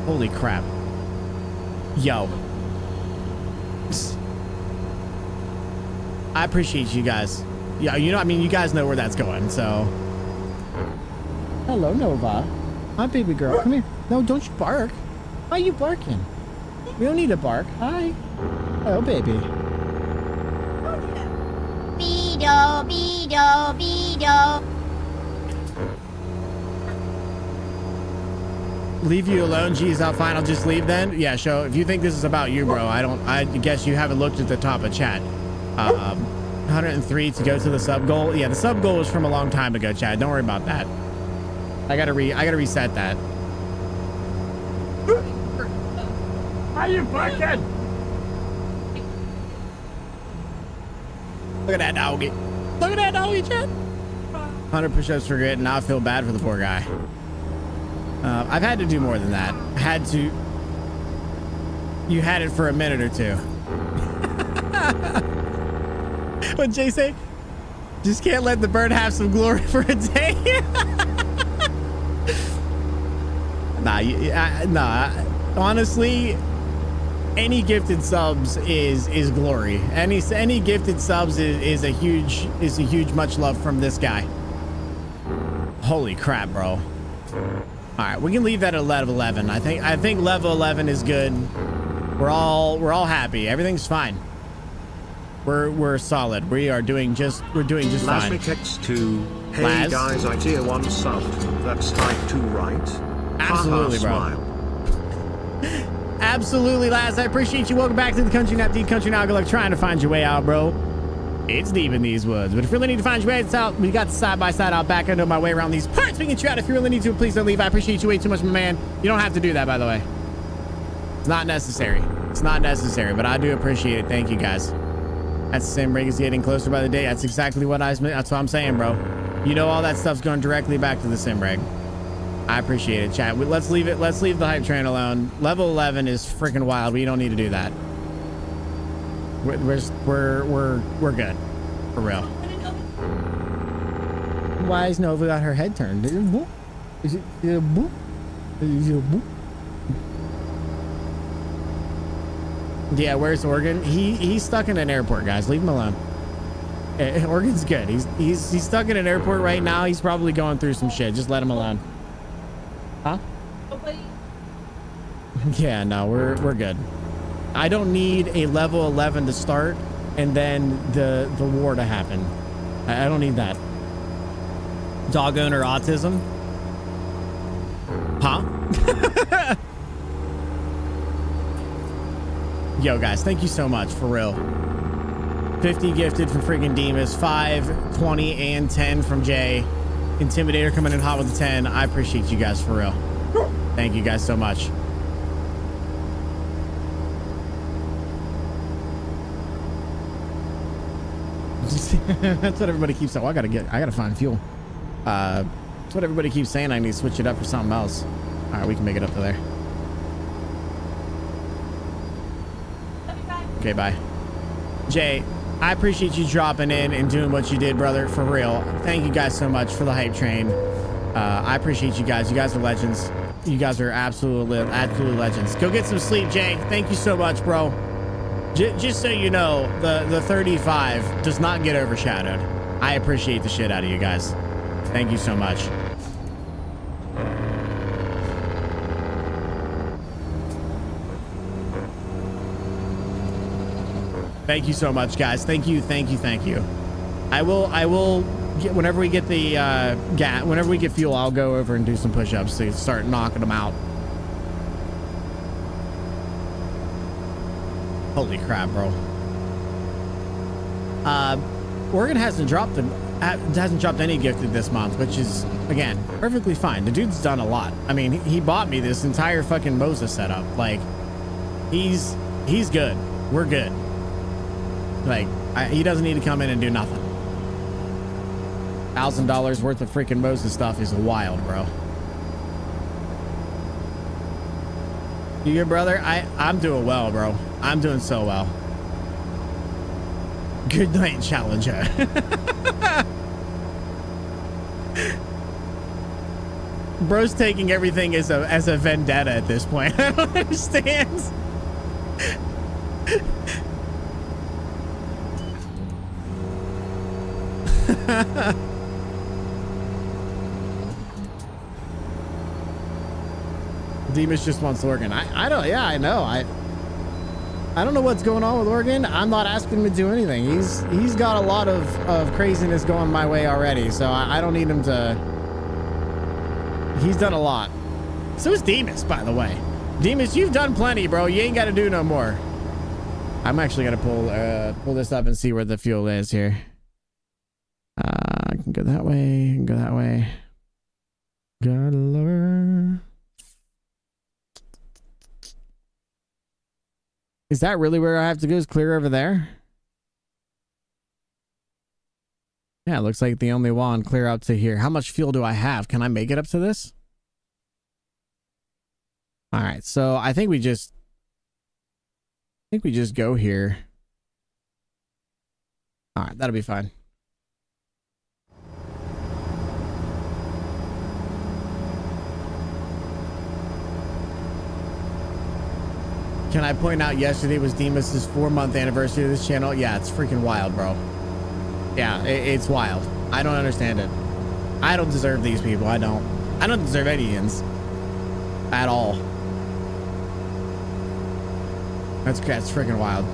Holy crap. Yo. I appreciate you guys. Yeah, you know, I mean, you guys know where that's going, so. Hello, Nova. Hi, baby girl. Come here. No, don't you bark. Why are you barking? We don't need to bark. Hi. Oh, baby. Beedo, beedo, beedo. Leave you alone. Geez, I'll fine. I'll just leave then. Yeah, show. If you think this is about you, bro, I guess you haven't looked at the top of chat. 103 to go to the sub goal. Yeah, the sub goal was from a long time ago, Chad. Don't worry about that. I gotta reset that. How you barking? Look at that doggy. Look at that doggy, Chad. 100 push-ups for grit, and now I feel bad for the poor guy. I've had to do more than that. Had to. You had it for a minute or two. What'd Jay say? Just can't let the bird have some glory for a day. Nah. Honestly, any gifted subs is glory. Any gifted subs is a huge much love from this guy. Holy crap, bro. All right, we can leave that at level 11. I think level 11 is good. We're all happy. Everything's fine. We're solid. We're doing just fine. X2. Hey Laz? guys, I tier 1 subbed. That's type 2, right? Absolutely, bro. Smile. Absolutely, Laz. I appreciate you. Welcome back to the Country Not Deep Country Now. Good luck trying to find your way out, bro. It's deep in these woods, but if you really need to find your way out, we got the side-by-side out back. I know my way around these parts. We can get you out. If you really need to, please don't leave. I appreciate you way too much, my man. You don't have to do that, by the way. It's not necessary. It's not necessary, but I do appreciate it. Thank you, guys. That's the same rig is getting closer by the day. That's exactly what that's what I'm saying, bro. You know, all that stuff's going directly back to the sim rig. I appreciate it, chat. Let's leave it. Let's leave the hype train alone. Level 11 is freaking wild. We don't need to do that. We're good. For real. Why is Nova got her head turned? Is it a boop? Is it a boop? Yeah, where's Oregon? He's stuck in an airport, guys. Leave him alone. Oregon's good. He's stuck in an airport right now. He's probably going through some shit. Just let him alone. Huh? Yeah, no, we're good. I don't need a level 11 to start and then the war to happen. I don't need that. Dog owner autism? Huh? Yo, guys, thank you so much, for real. 50 gifted from freaking Demas, 5, 20, and 10 from Jay. Intimidator coming in hot with the 10. I appreciate you guys, for real. Thank you guys so much. That's what everybody keeps saying. Oh, I gotta find fuel. That's what everybody keeps saying. I need to switch it up for something else. All right, we can make it up to there. Okay, bye. Jay, I appreciate you dropping in and doing what you did, brother, for real. Thank you guys so much for the hype train. I appreciate you guys. You guys are legends. You guys are absolute legends. Go get some sleep, Jay. Thank you so much, bro. Just so you know, the 35 does not get overshadowed. I appreciate the shit out of you guys. Thank you so much. Thank you so much, guys. Thank you. I will get, whenever we get the whenever we get fuel, I'll go over and do some push-ups to start knocking them out. Holy crap, bro. Oregon hasn't dropped any gifted this month, which is, again, perfectly fine. The dude's done a lot. I mean, he bought me this entire fucking Moses setup. Like, he's good. We're good. Like, he doesn't need to come in and do nothing. $1,000 worth of freaking Moses stuff is wild, bro. You good, brother? I'm doing well, bro. I'm doing so well. Good night, Challenger. Bro's taking everything as a vendetta at this point. I don't understand. Demas just wants Oregon. I don't. Yeah, I know. I don't know what's going on with Oregon. I'm not asking him to do anything. He's got a lot of craziness going my way already, so I don't need him to. He's done a lot. So is Demas, by the way. Demas, you've done plenty, bro. You ain't got to do no more. I'm actually gonna pull this up and see where the fuel is here. I can go that way. I can go that way. Gotta love her. Is that really where I have to go? Is clear over there? Yeah, it looks like the only one clear up to here. How much fuel do I have? Can I make it up to this? All right, so I think we just go here. All right, that'll be fine. Can I point out yesterday was Demas's 4-month anniversary of this channel? Yeah, it's freaking wild, bro. Yeah, it's wild. I don't understand it. I don't deserve these people. I don't deserve Indians at all. That's freaking wild.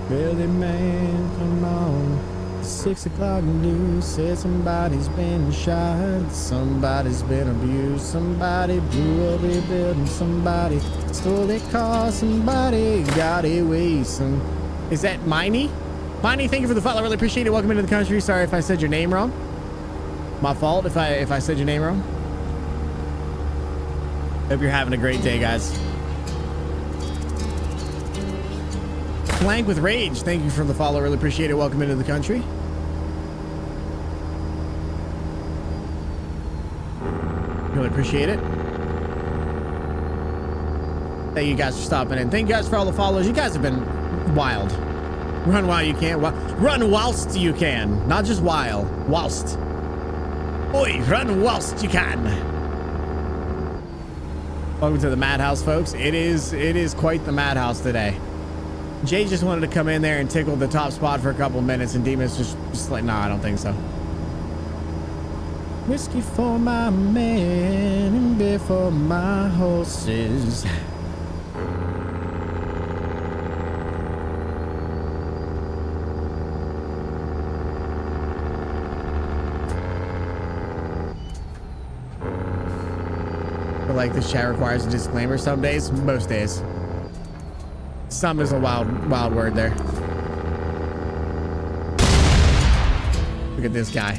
Billy man, come on. 6 o'clock news said somebody's been shot, somebody's been abused, somebody blew up a building, somebody stole their car, somebody got away. Is that Miney? Miney, thank you for the follow. I really appreciate it. Welcome into the country. Sorry if I said your name wrong. My fault if I said your name wrong. Hope you're having a great day, guys. Flank with Rage, thank you for the follow. Really appreciate it. Welcome into the country. Really appreciate it. Thank you guys for stopping in. Thank you guys for all the follows. You guys have been wild. Run while you can. Run whilst you can. Not just while. Whilst. Oi, run whilst you can. Welcome to the madhouse, folks. It is quite the madhouse today. Jay just wanted to come in there and tickle the top spot for a couple of minutes, and Demas just like, nah, I don't think so. Whiskey for my man and beer for my horses. But like this chat requires a disclaimer some days, most days. Some is a wild word there. Look at this guy.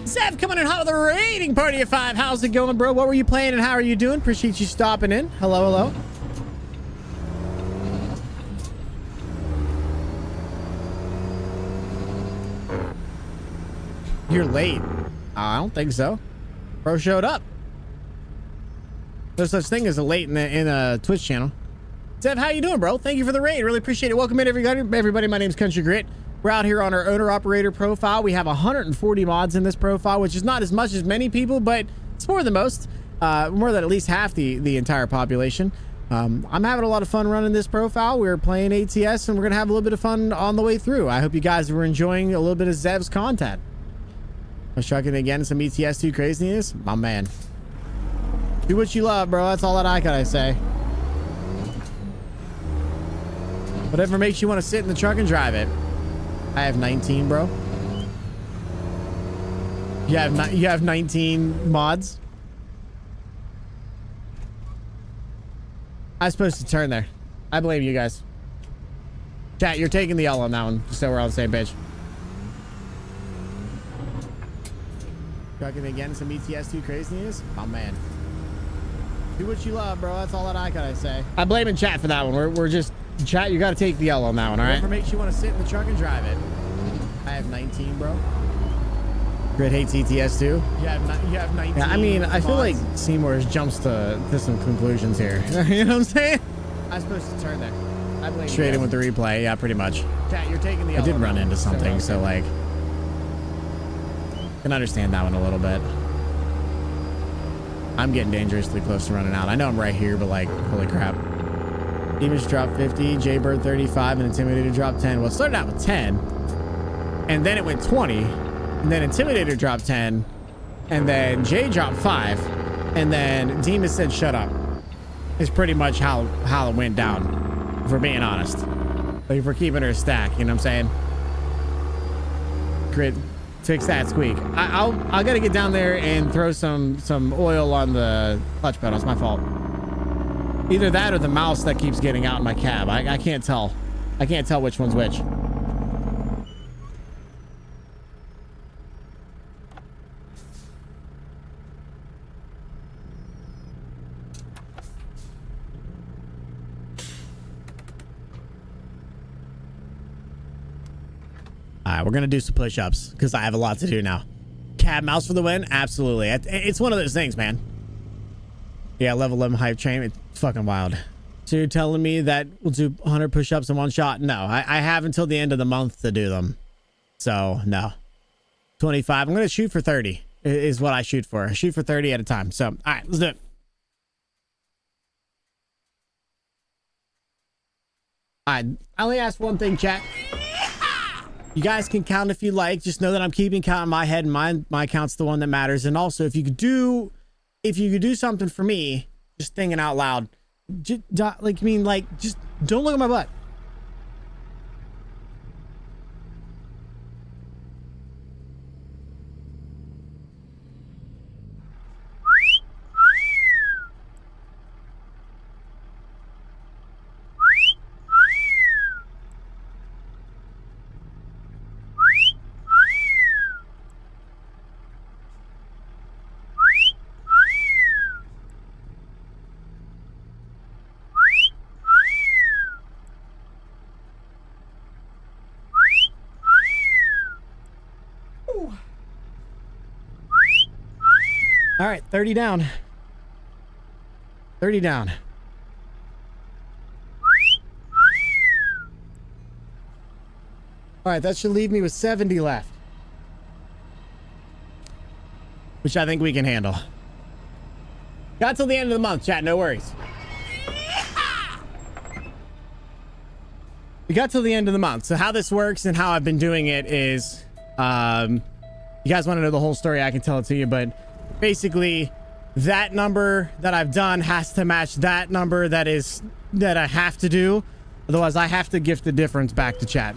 Zev coming in hot with a rating party of 5. How's it going, bro? What were you playing and how are you doing? Appreciate you stopping in. Hello, hello. You're late. I don't think so. Bro showed up. There's such thing as a late in a Twitch channel. Zev, how you doing, bro? Thank you for the raid. Really appreciate it. Welcome in, everybody. My name's CountryGrit. We're out here on our owner-operator profile. We have 140 mods in this profile, which is not as much as many people, but it's more than most. More than at least half the entire population. I'm having a lot of fun running this profile. We're playing ATS, and we're going to have a little bit of fun on the way through. I hope you guys were enjoying a little bit of Zev's content. I was trucking again some ETS2 craziness. My man. Do what you love, bro. That's all that I gotta say. Whatever makes you want to sit in the truck and drive it. I have 19, bro. You have 19 mods. I was supposed to turn there. I blame you guys. Chat, you're taking the L on that one, just so we're on the same page. Trucking again some ETS2 craziness. Oh man. Do what you love, bro. That's all that I gotta say. I'm blaming chat for that one. We're just chat. You gotta take the L on that one, all right? Whatever makes you want to sit in the truck and drive it. I have 19, bro. Grit hates ETS2. You have 19. Yeah, I mean, I feel like Seymour jumps to some conclusions here. You know what I'm saying? I was supposed to turn there. straight in with the replay. Yeah, pretty much. Chat, you're taking the I did yellow run now. into something, okay. so like, can understand that one a little bit. I'm getting dangerously close to running out. I know I'm right here, but like, holy crap. Demons dropped 50, Jaybird 35, and Intimidator dropped 10. Well, it started out with 10, and then it went 20, and then Intimidator dropped 10, and then Jay dropped 5, and then Demas said shut up. Is pretty much how it went down, if we're being honest. Like, if we're keeping her stack, you know what I'm saying? Grit, fix that squeak. I gotta get down there and throw some oil on the clutch pedal. It's my fault. Either that or the mouse that keeps getting out in my cab. I can't tell. I can't tell which one's which. All right, we're going to do some push-ups because I have a lot to do now. Cab mouse for the win? Absolutely. It's one of those things, man. Yeah, level 11 hype train. It's fucking wild. So you're telling me that we'll do 100 push-ups in one shot? No, I have until the end of the month to do them. So, no. 25. I'm going to shoot for 30 is what I shoot for. I shoot for 30 at a time. So, all right, let's do it. All right, I only asked one thing, chat. You guys can count if you like. Just know that I'm keeping count in my head, and my count's the one that matters. And also, if you could do something for me, just thinking out loud, just don't look at my butt. All right, 30 down. 30 down. All right, that should leave me with 70 left, which I think we can handle. Got till the end of the month, chat. No worries. We got till the end of the month. So how this works and how I've been doing it is, you guys want to know the whole story, I can tell it to you, but basically that number that I've done has to match that number that I have to do. Otherwise, I have to gift the difference back to chat.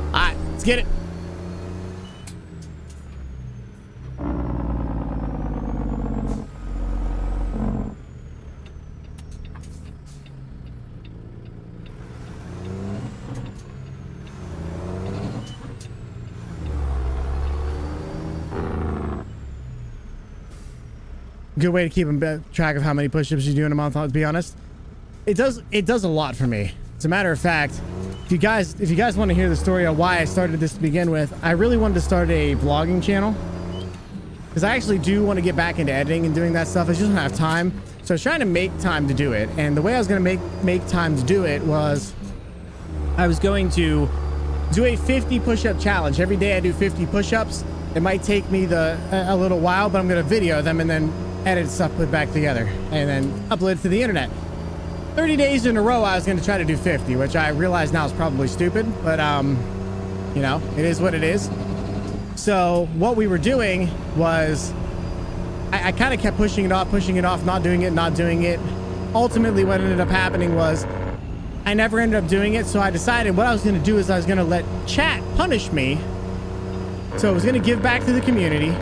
All right, let's get it. Good way to keep track of how many push-ups you do in a month, to be honest. It does a lot for me. As a matter of fact, if you guys want to hear the story of why I started this to begin with, I really wanted to start a vlogging channel because I actually do want to get back into editing and doing that stuff. I just don't have time. So I was trying to make time to do it, and the way I was going to make time to do it was I was going to do a 50 push-up challenge. Every day I do 50 push-ups. It might take me a little while, but I'm going to video them and then edit stuff, put back together, and then upload it to the internet. 30 days in a row I was going to try to do 50, which I realize now is probably stupid, but you know, it is what it is. So what we were doing was I kind of kept pushing it off, not doing it. Ultimately what ended up happening was I never ended up doing it. So I decided what I was going to do is I was going to let chat punish me. So I was going to give back to the community.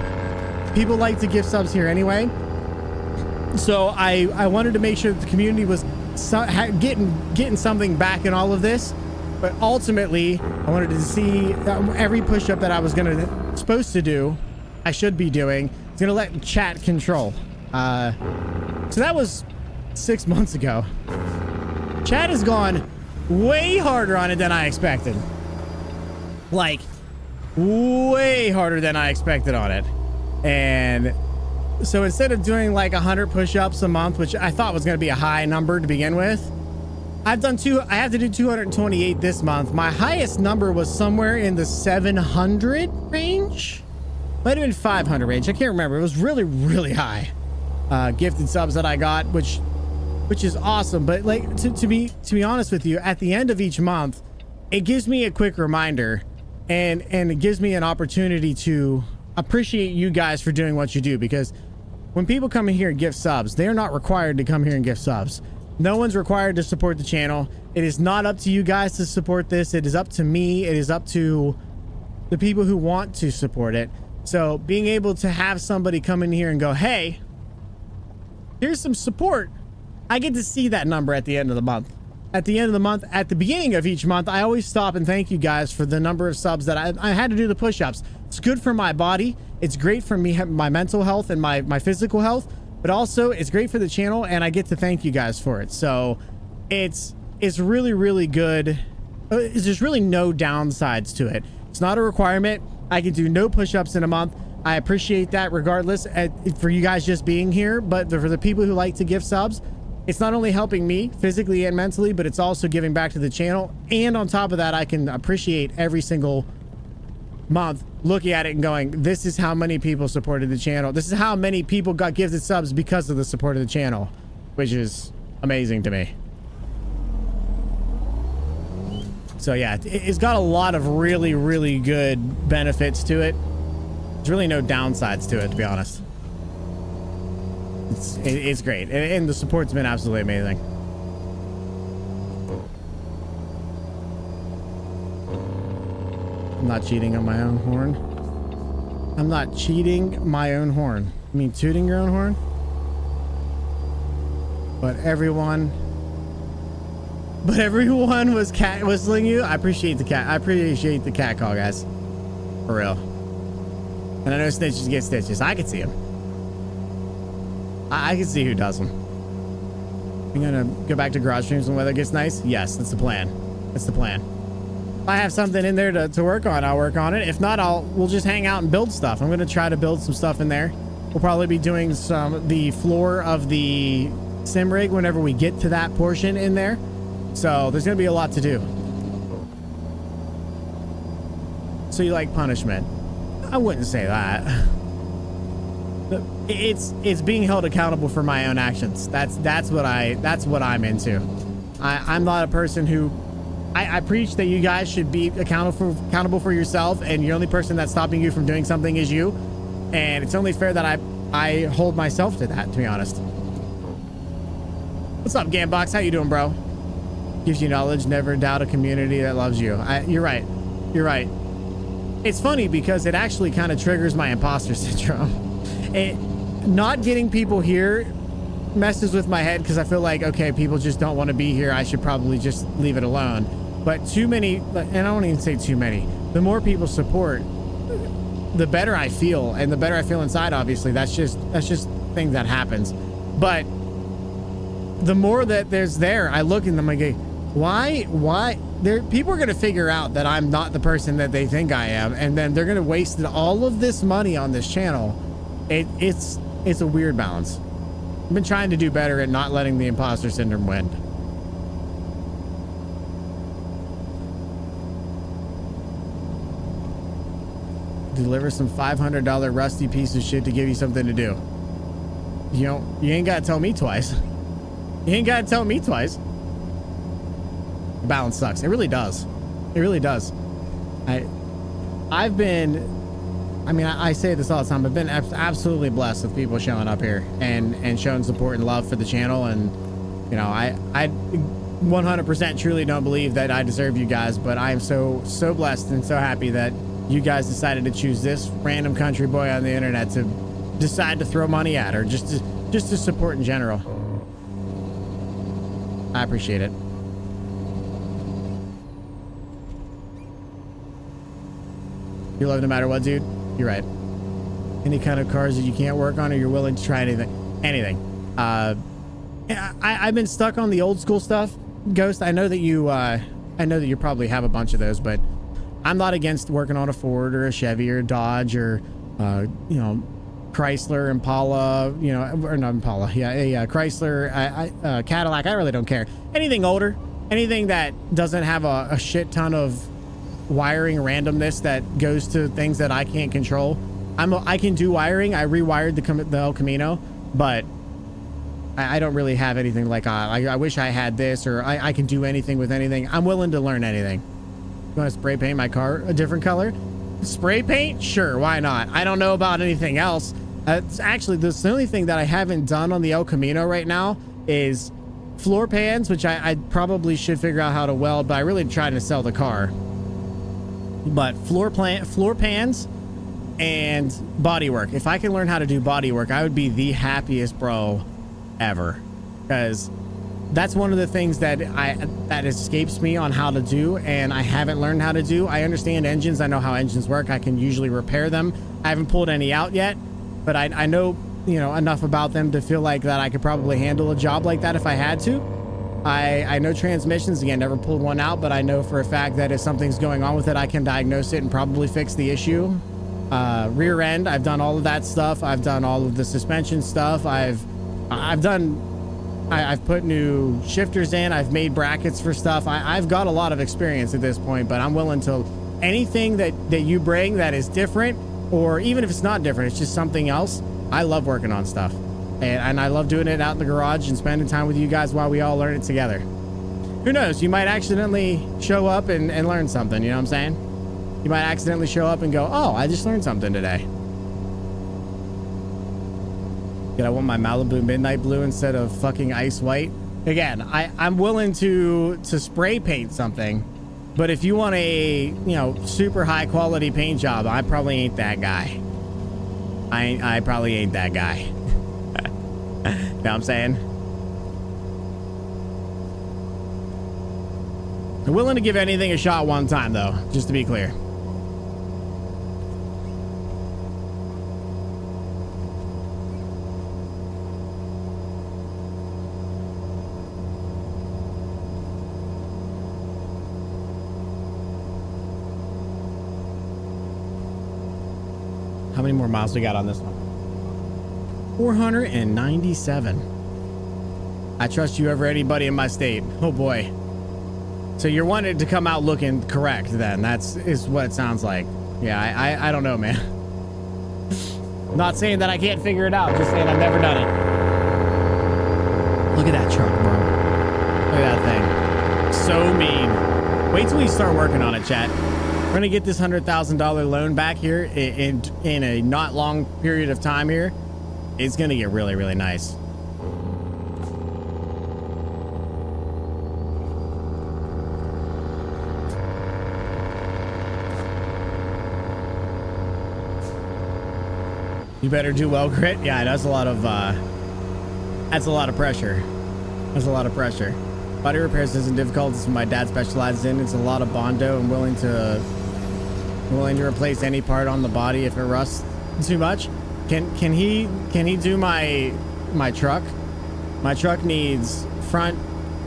People like to give subs here anyway. So I wanted to make sure that the community was getting something back in all of this. But ultimately, I wanted to see every push-up that I was supposed to do, I should be doing, it's going to let chat control. So that was 6 months ago. Chat has gone way harder on it than I expected. like way harder than I expected on it. And so instead of doing like 100 push-ups a month, which I thought was going to be a high number to begin with, I have to do 228 this month. My highest number was somewhere in the 700 range. Might have been 500 range. I can't remember. It was really, really high. Gifted subs that I got, which is awesome. But like to be honest with you, at the end of each month, it gives me a quick reminder and it gives me an opportunity to appreciate you guys for doing what you do, because when people come in here and gift subs, they're not required to come here and gift subs. No one's required to support the channel. It is not up to you guys to support this. It is up to me. It is up to the people who want to support it. So being able to have somebody come in here and go, hey, here's some support. I get to see that number at the end of the month. At the end of the month, at the beginning of each month, I always stop and thank you guys for the number of subs that I had to do the push-ups. It's good for my body. It's great for me, my mental health and my physical health, but also it's great for the channel, and I get to thank you guys for it. So it's really, really good. There's really no downsides to it. It's not a requirement. I can do no push-ups in a month. I appreciate that regardless for you guys just being here, but for the people who like to give subs, it's not only helping me physically and mentally, but it's also giving back to the channel. And on top of that, I can appreciate every single month looking at it and going, this is how many people supported the channel. This is how many people got gifted subs because of the support of the channel, which is amazing to me. So yeah, it's got a lot of really, really good benefits to it. There's really no downsides to it, to be honest. It's great, and the support's been absolutely amazing. I'm not cheating on my own horn. I'm not cheating my own horn. You mean tooting your own horn? But everyone was cat whistling you. I appreciate the cat. I appreciate the cat call, guys. For real. And I know snitches get stitches. I can see them. I can see who does them. I'm gonna go back to garage streams when weather gets nice. Yes, that's the plan. That's the plan. If I have something in there to work on, I'll work on it. If not, we'll just hang out and build stuff. I'm gonna try to build some stuff in there. We'll probably be doing the floor of the sim rig whenever we get to that portion in there. So there's gonna be a lot to do. So you like punishment? I wouldn't say that. It's being held accountable for my own actions. That's what I'm into. I'm not a person who I preach that you guys should be accountable for yourself, and the only person that's stopping you from doing something is you. And it's only fair that I hold myself to that, to be honest. What's up, Gambox? How you doing, bro? Gives you knowledge, never doubt a community that loves you. You're right. You're right. It's funny because it actually kind of triggers my imposter syndrome. Not getting people here messes with my head because I feel like, okay, people just don't want to be here. I should probably just leave it alone. But too many, and I don't even say too many, the more people support, the better I feel, and the better I feel inside, obviously. That's just thing that happens. But the more that there's there, I look at them, I go, why? People are going to figure out that I'm not the person that they think I am, and then they're going to waste all of this money on this channel. It's a weird balance. I've been trying to do better at not letting the imposter syndrome win. Deliver some $500 rusty piece of shit to give you something to do. You ain't got to tell me twice. You ain't got to tell me twice. The balance sucks. It really does. It really does. I say this all the time. I've been absolutely blessed with people showing up here and showing support and love for the channel. And, I 100% truly don't believe that I deserve you guys, but I am so blessed and so happy that you guys decided to choose this random country boy on the internet to decide to throw money at, or just to support in general. I appreciate it. You love no matter what, dude. You're right. Any kind of cars that you can't work on, or you're willing to try anything. I've been stuck on the old school stuff, Ghost. I know that you probably have a bunch of those, but I'm not against working on a Ford or a Chevy or a Dodge or, you know, Chrysler, Impala, you know, or not Impala, yeah, a Chrysler, Cadillac. I really don't care. Anything older, anything that doesn't have a shit ton of wiring randomness that goes to things that I can't control. I can do wiring. I rewired the El Camino, but I don't really have anything like I wish I had this, or I can do anything with anything. I'm willing to learn anything. You want to spray paint my car a different color? Spray paint? Sure, why not? I don't know about anything else. Actually, the only thing that I haven't done on the El Camino right now is floor pans, which I probably should figure out how to weld, but I really trying to sell the car. But floor pans and bodywork. If I can learn how to do bodywork, I would be the happiest bro ever, because that's one of the things that escapes me on how to do, and I haven't learned how to do. I understand engines. I know how engines work. I can usually repair them. I haven't pulled any out yet, but I know, you know, enough about them to feel like that I could probably handle a job like that if I had to. I know transmissions. Again, never pulled one out, but I know for a fact that if something's going on with it, I can diagnose it and probably fix the issue. Rear end, I've done all of that stuff. I've done all of the suspension stuff. I've put new shifters in. I've made brackets for stuff. I've got a lot of experience at this point, but I'm willing to anything that you bring that is different, or even if it's not different, it's just something else. I love working on stuff, and I love doing it out in the garage and spending time with you guys while we all learn it together. Who knows? You might accidentally show up and learn something. You know what I'm saying? You might accidentally show up and go, oh, I just learned something today. I want my Malibu Midnight Blue instead of fucking ice white. Again, I'm willing to spray paint something, but if you want a, you know, super high quality paint job, I probably ain't that guy. I probably ain't that guy. Know what I'm saying? I'm willing to give anything a shot one time, though, just to be clear. How many more miles we got on this one? 497. I trust you over anybody in my state. Oh boy. So you're wanting to come out looking correct then. Is what it sounds like. Yeah, I don't know, man. Not saying that I can't figure it out, just saying I've never done it. Look at that truck, bro. Look at that thing. So mean. Wait till we start working on it, chat. We're gonna get this $100,000 loan back here in a not long period of time here. It's gonna get really, really nice. You better do well, Grit. Yeah, that's a lot of pressure. That's a lot of pressure. Body repairs isn't difficult. It's what my dad specializes in. It's a lot of Bondo. I'm willing to replace any part on the body if it rusts too much. Can he do my truck? My truck needs front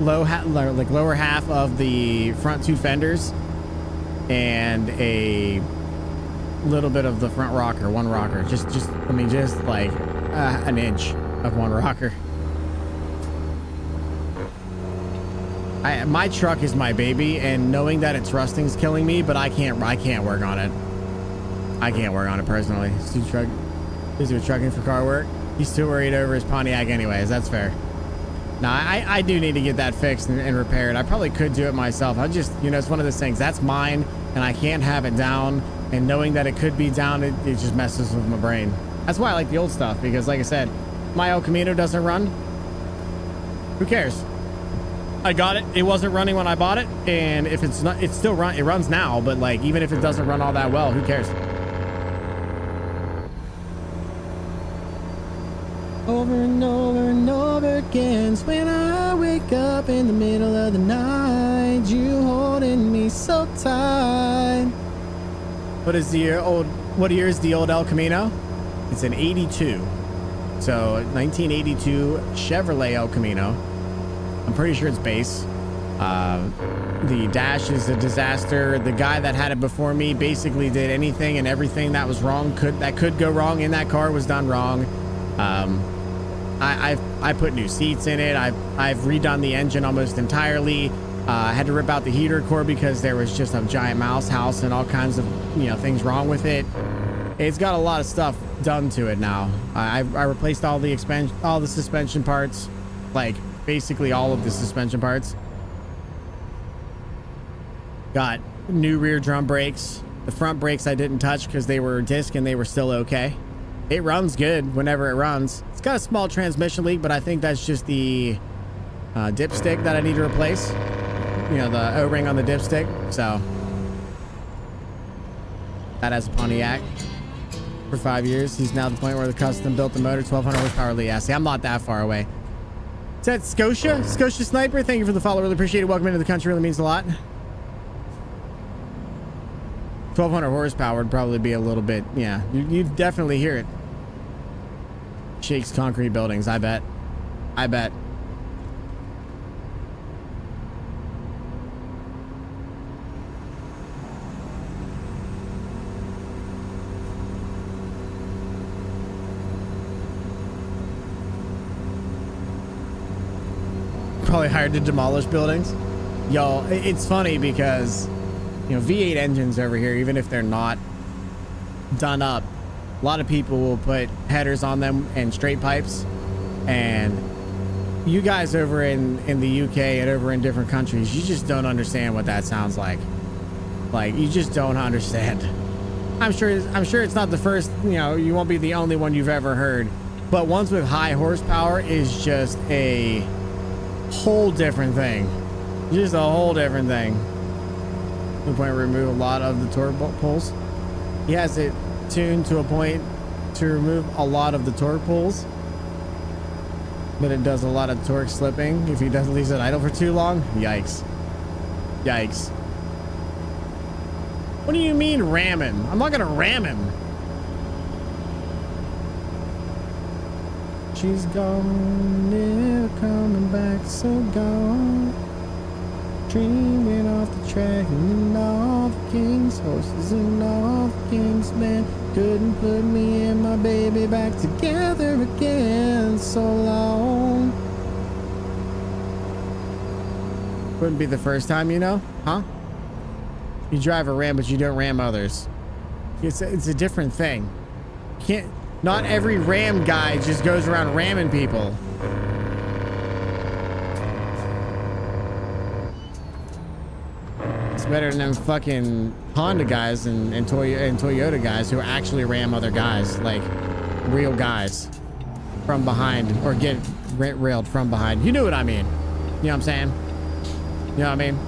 lower half of the front two fenders and a little bit of the front rocker, one rocker. Just like an inch of one rocker. My truck is my baby, and knowing that it's rusting is killing me, but I can't work on it. I can't work on it personally. Is he trucking for car work? He's too worried over his Pontiac anyways. That's fair. Now, I do need to get that fixed and repaired. I probably could do it myself. I just, you know, it's one of those things. That's mine, and I can't have it down. And knowing that it could be down, it just messes with my brain. That's why I like the old stuff, because like I said, my El Camino doesn't run. Who cares? I got it. It wasn't running when I bought it, and if it's not, it's still run. It runs now, but like even if it doesn't run all that well, who cares? Over and over and over again, when I wake up in the middle of the night, you holding me so tight. What year is the old El Camino? It's an 82. So 1982 Chevrolet El Camino. I'm pretty sure it's base. The dash is a disaster. The guy that had it before me basically did anything and everything that was wrong that could go wrong in that car was done wrong. I put new seats in it. I've redone the engine almost entirely. I had to rip out the heater core because there was just a giant mouse house and all kinds of things wrong with it. It's got a lot of stuff done to it now. I replaced all the suspension parts, like basically all of the suspension parts. Got new rear drum brakes. The front brakes I didn't touch because they were disc and they were still okay. It runs good whenever it runs. It's got a small transmission leak, but I think that's just the dipstick that I need to replace. The O-ring on the dipstick. So that has a Pontiac for 5 years. He's now at the point where the custom built the motor, 1200 horsepower Lee. See, I'm not that far away. Is that Scotia? Scotia Sniper, thank you for the follow. Really appreciate it. Welcome into the country. Really means a lot. 1200 horsepower would probably be a little bit, yeah. You'd definitely hear it. Shakes concrete buildings, I bet. I bet. Probably hired to demolish buildings. Yo, it's funny because V8 engines over here, even if they're not done up, a lot of people will put headers on them and straight pipes. And you guys over in the UK and over in different countries, you just don't understand what that sounds like. Like, you just don't understand. I'm sure it's not the first, you won't be the only one you've ever heard. But ones with high horsepower is just a whole different thing. Just a whole different thing. To the point where remove a lot of the torque pulls. He has it tuned to a point to remove a lot of the torque pulls, but it does a lot of torque slipping if he doesn't leave it idle for too long. Yikes. Yikes. What do you mean ram him? I'm not gonna ram him. She's gone, never coming back, so gone. Dreaming off the track and all the king's horses and all the king's men couldn't put me and my baby back together again. So long. Wouldn't be the first time, huh? You drive a Ram, but you don't ram others. It's a different thing. Not every Ram guy just goes around ramming people. Better than them fucking Honda guys and Toyota guys who actually ram other guys, like real guys from behind or get railed from behind. You know what I mean? You know what I'm saying? You know what I mean?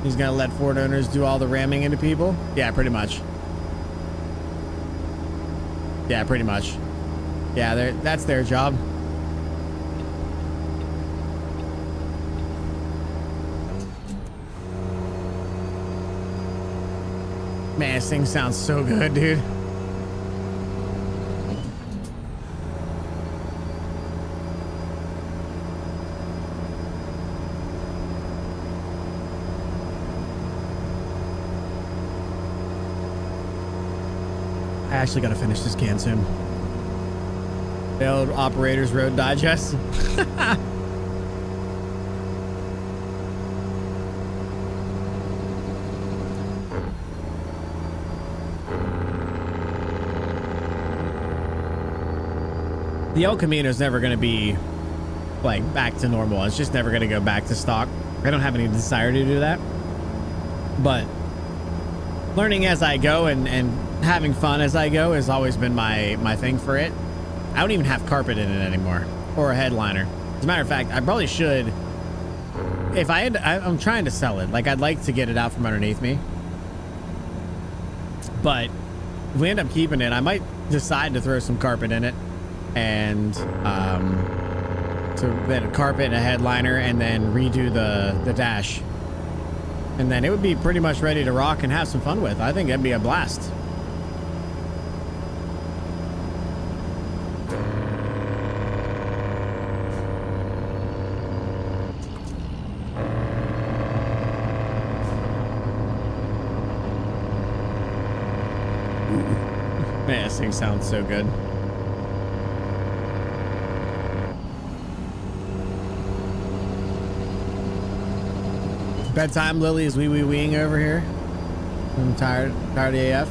He's gonna let Ford owners do all the ramming into people? Yeah, pretty much. Yeah, pretty much. Yeah, that's their job. Man, this thing sounds so good, dude. I actually gotta finish this can soon. Failed Operators Road Digest. The El Camino is never going to be like back to normal. It's just never going to go back to stock. I don't have any desire to do that. But learning as I go and having fun as I go has always been my thing for it. I don't even have carpet in it anymore or a headliner. As a matter of fact, I probably should. If I had, I'm trying to sell it. Like, I'd like to get it out from underneath me. But if we end up keeping it, I might decide to throw some carpet in it. And so then a carpet and a headliner and then redo the dash. And then it would be pretty much ready to rock and have some fun with. I think that'd be a blast. Man, this thing sounds so good. Bedtime, Lily is wee-wee-weeing over here. I'm tired AF.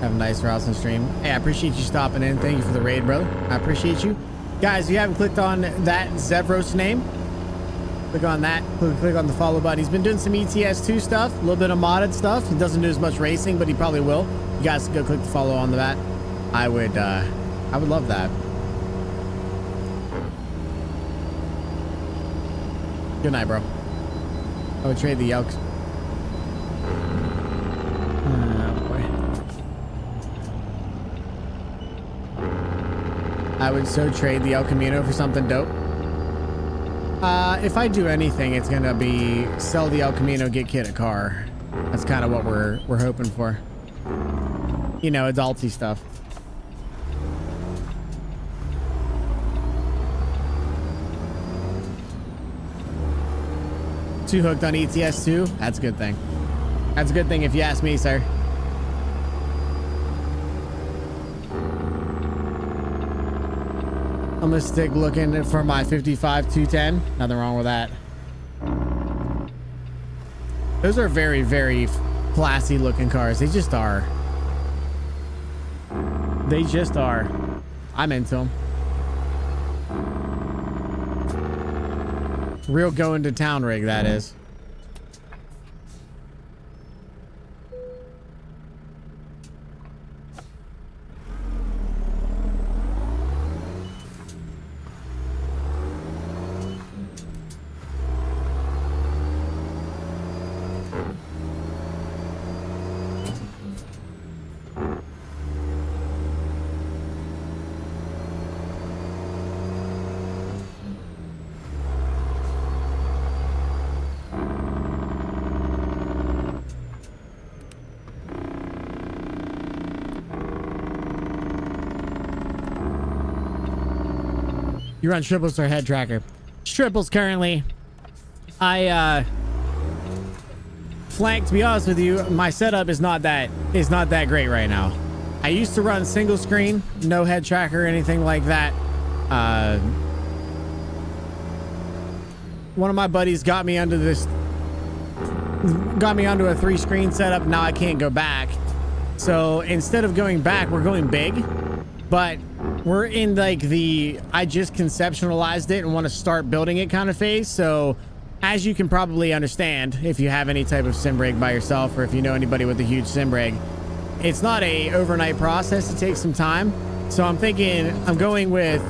Have a nice rouse and stream. Hey, I appreciate you stopping in. Thank you for the raid, brother. I appreciate you. Guys, if you haven't clicked on that Zevros name, click on that. Click on the follow button. He's been doing some ETS2 stuff, a little bit of modded stuff. He doesn't do as much racing, but he probably will. You guys go click the follow on that. I would love that. Good night, bro. I would trade the Elks. Oh, boy. I would so trade the El Camino for something dope. If I do anything, it's gonna be sell the El Camino, get Kid a car. That's kind of what we're hoping for. You know, adulty stuff. Too hooked on ETS too? That's a good thing. That's a good thing if you ask me, sir. I'm gonna stick looking for my 55 210. Nothing wrong with that. Those are very, very classy looking cars. They just are. They just are. I'm into them. Real going to town rig, that is. You run triples or head tracker? Triples currently. Flank, to be honest with you, my setup is not that great right now. I used to run single screen, no head tracker or anything like that. One of my buddies got me onto a 3-screen setup. Now I can't go back. So instead of going back, we're going big, but we're in like I just conceptualized it and want to start building it kind of phase. So as you can probably understand, if you have any type of sim rig by yourself, or if you know anybody with a huge sim rig, it's not a overnight process. It takes some time. So I'm thinking I'm going with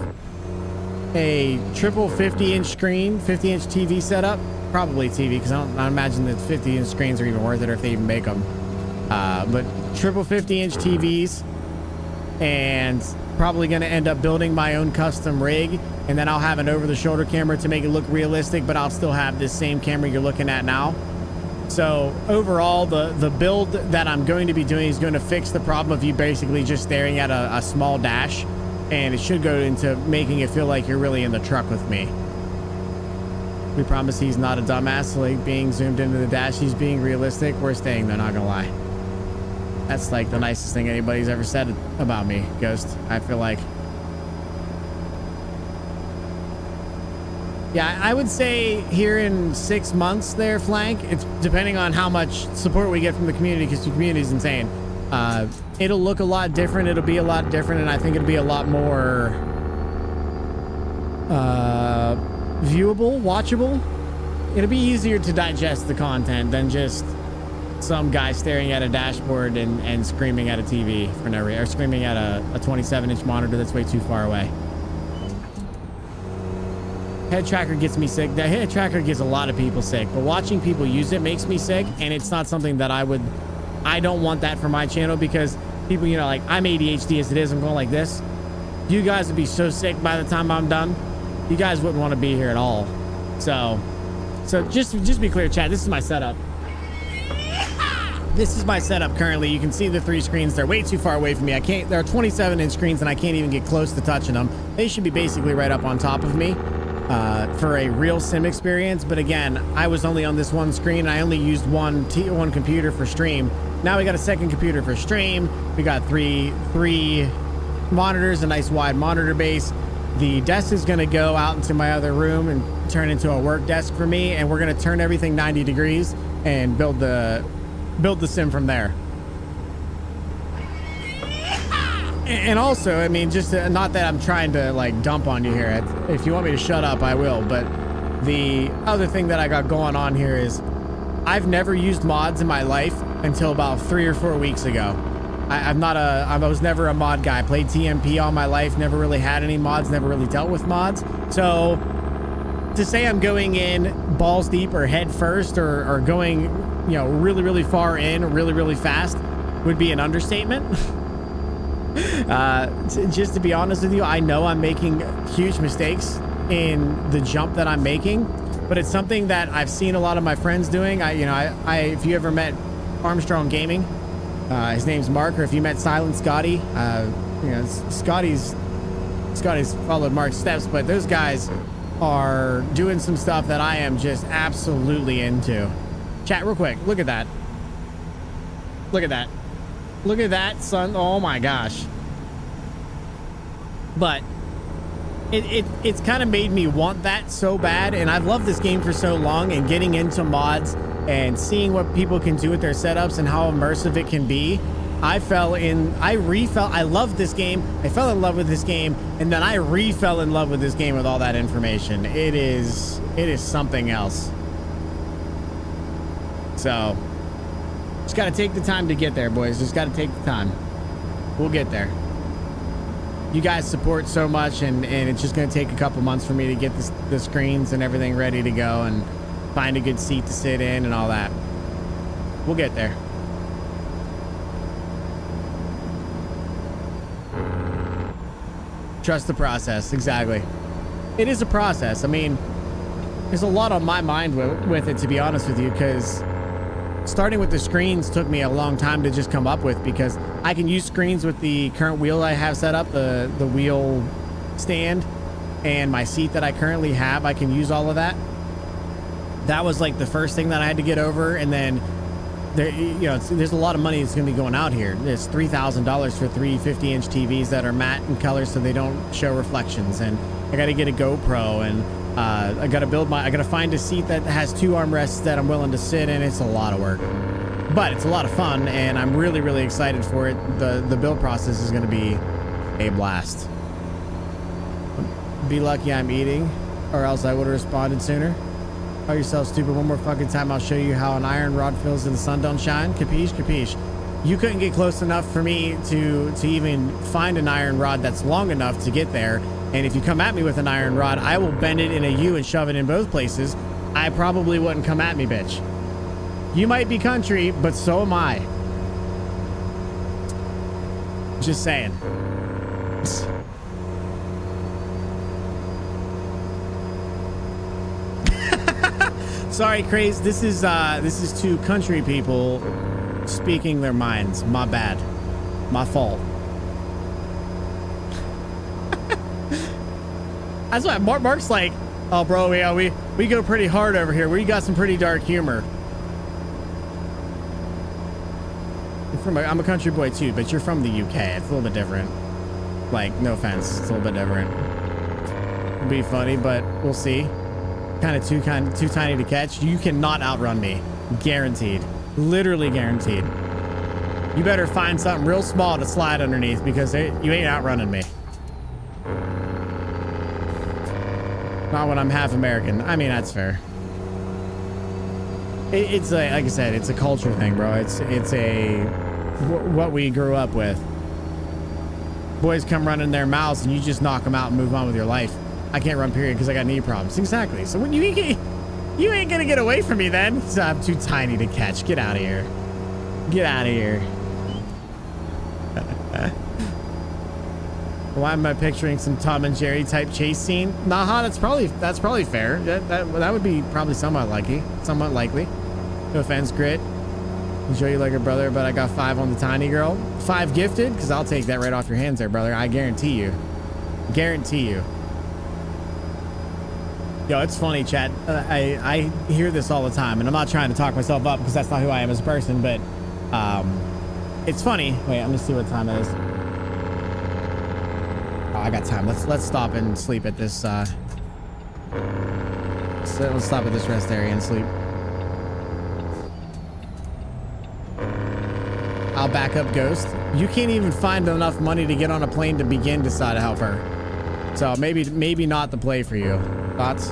a triple 50-inch screen, 50-inch TV setup, probably TV, because I don't imagine that 50-inch screens are even worth it, or if they even make them. But triple 50-inch TVs, and probably going to end up building my own custom rig, and then I'll have an over-the-shoulder camera to make it look realistic, but I'll still have this same camera you're looking at now. So overall, the build that I'm going to be doing is going to fix the problem of you basically just staring at a small dash, and it should go into making it feel like you're really in the truck with me. We promise he's not a dumbass, like being zoomed into the dash. He's being realistic. We're staying there, not gonna lie. That's like the nicest thing anybody's ever said about me, Ghost. I feel like. Yeah, I would say here in 6 months there, Flank, it's depending on how much support we get from the community, because the community is insane. It'll look a lot different. It'll be a lot different, and I think it'll be a lot more viewable, watchable. It'll be easier to digest the content than just some guy staring at a dashboard and screaming at a TV for no reason, or screaming at a 27-inch monitor that's way too far away. Head tracker gets me sick. The head tracker gets a lot of people sick, but watching people use it makes me sick, and it's not something that I don't want that for my channel, because people, you know, like, I'm ADHD as it is. I'm going like this. You guys would be so sick by the time I'm done. You guys wouldn't want to be here at all. So just be clear, chat. This is my setup. This is my setup currently. You can see the 3 screens. They're way too far away from me. There are 27-inch screens, and I can't even get close to touching them. They should be basically right up on top of me for a real sim experience. But again, I was only on this one screen. I only used one computer for stream, now we got a second computer for stream. We got three monitors, a nice wide monitor base. The desk is going to go out into my other room and turn into a work desk for me, and we're going to turn everything 90 degrees and build the sim from there. And also, I mean, just not that I'm trying to like dump on you here. If you want me to shut up, I will. But the other thing that I got going on here is I've never used mods in my life until about 3 or 4 weeks ago. I was never a mod guy. I played TMP all my life, never really had any mods, never really dealt with mods. So to say I'm going in balls deep or head first or going, you know, really, really far in really, really fast would be an understatement. Just to be honest with you, I know I'm making huge mistakes in the jump that I'm making, but it's something that I've seen a lot of my friends doing. If you ever met Armstrong Gaming, his name's Mark, or if you met Silent Scotty, Scotty's followed Mark's steps, but those guys are doing some stuff that I am just absolutely into. Chat real quick. Look at that. Look at that. Look at that, son. Oh my gosh. But it's kind of made me want that so bad, and I've loved this game for so long, and getting into mods and seeing what people can do with their setups and how immersive it can be. I loved this game. I fell in love with this game, and then I fell in love with this game with all that information. It is something else. So just got to take the time to get there, boys. Just got to take the time. We'll get there. You guys support so much, and it's just going to take a couple months for me to get the screens and everything ready to go and find a good seat to sit in and all that. We'll get there. Trust the process. Exactly. It is a process. I mean, there's a lot on my mind with it, to be honest with you, because starting with the screens took me a long time to just come up with, because I can use screens with the current wheel I have set up, the wheel stand, and my seat that I currently have. I can use all of that. That was like the first thing that I had to get over, and then there's a lot of money that's going to be going out here. There's $3,000 for 3 50-inch TVs that are matte in color so they don't show reflections, and I got to get a GoPro, and I got to find a seat that has 2 armrests that I'm willing to sit in. It's a lot of work, but it's a lot of fun, and I'm really, really excited for it. The build process is going to be a blast. Be lucky I'm eating, or else I would have responded sooner. Call yourself stupid one more fucking time. I'll show you how an iron rod feels in the sun don't shine. Capiche? Capiche. You couldn't get close enough for me to even find an iron rod that's long enough to get there. And if you come at me with an iron rod, I will bend it in a U and shove it in both places. I probably wouldn't come at me, bitch. You might be country, but so am I. Just saying. Sorry, Craze. This is two country people speaking their minds. My bad. My fault. That's why Mark's like, oh, bro, yeah, we go pretty hard over here. We got some pretty dark humor. I'm a country boy too, but you're from the UK. It's a little bit different. Like, no offense, it's a little bit different. It'll be funny, but we'll see. Kind of too tiny to catch. You cannot outrun me. Guaranteed. Literally guaranteed. You better find something real small to slide underneath, because you ain't outrunning me. Not when I'm half American. I mean, that's fair. It's like I said, it's a culture thing, bro. It's what we grew up with. Boys come running their mouths and you just knock them out and move on with your life. I can't run, period, because I got knee problems. Exactly. So when you ain't gonna get away from me then. So I'm too tiny to catch. Get out of here. Get out of here. Why am I picturing some Tom and Jerry type chase scene? Nah, that's probably fair. That would be probably somewhat likely. No offense, Grit. Enjoy you like a brother, but I got 5 on the tiny girl. 5 gifted? Because I'll take that right off your hands there, brother. I guarantee you. Guarantee you. Yo, it's funny, chat. I hear this all the time, and I'm not trying to talk myself up because that's not who I am as a person, but It's funny. Wait, let me see what time it is. Oh, I got time. Let's stop and sleep at this. So let's stop at this rest area and sleep. I'll back up Ghost. You can't even find enough money to get on a plane to begin to try to help her. So maybe not the play for you. Thoughts?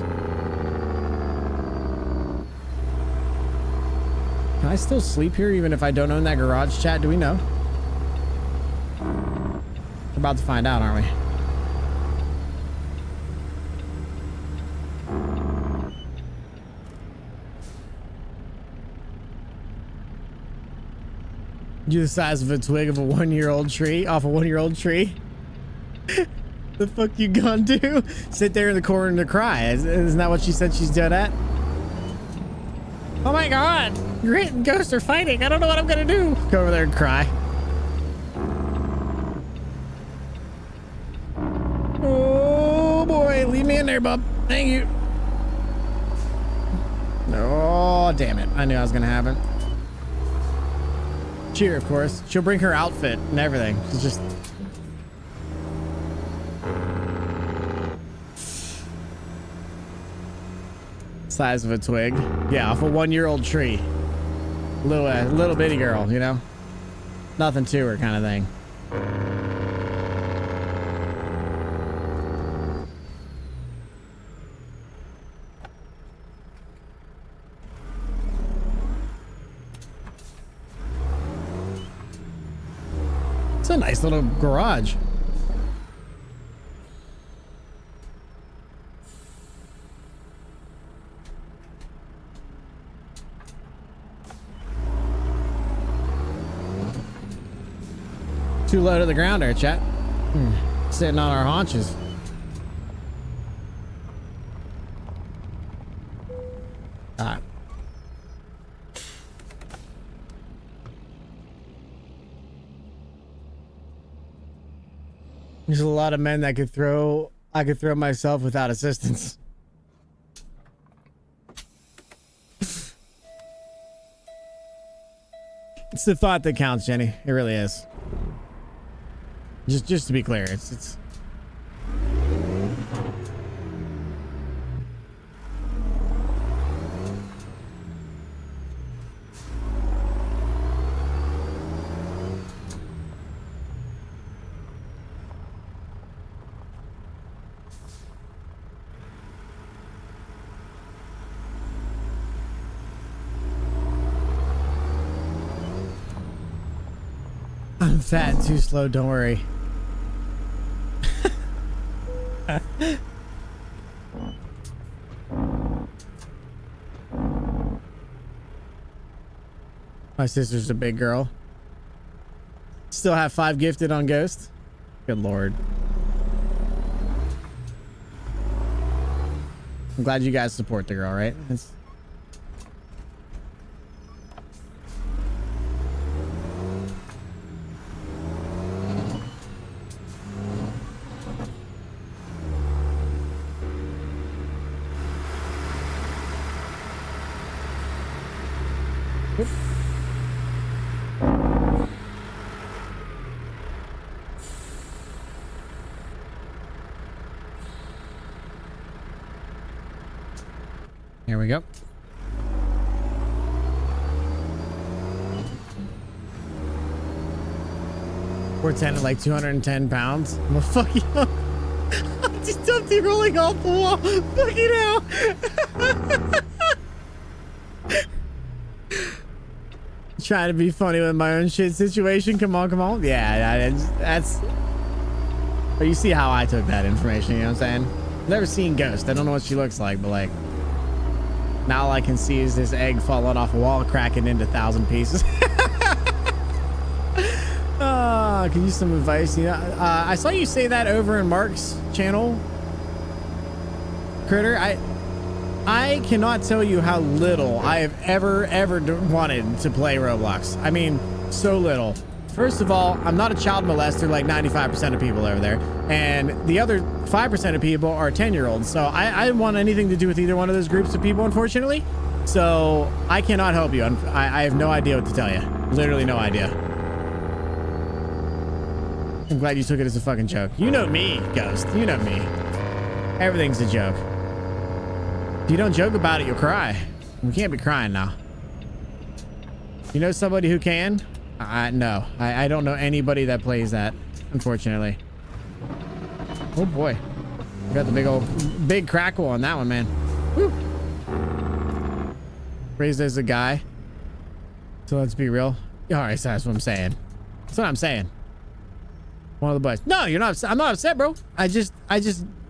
Can I still sleep here even if I don't own that garage, chat? Do we know? We're about to find out, aren't we? You the size of a twig of a 1-year-old tree, off a 1-year-old tree? The fuck you gonna do? Sit there in the corner and cry. Isn't that what she said she's doing at? Oh my god! Grit and Ghost are fighting. I don't know what I'm gonna do. Go over there and cry. Oh boy, leave me in there, bub. Thank you. Oh, damn it. I knew I was gonna happen. Cheer, of course. She'll bring her outfit and everything. She's just... size of a twig. Yeah, off a 1-year-old tree. Little bitty girl, you know? Nothing to her kind of thing. It's a nice little garage. Too low to the ground there, chat. Sitting on our haunches. Alright. There's a lot of men that could throw... I could throw myself without assistance. It's the thought that counts, Jenny. It really is. Just to be clear, it's I'm fat and too slow, don't worry. My sister's a big girl. Still have 5 gifted on Ghost. Good lord. I'm glad you guys support the girl, right? It's... Here we go. We're 10 at like 210 pounds. Well, fuck you. I just dumped you rolling off the wall. Fuck you now. Trying to be funny with my own shit situation. Come on, come on. Yeah, that's... But you see how I took that information, you know what I'm saying? Never seen Ghost. I don't know what she looks like, but like... Now all I can see is this egg falling off a wall, cracking into 1,000 pieces. Can you use some advice? You know, I saw you say that over in Mark's channel, Critter. I cannot tell you how little I have ever wanted to play Roblox. I mean, so little. First of all, I'm not a child molester like 95% of people over there. And the other 5% of people are 10-year-olds. So I didn't want anything to do with either one of those groups of people, unfortunately. So I cannot help you. I have no idea what to tell you. Literally no idea. I'm glad you took it as a fucking joke. You know me, Ghost. You know me. Everything's a joke. If you don't joke about it, you'll cry. We can't be crying now. You know somebody who can? No. I don't know anybody that plays that, unfortunately. Oh boy. We got the big crackle on that one, man. Woo. Raised as a guy. So let's be real. All right, so that's what I'm saying. That's what I'm saying. One of the boys. No, you're not upset. I'm not upset, bro. I just,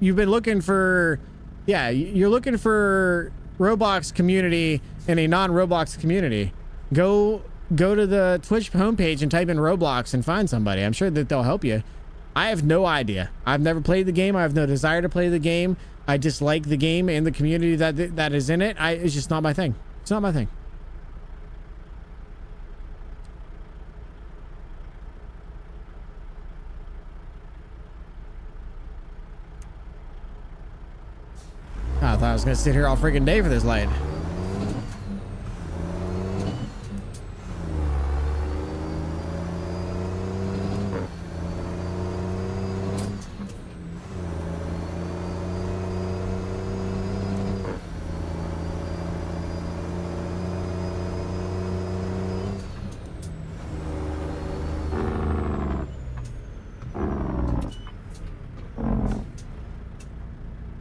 you've been looking for, yeah, you're looking for Roblox community in a non-Roblox community. Go to the Twitch homepage and type in Roblox and find somebody. I'm sure that they'll help you. I have no idea. I've never played the game. I have no desire to play the game. I just like the game and the community that is in it. It's just not my thing. It's not my thing. I thought I was gonna sit here all freaking day for this light.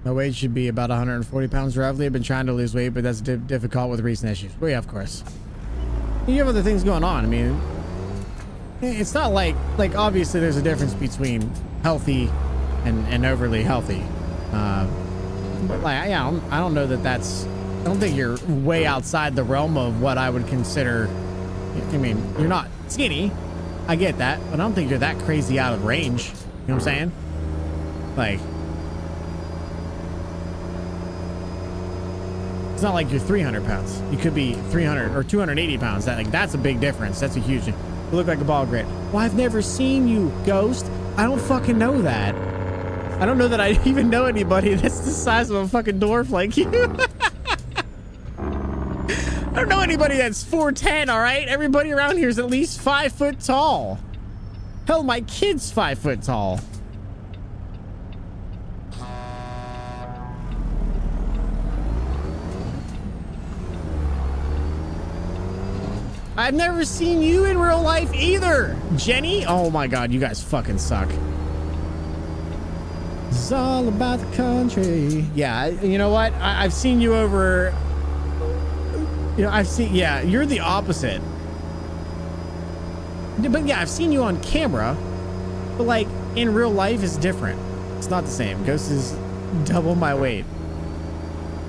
My weight should be about 140 pounds roughly. I've been trying to lose weight, but that's difficult with recent issues. Well, yeah, of course. You have other things going on. I mean, it's not like obviously there's a difference between healthy and overly healthy. But like, yeah, I don't know that that's, I don't think you're way outside the realm of what I would consider. I mean, you're not skinny. I get that, but I don't think you're that crazy out of range. You know what I'm saying? Like, it's not like you're 300 pounds. You could be 300 or 280 pounds. That's a big difference. That's a huge. You look like a ball grit. Well, I've never seen you, Ghost. I don't fucking know that. I don't know that I even know anybody that's the size of a fucking dwarf like you. I don't know anybody that's 4'10", all right? Everybody around here is at least 5 foot tall. Hell, my kid's 5 foot tall. I've never seen you in real life either, Jenny. Oh my God, you guys fucking suck. It's all about the country. Yeah, you know what? I've seen you over. You know, yeah, you're the opposite. But yeah, I've seen you on camera, but like in real life is different. It's not the same. Ghost is double my weight.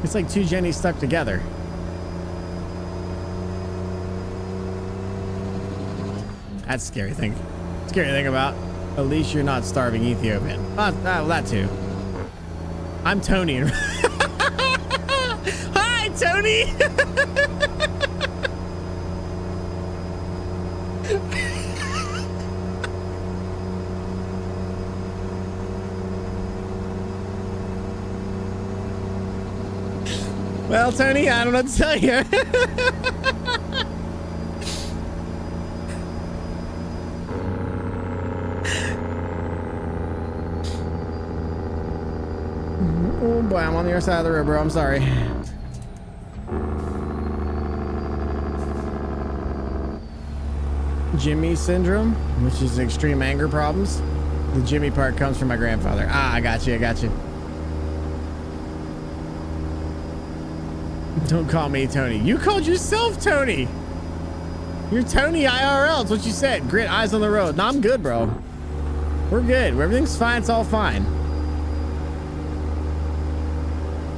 It's like two Jennys stuck together. That's a scary thing. Scary thing about, at least you're not starving Ethiopian. That too. I'm Tony. Hi, Tony. Well, Tony, I don't know what to tell you. Oh boy, I'm on the other side of the road, bro. I'm sorry. Jimmy syndrome, which is extreme anger problems. The Jimmy part comes from my grandfather. Ah, I got you. I got you. Don't call me Tony. You called yourself Tony. You're Tony IRL. It's what you said. Grit, eyes on the road. No, I'm good, bro. We're good. Everything's fine. It's all fine.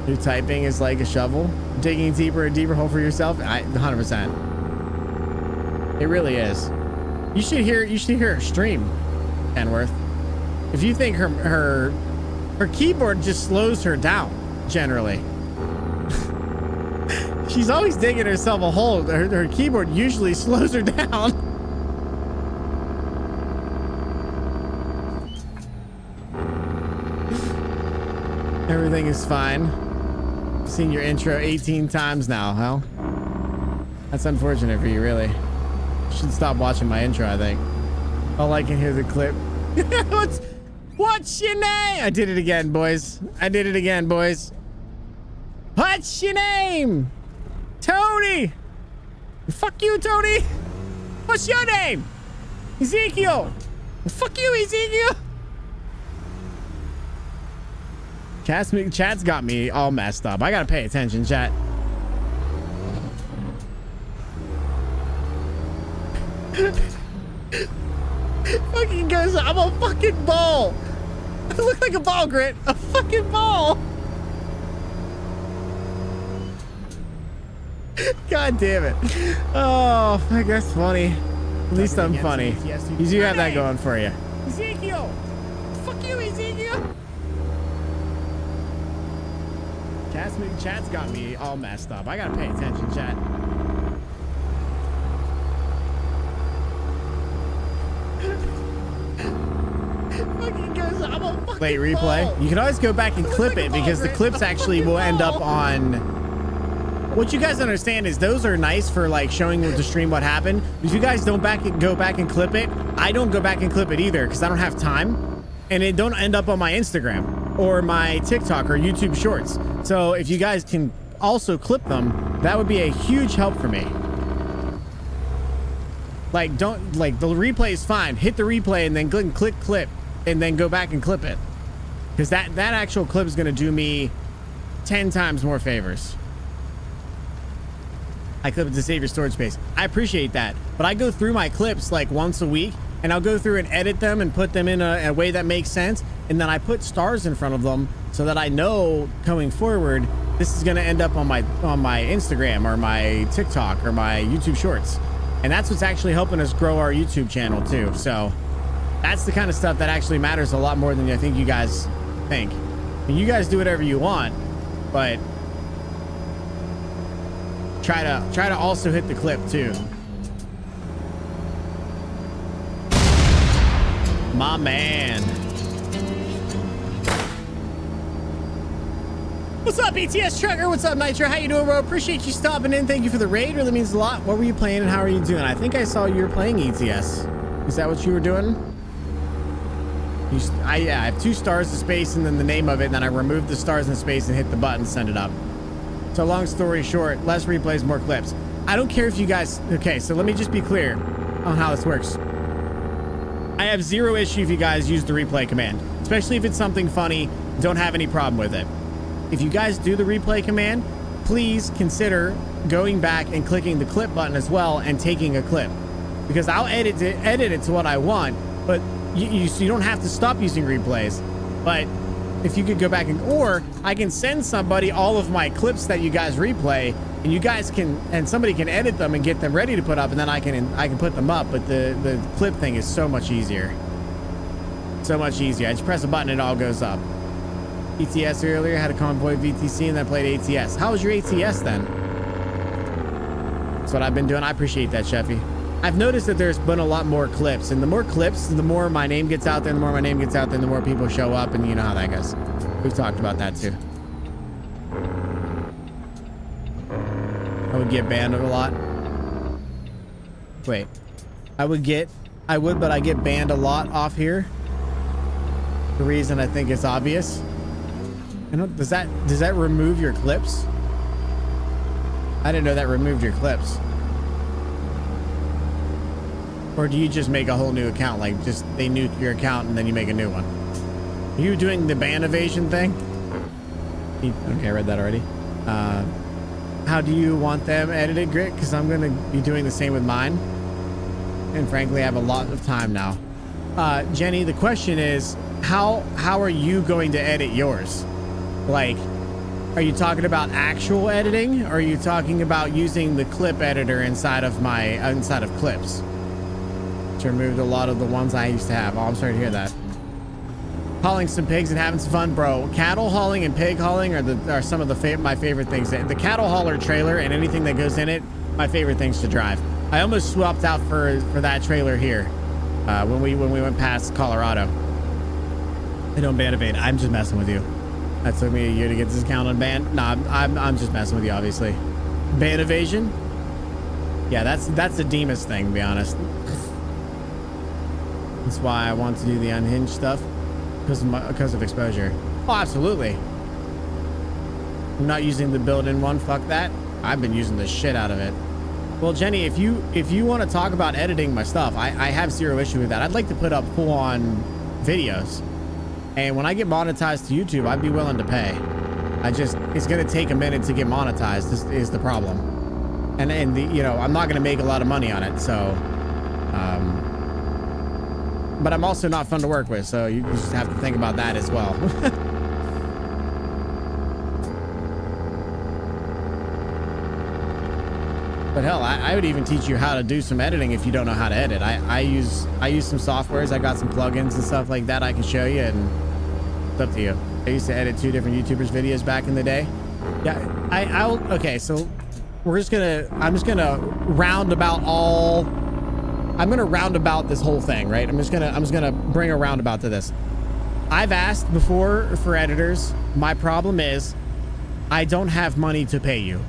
Your typing is like a shovel. Digging deeper and deeper hole for yourself. 100%. It really is. You should hear her stream, Kenworth. If you think her keyboard just slows her down, generally. She's always digging herself a hole. Her keyboard usually slows her down. Everything is fine. seen your intro 18 times now, huh? That's unfortunate for you, really. You should stop watching my intro, I think. All I can hear the clip. What's your name? I did it again, boys. I did it again, boys. What's your name? Tony. Fuck you, Tony. What's your name? Ezekiel. Fuck you, Ezekiel. Chat's got me all messed up. I gotta pay attention, chat. Fucking goes, I'm a fucking ball. I look like a ball, Grit. A fucking ball. God damn it. Oh, fuck, that's funny. At least I'm funny. You do have that going for you. Ezekiel. Fuck you, Ezekiel. Chat's got me all messed up. I gotta pay attention, chat. Fucking goes, I'm a fucking late replay. Ball. You can always go back and clip it because the clips actually will end up on. What you guys understand is those are nice for like showing the stream what happened. If you guys don't go back and clip it, I don't go back and clip it either because I don't have time, and it don't end up on my Instagram or my TikTok or YouTube Shorts. So if you guys can also clip them, that would be a huge help for me. Like, don't, like, the replay is fine. Hit the replay and then click clip and then go back and clip it. Because that actual clip is going to do me 10 times more favors. I clip it to save your storage space. I appreciate that. But I go through my clips like once a week and I'll go through and edit them and put them in a way that makes sense. And then I put stars in front of them so that I know going forward, this is going to end up on my Instagram or my TikTok or my YouTube Shorts. And that's what's actually helping us grow our YouTube channel too. So that's the kind of stuff that actually matters a lot more than I think you guys think. I mean, you guys do whatever you want, but try to also hit the clip too. My man. What's up, ETS Trucker? What's up, Nitro? How you doing, bro? Appreciate you stopping in. Thank you for the raid. Really means a lot. What were you playing and how are you doing? I think I saw you were playing ETS. Is that what you were doing? Yeah, I have 2 stars of space and then the name of it, and then I removed the stars and space and hit the button, send it up. So long story short, less replays, more clips. I don't care if you guys... Okay, so let me just be clear on how this works. I have 0 issue if you guys use the replay command, especially if it's something funny. Don't have any problem with it. If you guys do the replay command, please consider going back and clicking the clip button as well and taking a clip, because I'll edit it to what I want, but you don't have to stop using replays. But if you could go back or I can send somebody all of my clips that you guys replay, and you guys can, and somebody can edit them and get them ready to put up, and then I can put them up. But the clip thing is so much easier. So much easier. I just press a button and it all goes up. ETS earlier, had a convoy VTC and then played ATS. How was your ATS then? That's what I've been doing. I appreciate that, Sheffy. I've noticed that there's been a lot more clips, and the more clips, the more my name gets out there, and the more my name gets out there, and the more people show up, and you know how that goes. We've talked about that too. I would get banned a lot. Wait, I would, but I get banned a lot off here. The reason I think it's obvious. Does that remove your clips? I didn't know that removed your clips. Or do you just make a whole new account? Like just they nuke your account and then you make a new one? Are you doing the ban evasion thing? Okay, I read that already. How do you want them edited, Grit? Because I'm going to be doing the same with mine. And frankly, I have a lot of time now. Jenny, the question is, how are you going to edit yours? Like, are you talking about actual editing, or are you talking about using the clip editor inside of clips? Which removed a lot of the ones I used to have. Oh, I'm sorry to hear that. Hauling some pigs and having some fun, bro. Cattle hauling and pig hauling are some of my favorite things. The cattle hauler trailer and anything that goes in it, my favorite things to drive. I almost swapped out for that trailer here when we went past Colorado. I don't ban evade. I'm just messing with you. That took me a year to get this account unbanned. Nah, I'm just messing with you, obviously. Ban evasion? Yeah, that's a Demas thing, to be honest. That's why I want to do the unhinged stuff, because of exposure. Oh, absolutely. I'm not using the built-in one. Fuck that. I've been using the shit out of it. Well, Jenny, if you want to talk about editing my stuff, I have zero issue with that. I'd like to put up full-on videos. And when I get monetized to YouTube, I'd be willing to pay. It's going to take a minute to get monetized is the problem. And you know, I'm not going to make a lot of money on it. So, but I'm also not fun to work with. So you just have to think about that as well. But hell, I would even teach you how to do some editing if you don't know how to edit. I use some softwares. I got some plugins and stuff like that I can show you, and it's up to you. I used to edit 2 different YouTubers videos back in the day. Yeah, okay, so I'm just gonna roundabout this whole thing, right? I'm just gonna bring a roundabout to this. I've asked before for editors. My problem is I don't have money to pay you.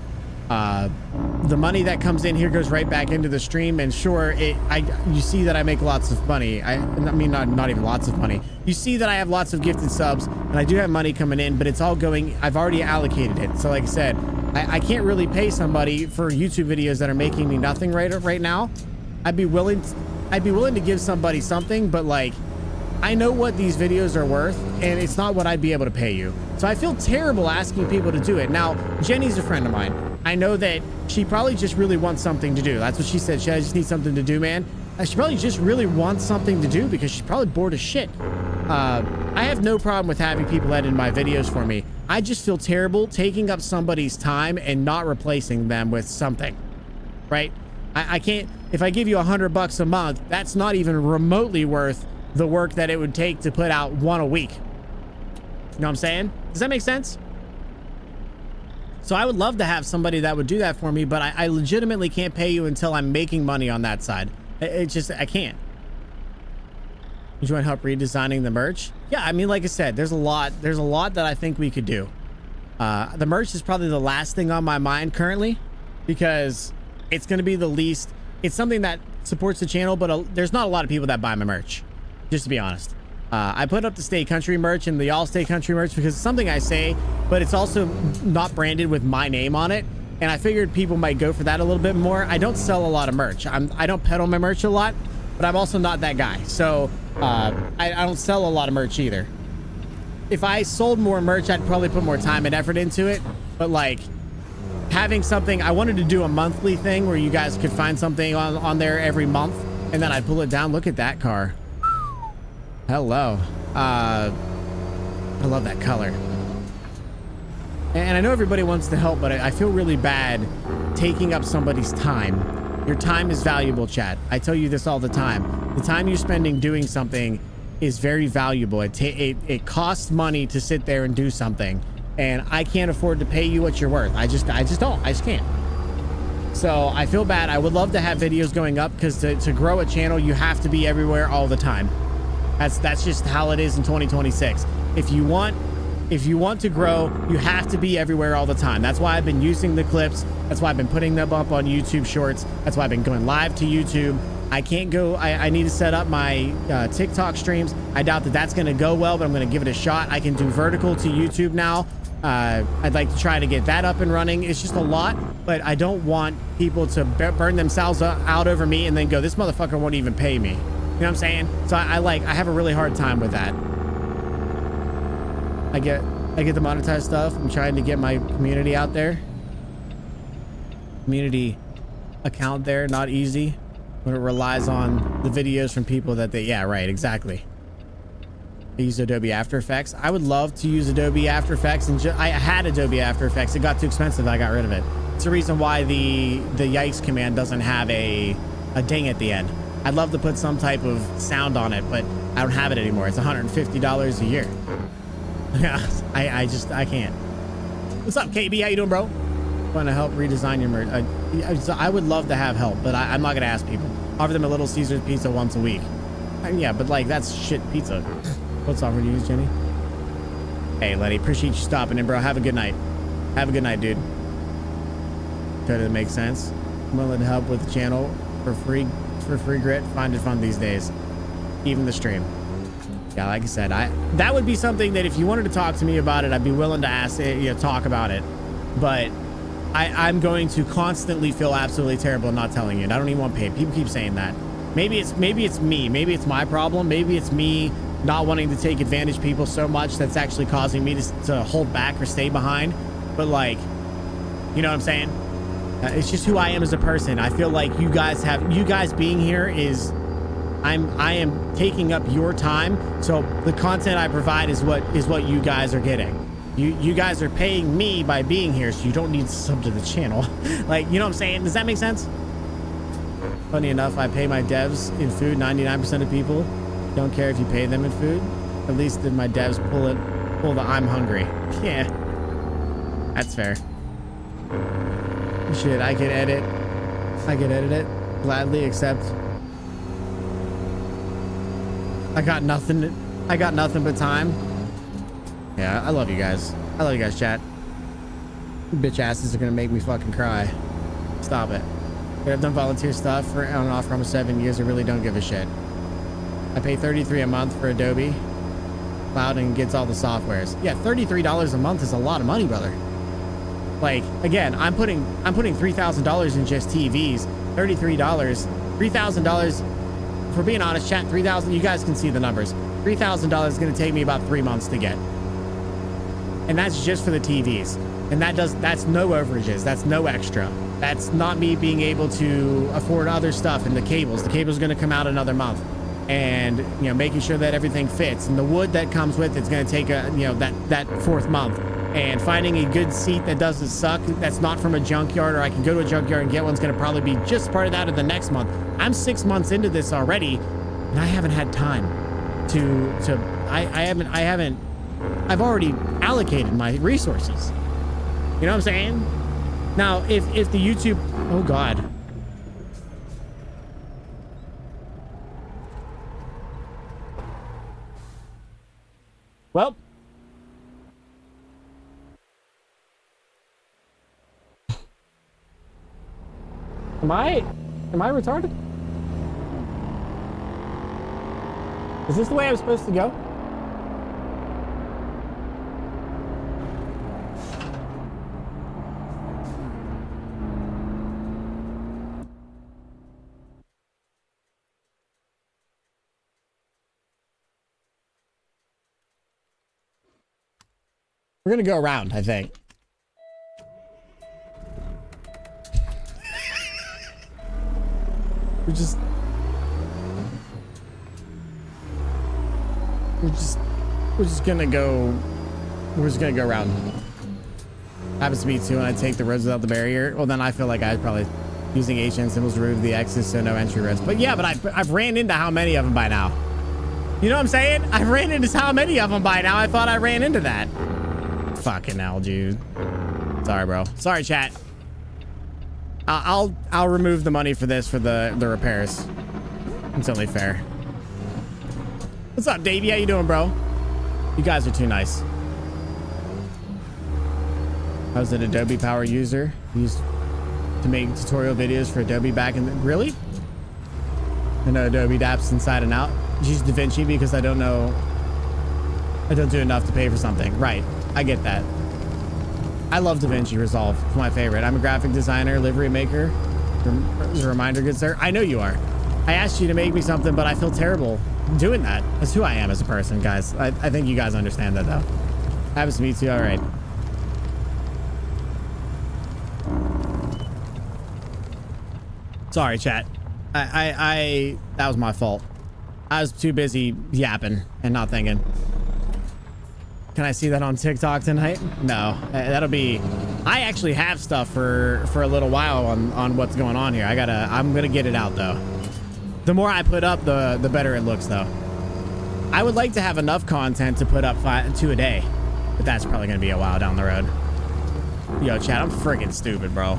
The money that comes in here goes right back into the stream, and sure, you see that I make lots of money. I mean, not even lots of money. You see that I have lots of gifted subs, and I do have money coming in, but it's all going. I've already allocated it. So, like I said, I can't really pay somebody for YouTube videos that are making me nothing right now. I'd be willing to give somebody something, but like, I know what these videos are worth, and it's not what I'd be able to pay you. So I feel terrible asking people to do it. Now, Jenny's a friend of mine. I know that she probably just really wants something to do. That's what she said. I just need something to do, man. She probably just really wants something to do because she's probably bored as shit. I have no problem with having people edit my videos for me. I just feel terrible taking up somebody's time and not replacing them with something, right? I can't, if I give you $100 a month, that's not even remotely worth the work that it would take to put out one a week. You know what I'm saying? Does that make sense? So I would love to have somebody that would do that for me, but I legitimately can't pay you until I'm making money on that side. I can't. Would you want help redesigning the merch? Yeah, I mean, like I said, there's a lot that I think we could do. The merch is probably the last thing on my mind currently, because it's going to be the least. It's something that supports the channel, but there's not a lot of people that buy my merch, just to be honest. I put up the Stay Country merch and the All Stay Country merch because it's something I say, but it's also not branded with my name on it. And I figured people might go for that a little bit more. I don't sell a lot of merch. I don't peddle my merch a lot, but I'm also not that guy. So I don't sell a lot of merch either. If I sold more merch, I'd probably put more time and effort into it. But like having something, I wanted to do a monthly thing where you guys could find something on there every month, and then I'd pull it down. Look at that car. Hello. I love that color. And I know everybody wants to help, but I feel really bad taking up somebody's time. Your time is valuable, chat. I tell you this all the time. The time you're spending doing something is very valuable. It costs money to sit there and do something, and I can't afford to pay you what you're worth. I just don't. I just can't. So I feel bad. I would love to have videos going up, because to grow a channel, you have to be everywhere all the time. That's just how it is in 2026. If you want to grow, you have to be everywhere all the time. That's why I've been using the clips. That's why I've been putting them up on YouTube Shorts. That's why I've been going live to YouTube. I can't go. I need to set up my TikTok streams. I doubt that that's going to go well, but I'm going to give it a shot. I can do vertical to YouTube now. I'd like to try to get that up and running. It's just a lot, but I don't want people to burn themselves out over me and then go, this motherfucker won't even pay me. You know what I'm saying? So I have a really hard time with that. I get the monetized stuff. I'm trying to get my community out there. Community account there, not easy. When it relies on the videos from people that yeah, right, exactly. I use Adobe After Effects. I would love to use Adobe After Effects, and I had Adobe After Effects. It got too expensive. I got rid of it. It's the reason why the yikes command doesn't have a ding at the end. I'd love to put some type of sound on it, but I don't have it anymore. It's $150 a year. Yeah, I can't. What's up, KB? How you doing, bro? Want to help redesign your merch? I would love to have help, but I'm not gonna ask people. Offer them a Little Caesars pizza once a week. Yeah, but like that's shit pizza. What software do you use, Jenny? Hey, Letty, appreciate you stopping in, bro. Have a good night. Have a good night, dude. Totally makes sense. I'm willing to help with the channel for free grit. Find it fun these days. Even the stream. Yeah, like I said, that would be something that if you wanted to talk to me about it, I'd be willing to ask it, talk about it. But I'm going to constantly feel absolutely terrible not telling you. And I don't even want paid. People keep saying that. Maybe it's me. Maybe it's my problem. Maybe it's me not wanting to take advantage of people so much that's actually causing me to hold back or stay behind. But like, you know what I'm saying? It's just who I am as a person. I feel like you guys being here is, I am taking up your time. So the content I provide is what you guys are getting. You guys are paying me by being here, so you don't need to sub to the channel. Like, you know what I'm saying? Does that make sense? Funny enough, I pay my devs in food. 99% of people don't care if you pay them in food. At least my devs pull the I'm hungry. Yeah, that's fair. Shit, I could edit it gladly, except I got nothing but time. Yeah, I love you guys. I love you guys, chat. Bitch asses are gonna make me fucking cry. Stop it. I've done volunteer stuff for on and off for almost 7 years. I really don't give a shit. I pay $33 a month for Adobe Cloud and gets all the softwares. Yeah, $33 a month is a lot of money, brother. Like, again, I'm putting $3,000 in just TVs. $3,000. For being honest, chat, $3,000. You guys can see the numbers. $3,000 is going to take me about 3 months to get, and that's just for the TVs. And that's no overages. That's no extra. That's not me being able to afford other stuff. And the cables. The cable's going to come out another month, and making sure that everything fits. And the wood that comes with it's going to take that 4th month. And finding a good seat that doesn't suck, that's not from a junkyard, or I can go to a junkyard and get one, is going to probably be just part of that of the next month. I'm 6 months into this already, and I haven't had time I've already allocated my resources. You know what I'm saying? Now, if the YouTube, oh God. Well, Am I retarded? Is this the way I'm supposed to go? We're gonna go around, I think. We're just gonna go around. Happens to me too when I take the roads without the barrier. Well, then I feel like I was probably using HN symbols to remove the X's, so no entry roads. But yeah, but I've ran into how many of them by now? You know what I'm saying? I've ran into how many of them by now? I thought I ran into that. Fucking hell, dude. Sorry, bro. Sorry, chat. I'll remove the money for this for the repairs. It's only fair. What's up, Davey? How you doing, bro? You guys are too nice. I was an Adobe Power user. Used to make tutorial videos for Adobe back in the... Really? I know Adobe apps inside and out. Just use DaVinci because I don't do enough to pay for something. Right. I get that. I love DaVinci Resolve. It's my favorite. I'm a graphic designer, livery maker. As a reminder, good sir. I know you are. I asked you to make me something, but I feel terrible doing that. That's who I am as a person, guys. I think you guys understand that, though. Happens to me, too. All right. Sorry, chat. That was my fault. I was too busy yapping and not thinking. Can I see that on TikTok tonight? No, that'll be... I actually have stuff for a little while on what's going on here. I'm gonna get it out, though. The more I put up, the better it looks, though. I would like to have enough content to put up 2 a day, but that's probably gonna be a while down the road. Yo, chat, I'm freaking stupid, bro.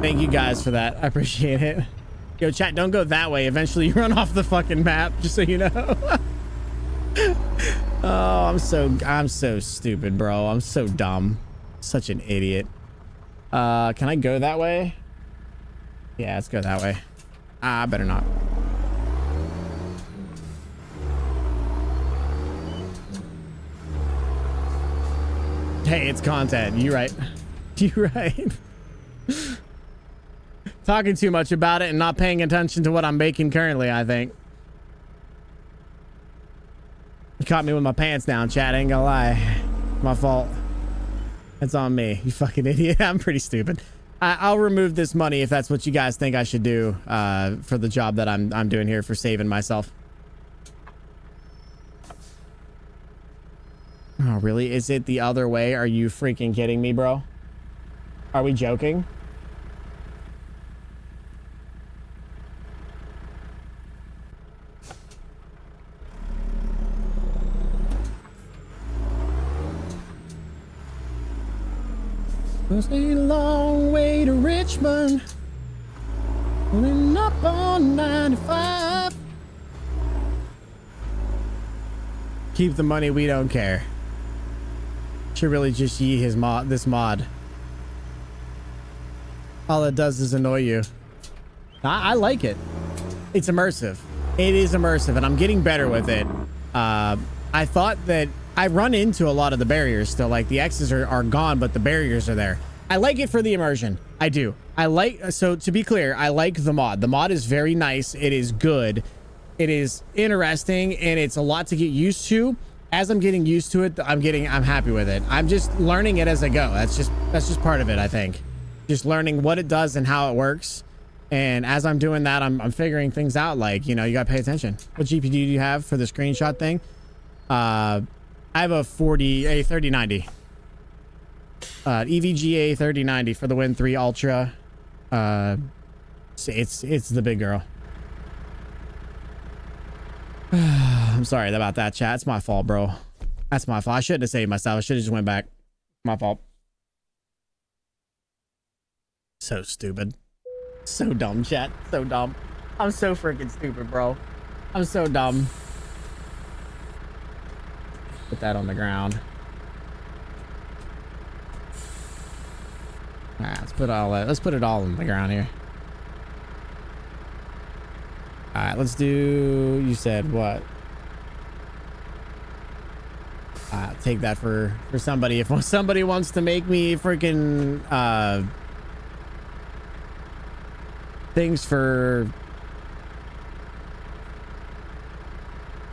Thank you guys for that. I appreciate it. Yo, chat, don't go that way. Eventually you run off the fucking map, just so you know. Oh, I'm so stupid, bro. I'm so dumb. Such an idiot. Can I go that way? Yeah, let's go that way. I better not. Hey, it's content. You're right. You're right. Talking too much about it and not paying attention to what I'm making currently, I think. You caught me with my pants down, chat. Ain't gonna lie. My fault. It's on me. You fucking idiot. I'm pretty stupid. I'll remove this money if that's what you guys think I should do for the job that I'm doing here for saving myself. Oh, really? Is it the other way? Are you freaking kidding me, bro? Are we joking? It's a long way to Richmond. Pulling up on 95. Keep the money, we don't care. Should really just yee his this mod. All it does is annoy you. I like it. It's immersive. It is immersive, and I'm getting better with it. I thought that I run into a lot of the barriers still. Like, the X's are gone, but the barriers are there. I like it for the immersion. I do. So to be clear, I like the mod. The mod is very nice. It is good. It is interesting, and it's a lot to get used to. As I'm getting used to it, I'm happy with it. I'm just learning it as I go. That's just part of it, I think. Just learning what it does and how it works. And as I'm doing that, I'm figuring things out. Like, you know, you gotta pay attention. What GPU do you have for the screenshot thing? I have a 3090. EVGA 3090 for the Win 3 Ultra. It's the big girl. I'm sorry about that, chat. It's my fault, bro. That's my fault. I shouldn't have saved myself. I should have just went back. My fault. So stupid. So dumb, chat. So dumb. I'm so freaking stupid, bro. I'm so dumb. Put that on the ground. Alright, let's put it all on the ground here. Alright, let's do, you said what? Take that for somebody. If somebody wants to make me freaking things for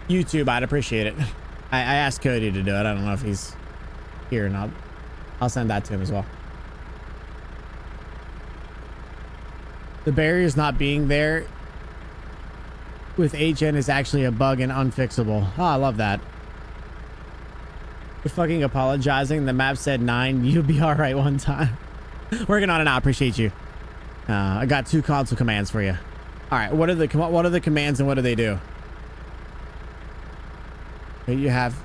YouTube, I'd appreciate it. I asked Cody to do it. I don't know if he's here or not. I'll send that to him as well. The barriers not being there with HN is actually a bug and unfixable. Oh, I love that. You're fucking apologizing. The map said 9. You'll be all right one time. Working on it now. Appreciate you. I got 2 console commands for you. All right. What are the commands and what do they do? You have.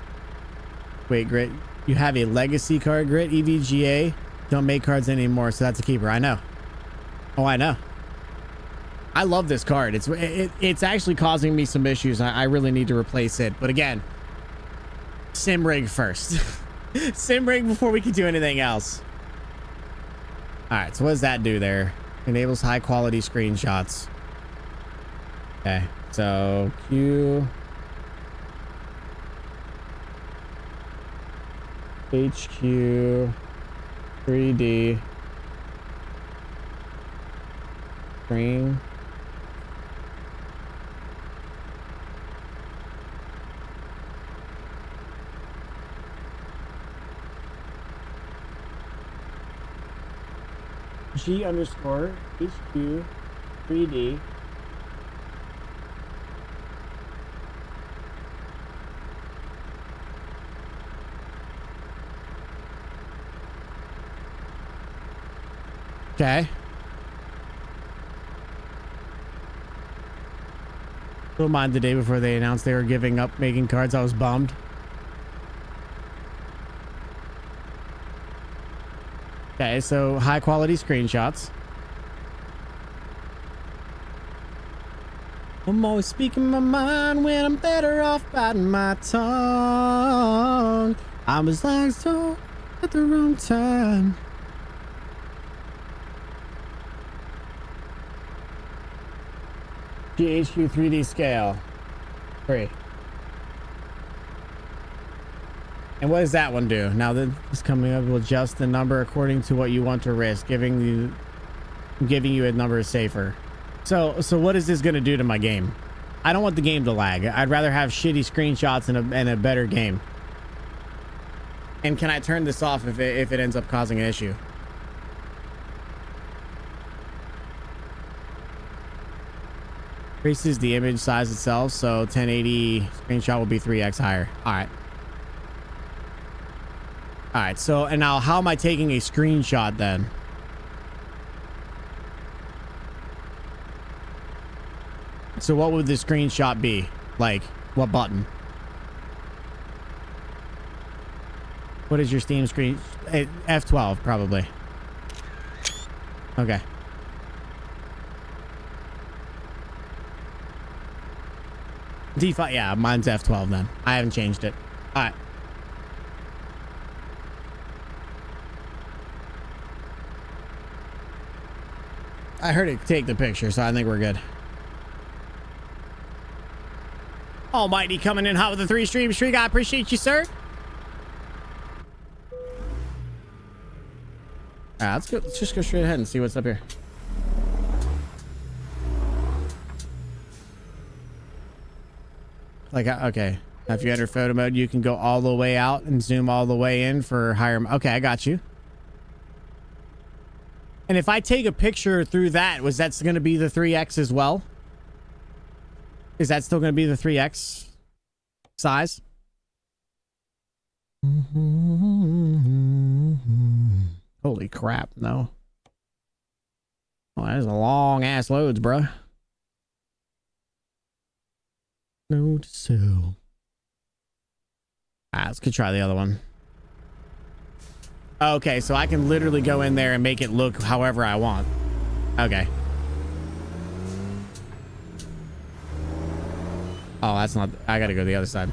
Wait, Grit. You have a legacy card, Grit. EVGA. Don't make cards anymore, so that's a keeper. I know. Oh, I know. I love this card. It's actually causing me some issues. I really need to replace it. But again, sim rig first. Sim rig before we can do anything else. All right. So what does that do there? Enables high quality screenshots. Okay. So Q. HQ. 3D. Screen. G underscore HQ 3D. Okay. Don't mind the day before they announced they were giving up making cards. I was bummed. Okay, so high quality screenshots. I'm always speaking my mind when I'm better off biting my tongue. I was like so at the wrong time. GHQ 3D scale. 3. And what does that one do? Now that it's coming up, will adjust the number according to what you want to risk, giving you a number safer. So what is this going to do to my game? I don't want the game to lag. I'd rather have shitty screenshots and a better game. And can I turn this off if it ends up causing an issue? Increases the image size itself, so 1080 screenshot will be 3x higher. All right, so and now how am I taking a screenshot then? So what would the screenshot be? Like, what button? What is your Steam screen? F12, probably. Okay. Default, yeah, mine's F12 then. I haven't changed it. All right. I heard it take the picture, so I think we're good. Almighty coming in hot with the 3 stream streak. I appreciate you, sir. All right, let's just go straight ahead and see what's up here. Like, okay. If you enter photo mode, you can go all the way out and zoom all the way in for higher. Okay, I got you. And if I take a picture through that, was that going to be the 3x as well? Is that still going to be the 3x size? Holy crap, no. Oh, that is a long ass loads, bro. No to sell. Let's go try the other one. Okay, so I can literally go in there and make it look however I want. Okay. Oh, that's not... I gotta go to the other side.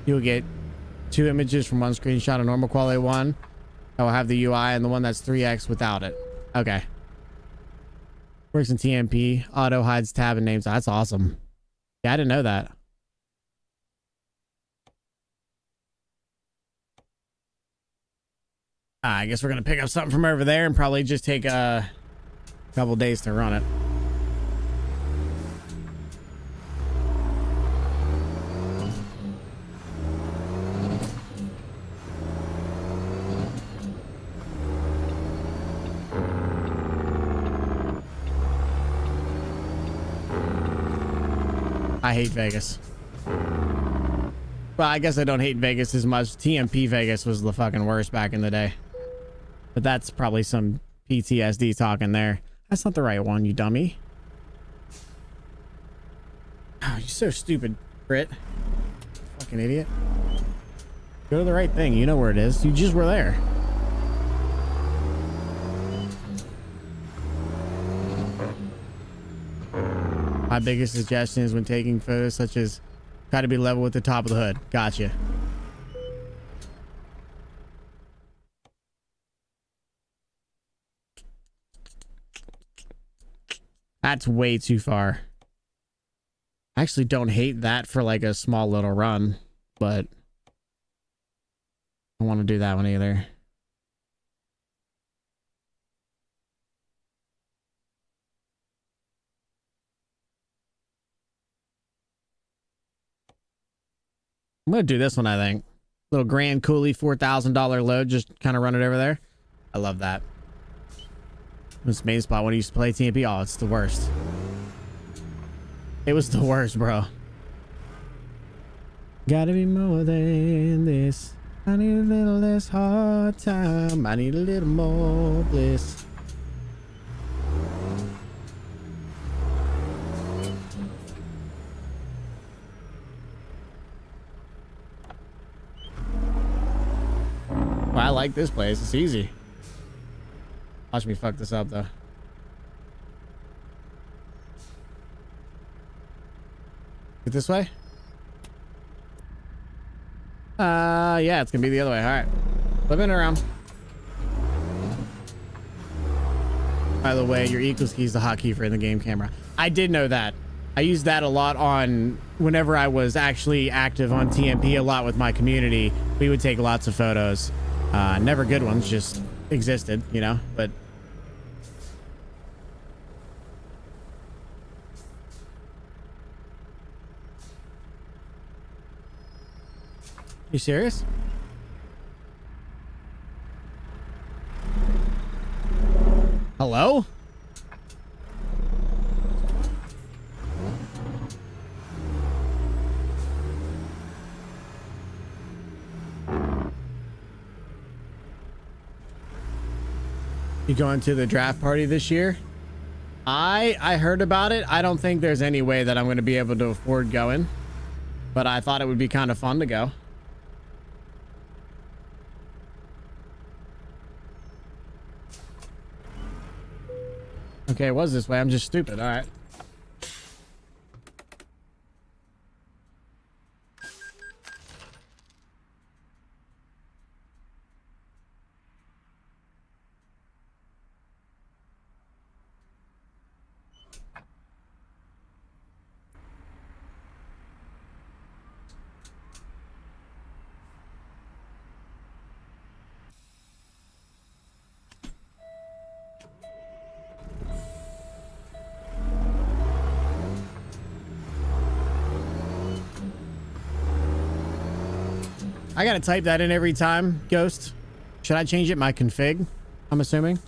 You'll get 2 images from 1 screenshot, a normal quality one. I will have the UI and the one that's 3x without it. Okay. Works in TMP. Auto hides tab and names. That's awesome. Yeah, I didn't know that. I guess we're going to pick up something from over there and probably just take a couple days to run it. I hate Vegas. Well, I guess I don't hate Vegas as much. TMP Vegas was the fucking worst back in the day. But that's probably some PTSD talking there. That's not the right one, you dummy. Oh, you're so stupid, Brit. Fucking idiot. Go to the right thing. You know where it is. You just were there. My biggest suggestion is when taking photos such as try to be level with the top of the hood. Gotcha. That's way too far. I actually don't hate that for like a small little run, but I don't want to do that one either. I'm going to do this one, I think. Little Grand Coulee $4,000 load. Just kind of run it over there. I love that. This main spot when I used to play TMP. Oh, it's the worst. It was the worst, bro. Gotta be more than this. I need a little less hard time. I need a little more bliss. like this place. It's easy. Watch me fuck this up, though. Get this way? Yeah, it's gonna be the other way. All right. Flipping it around. By the way, your equals key is the hotkey for in the game camera. I did know that. I used that a lot on whenever I was actually active on TMP a lot with my community. We would take lots of photos. Never good ones, just existed, you know, but. You serious? Hello? You going to the draft party this year? I heard about it. I don't think there's any way that I'm going to be able to afford going, but I thought it would be kind of fun to go. Okay, it was this way. I'm just stupid. All right. I gotta type that in every time, Ghost. Should I change it my config? I'm assuming.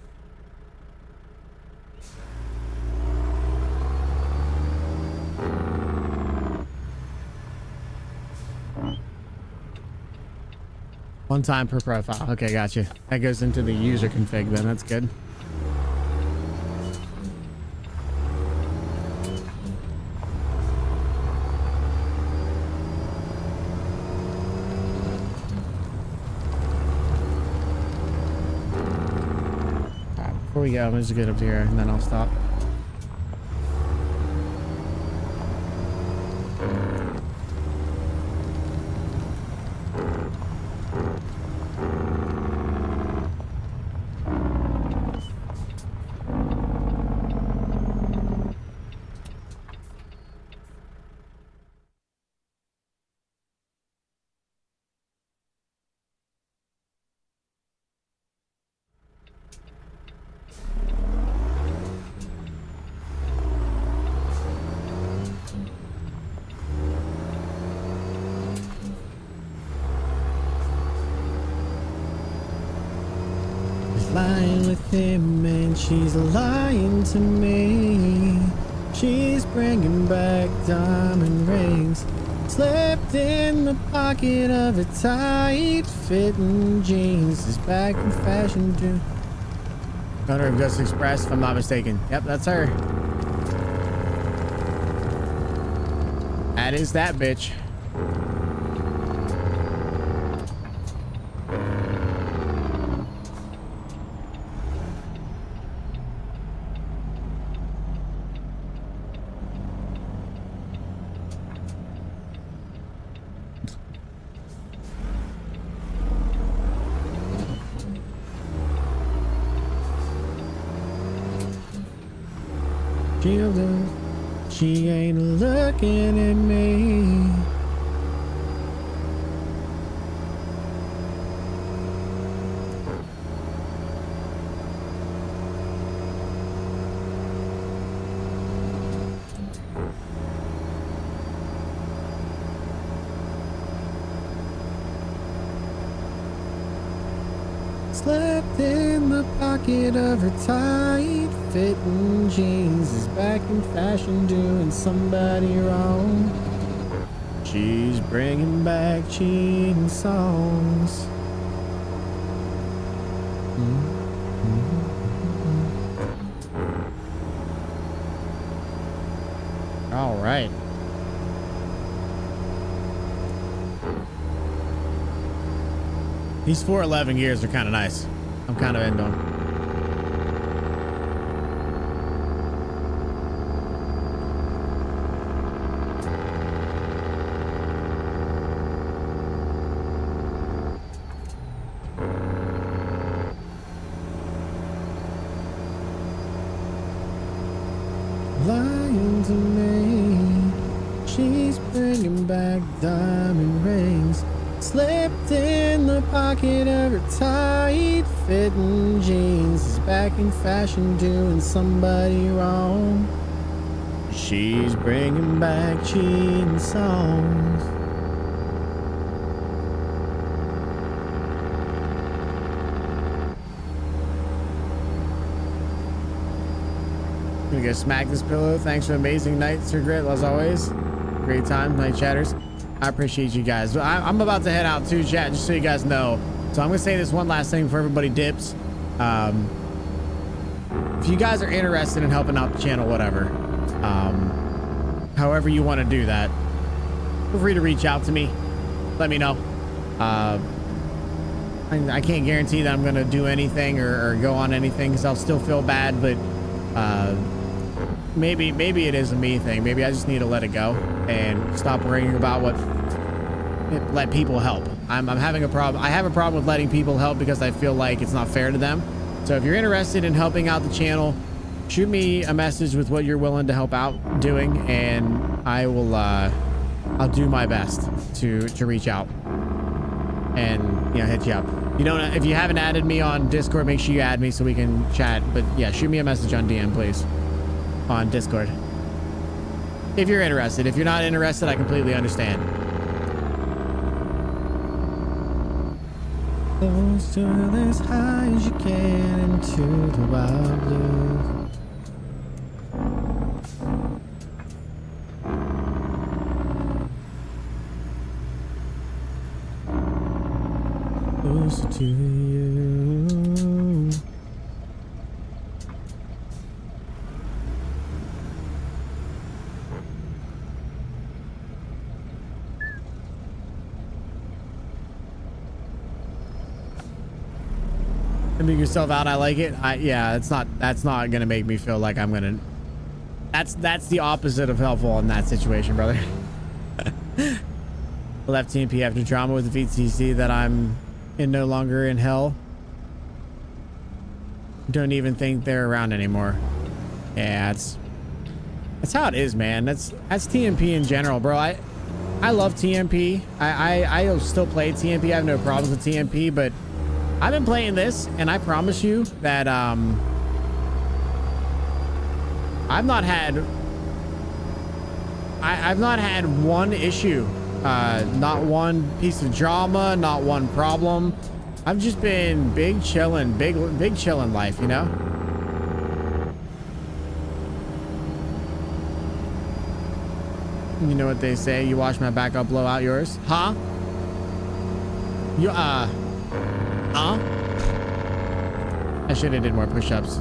One time per profile. Okay, gotcha. That goes into the user config then. That's good. Before we go, I'm just get up here and then I'll stop. Lying with him and she's lying to me. She's bringing back diamond rings slipped in the pocket of her tight fitting jeans. Is back in fashion too. Owner of Ghost Express, if I'm not mistaken. Yep, that's her. That is that bitch. She ain't looking at me. Slept in the pocket of her tight fitting jeans. Is back in fashion doing somebody wrong. She's bringing back cheating songs. All right. These 411 gears are kind of nice. I'm kind of into them. Lying to me, she's bringing back diamond rings, slipped in the pocket of her tight-fitting jeans, is back in fashion doing somebody wrong. She's bringing back cheating songs. Gonna go smack this pillow. Thanks for an amazing night, Sir Grit, as always. Great time, night chatters. I appreciate you guys. But I'm about to head out too, chat, just so you guys know. So I'm gonna say this one last thing before everybody dips. If you guys are interested in helping out the channel, whatever, however you want to do that, feel free to reach out to me. Let me know. I can't guarantee that I'm gonna do anything or go on anything because I'll still feel bad, but maybe it is a me thing. Maybe I just need to let it go and stop worrying about let people help. I'm having a problem. I have a problem with letting people help because I feel like it's not fair to them. So if you're interested in helping out the channel, shoot me a message with what you're willing to help out doing, and I will I'll do my best to reach out and hit you up. If you haven't added me on Discord, make sure you add me so we can chat. But yeah, shoot me a message on DM, please, on Discord. If you're interested. If you're not interested, I completely understand. Close to as high as you can into the wild blue. Closer to you. Make yourself out. I like it. Yeah, that's not gonna make me feel like I'm gonna. That's the opposite of helpful in that situation, brother. Left TMP after drama with the VTC that I'm no longer in hell. Don't even think they're around anymore. Yeah, that's how it is, man. That's TMP in general, bro. I love TMP. I still play TMP. I have no problems with TMP, but I've been playing this, and I promise you that I've not had one issue, not one piece of drama, not one problem. I've just been big chillin' life, you know? You know what they say, you watch my back, I'll blow out yours. Huh? You, Huh? I should have did more push-ups.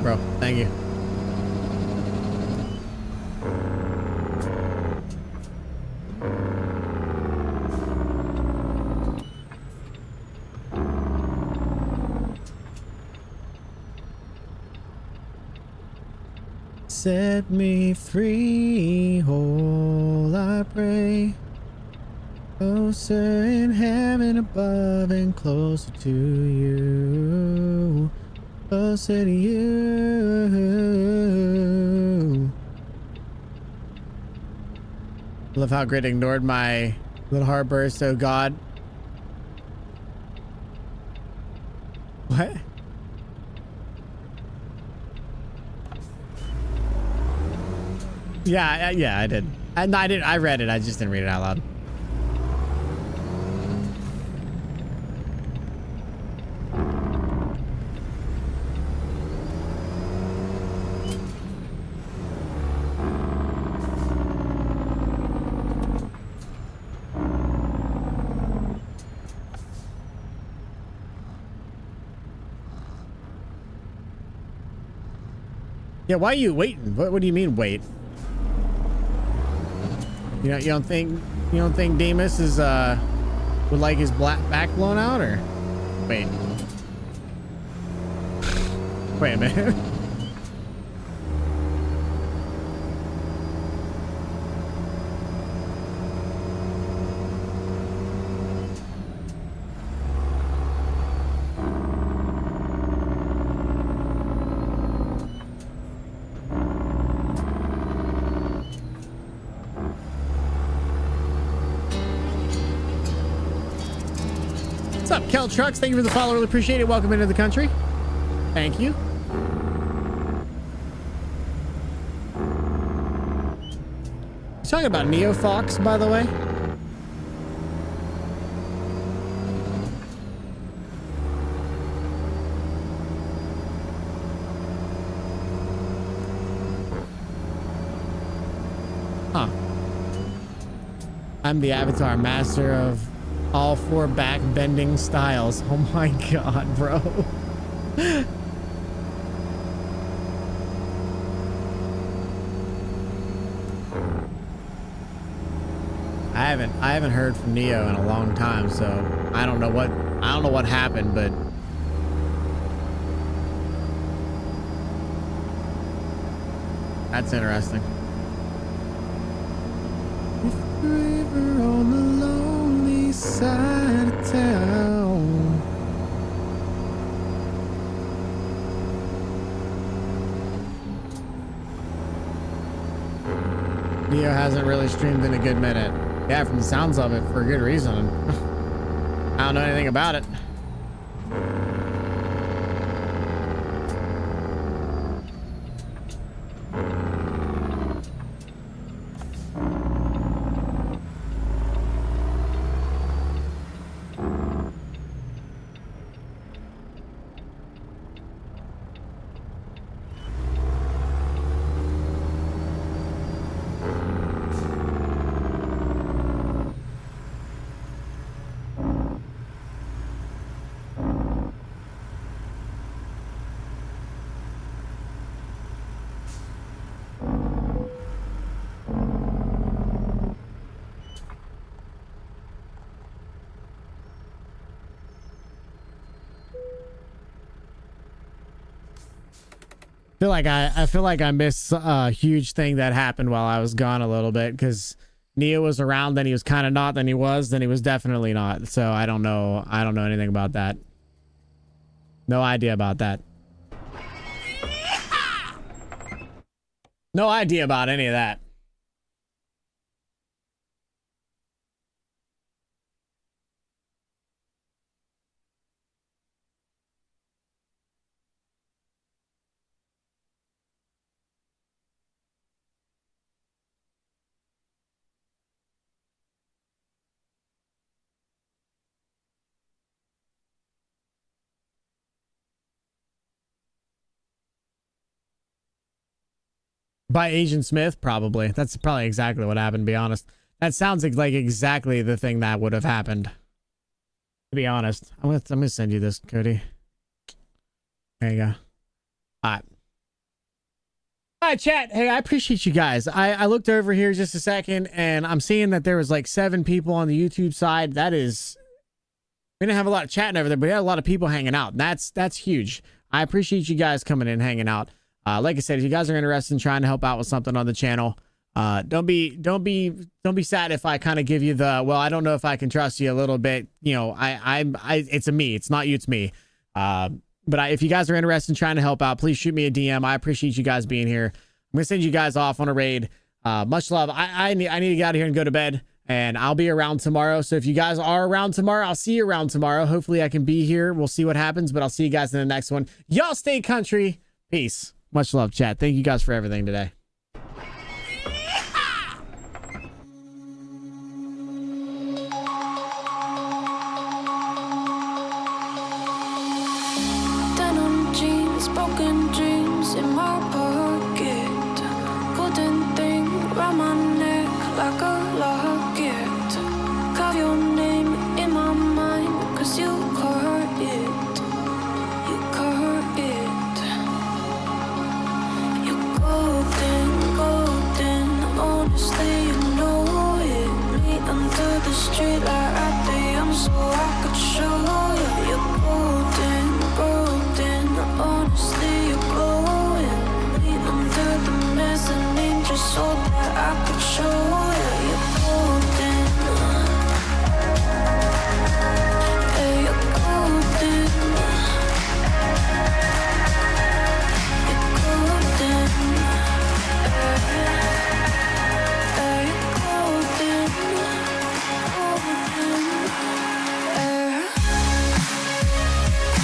Bro, thank you. Set me free, whole I pray, closer in heaven above and closer to you. Closer to you. Love how Grit ignored my little heart burst. Oh God. What? Yeah, I did. I read it. I just didn't read it out loud. Yeah, why are you waiting? What do you mean wait? You know, you don't think Demas is would like his back blown out, or wait a minute. What's up, Kel Trucks? Thank you for the follow. Really appreciate it. Welcome into the country. Thank you. He's talking about Neo Fox, by the way. Huh. I'm the avatar master of all 4 back bending styles. Oh my god, bro. I haven't heard from Neo in a long time, so I don't know what happened, but that's interesting. If you're ever on the lonely side of town, Neo hasn't really streamed in a good minute. Yeah, from the sounds of it, for a good reason. I don't know anything about it. I feel like I missed a huge thing that happened while I was gone a little bit, because Neo was around, then he was kind of not, then he was definitely not. So I don't know anything about that. No idea about that. No idea about any of that. By Agent Smith, probably. That's probably exactly what happened, to be honest. That sounds like exactly the thing that would have happened. To be honest. I'm gonna send you this, Cody. There you go. Alright. Alright, chat. Hey, I appreciate you guys. I looked over here just a second, and I'm seeing that there was like 7 people on the YouTube side. That is... We didn't have a lot of chatting over there, but we had a lot of people hanging out. That's huge. I appreciate you guys coming in, hanging out. Like I said, if you guys are interested in trying to help out with something on the channel, don't be sad if I kind of give you the, well, I don't know if I can trust you a little bit. You know, it's a me. It's not you. It's me. But if you guys are interested in trying to help out, please shoot me a DM. I appreciate you guys being here. I'm gonna send you guys off on a raid. Much love. I need to get out of here and go to bed, and I'll be around tomorrow. So if you guys are around tomorrow, I'll see you around tomorrow. Hopefully I can be here. We'll see what happens, but I'll see you guys in the next one. Y'all stay country. Peace. Much love, chat. Thank you guys for everything today.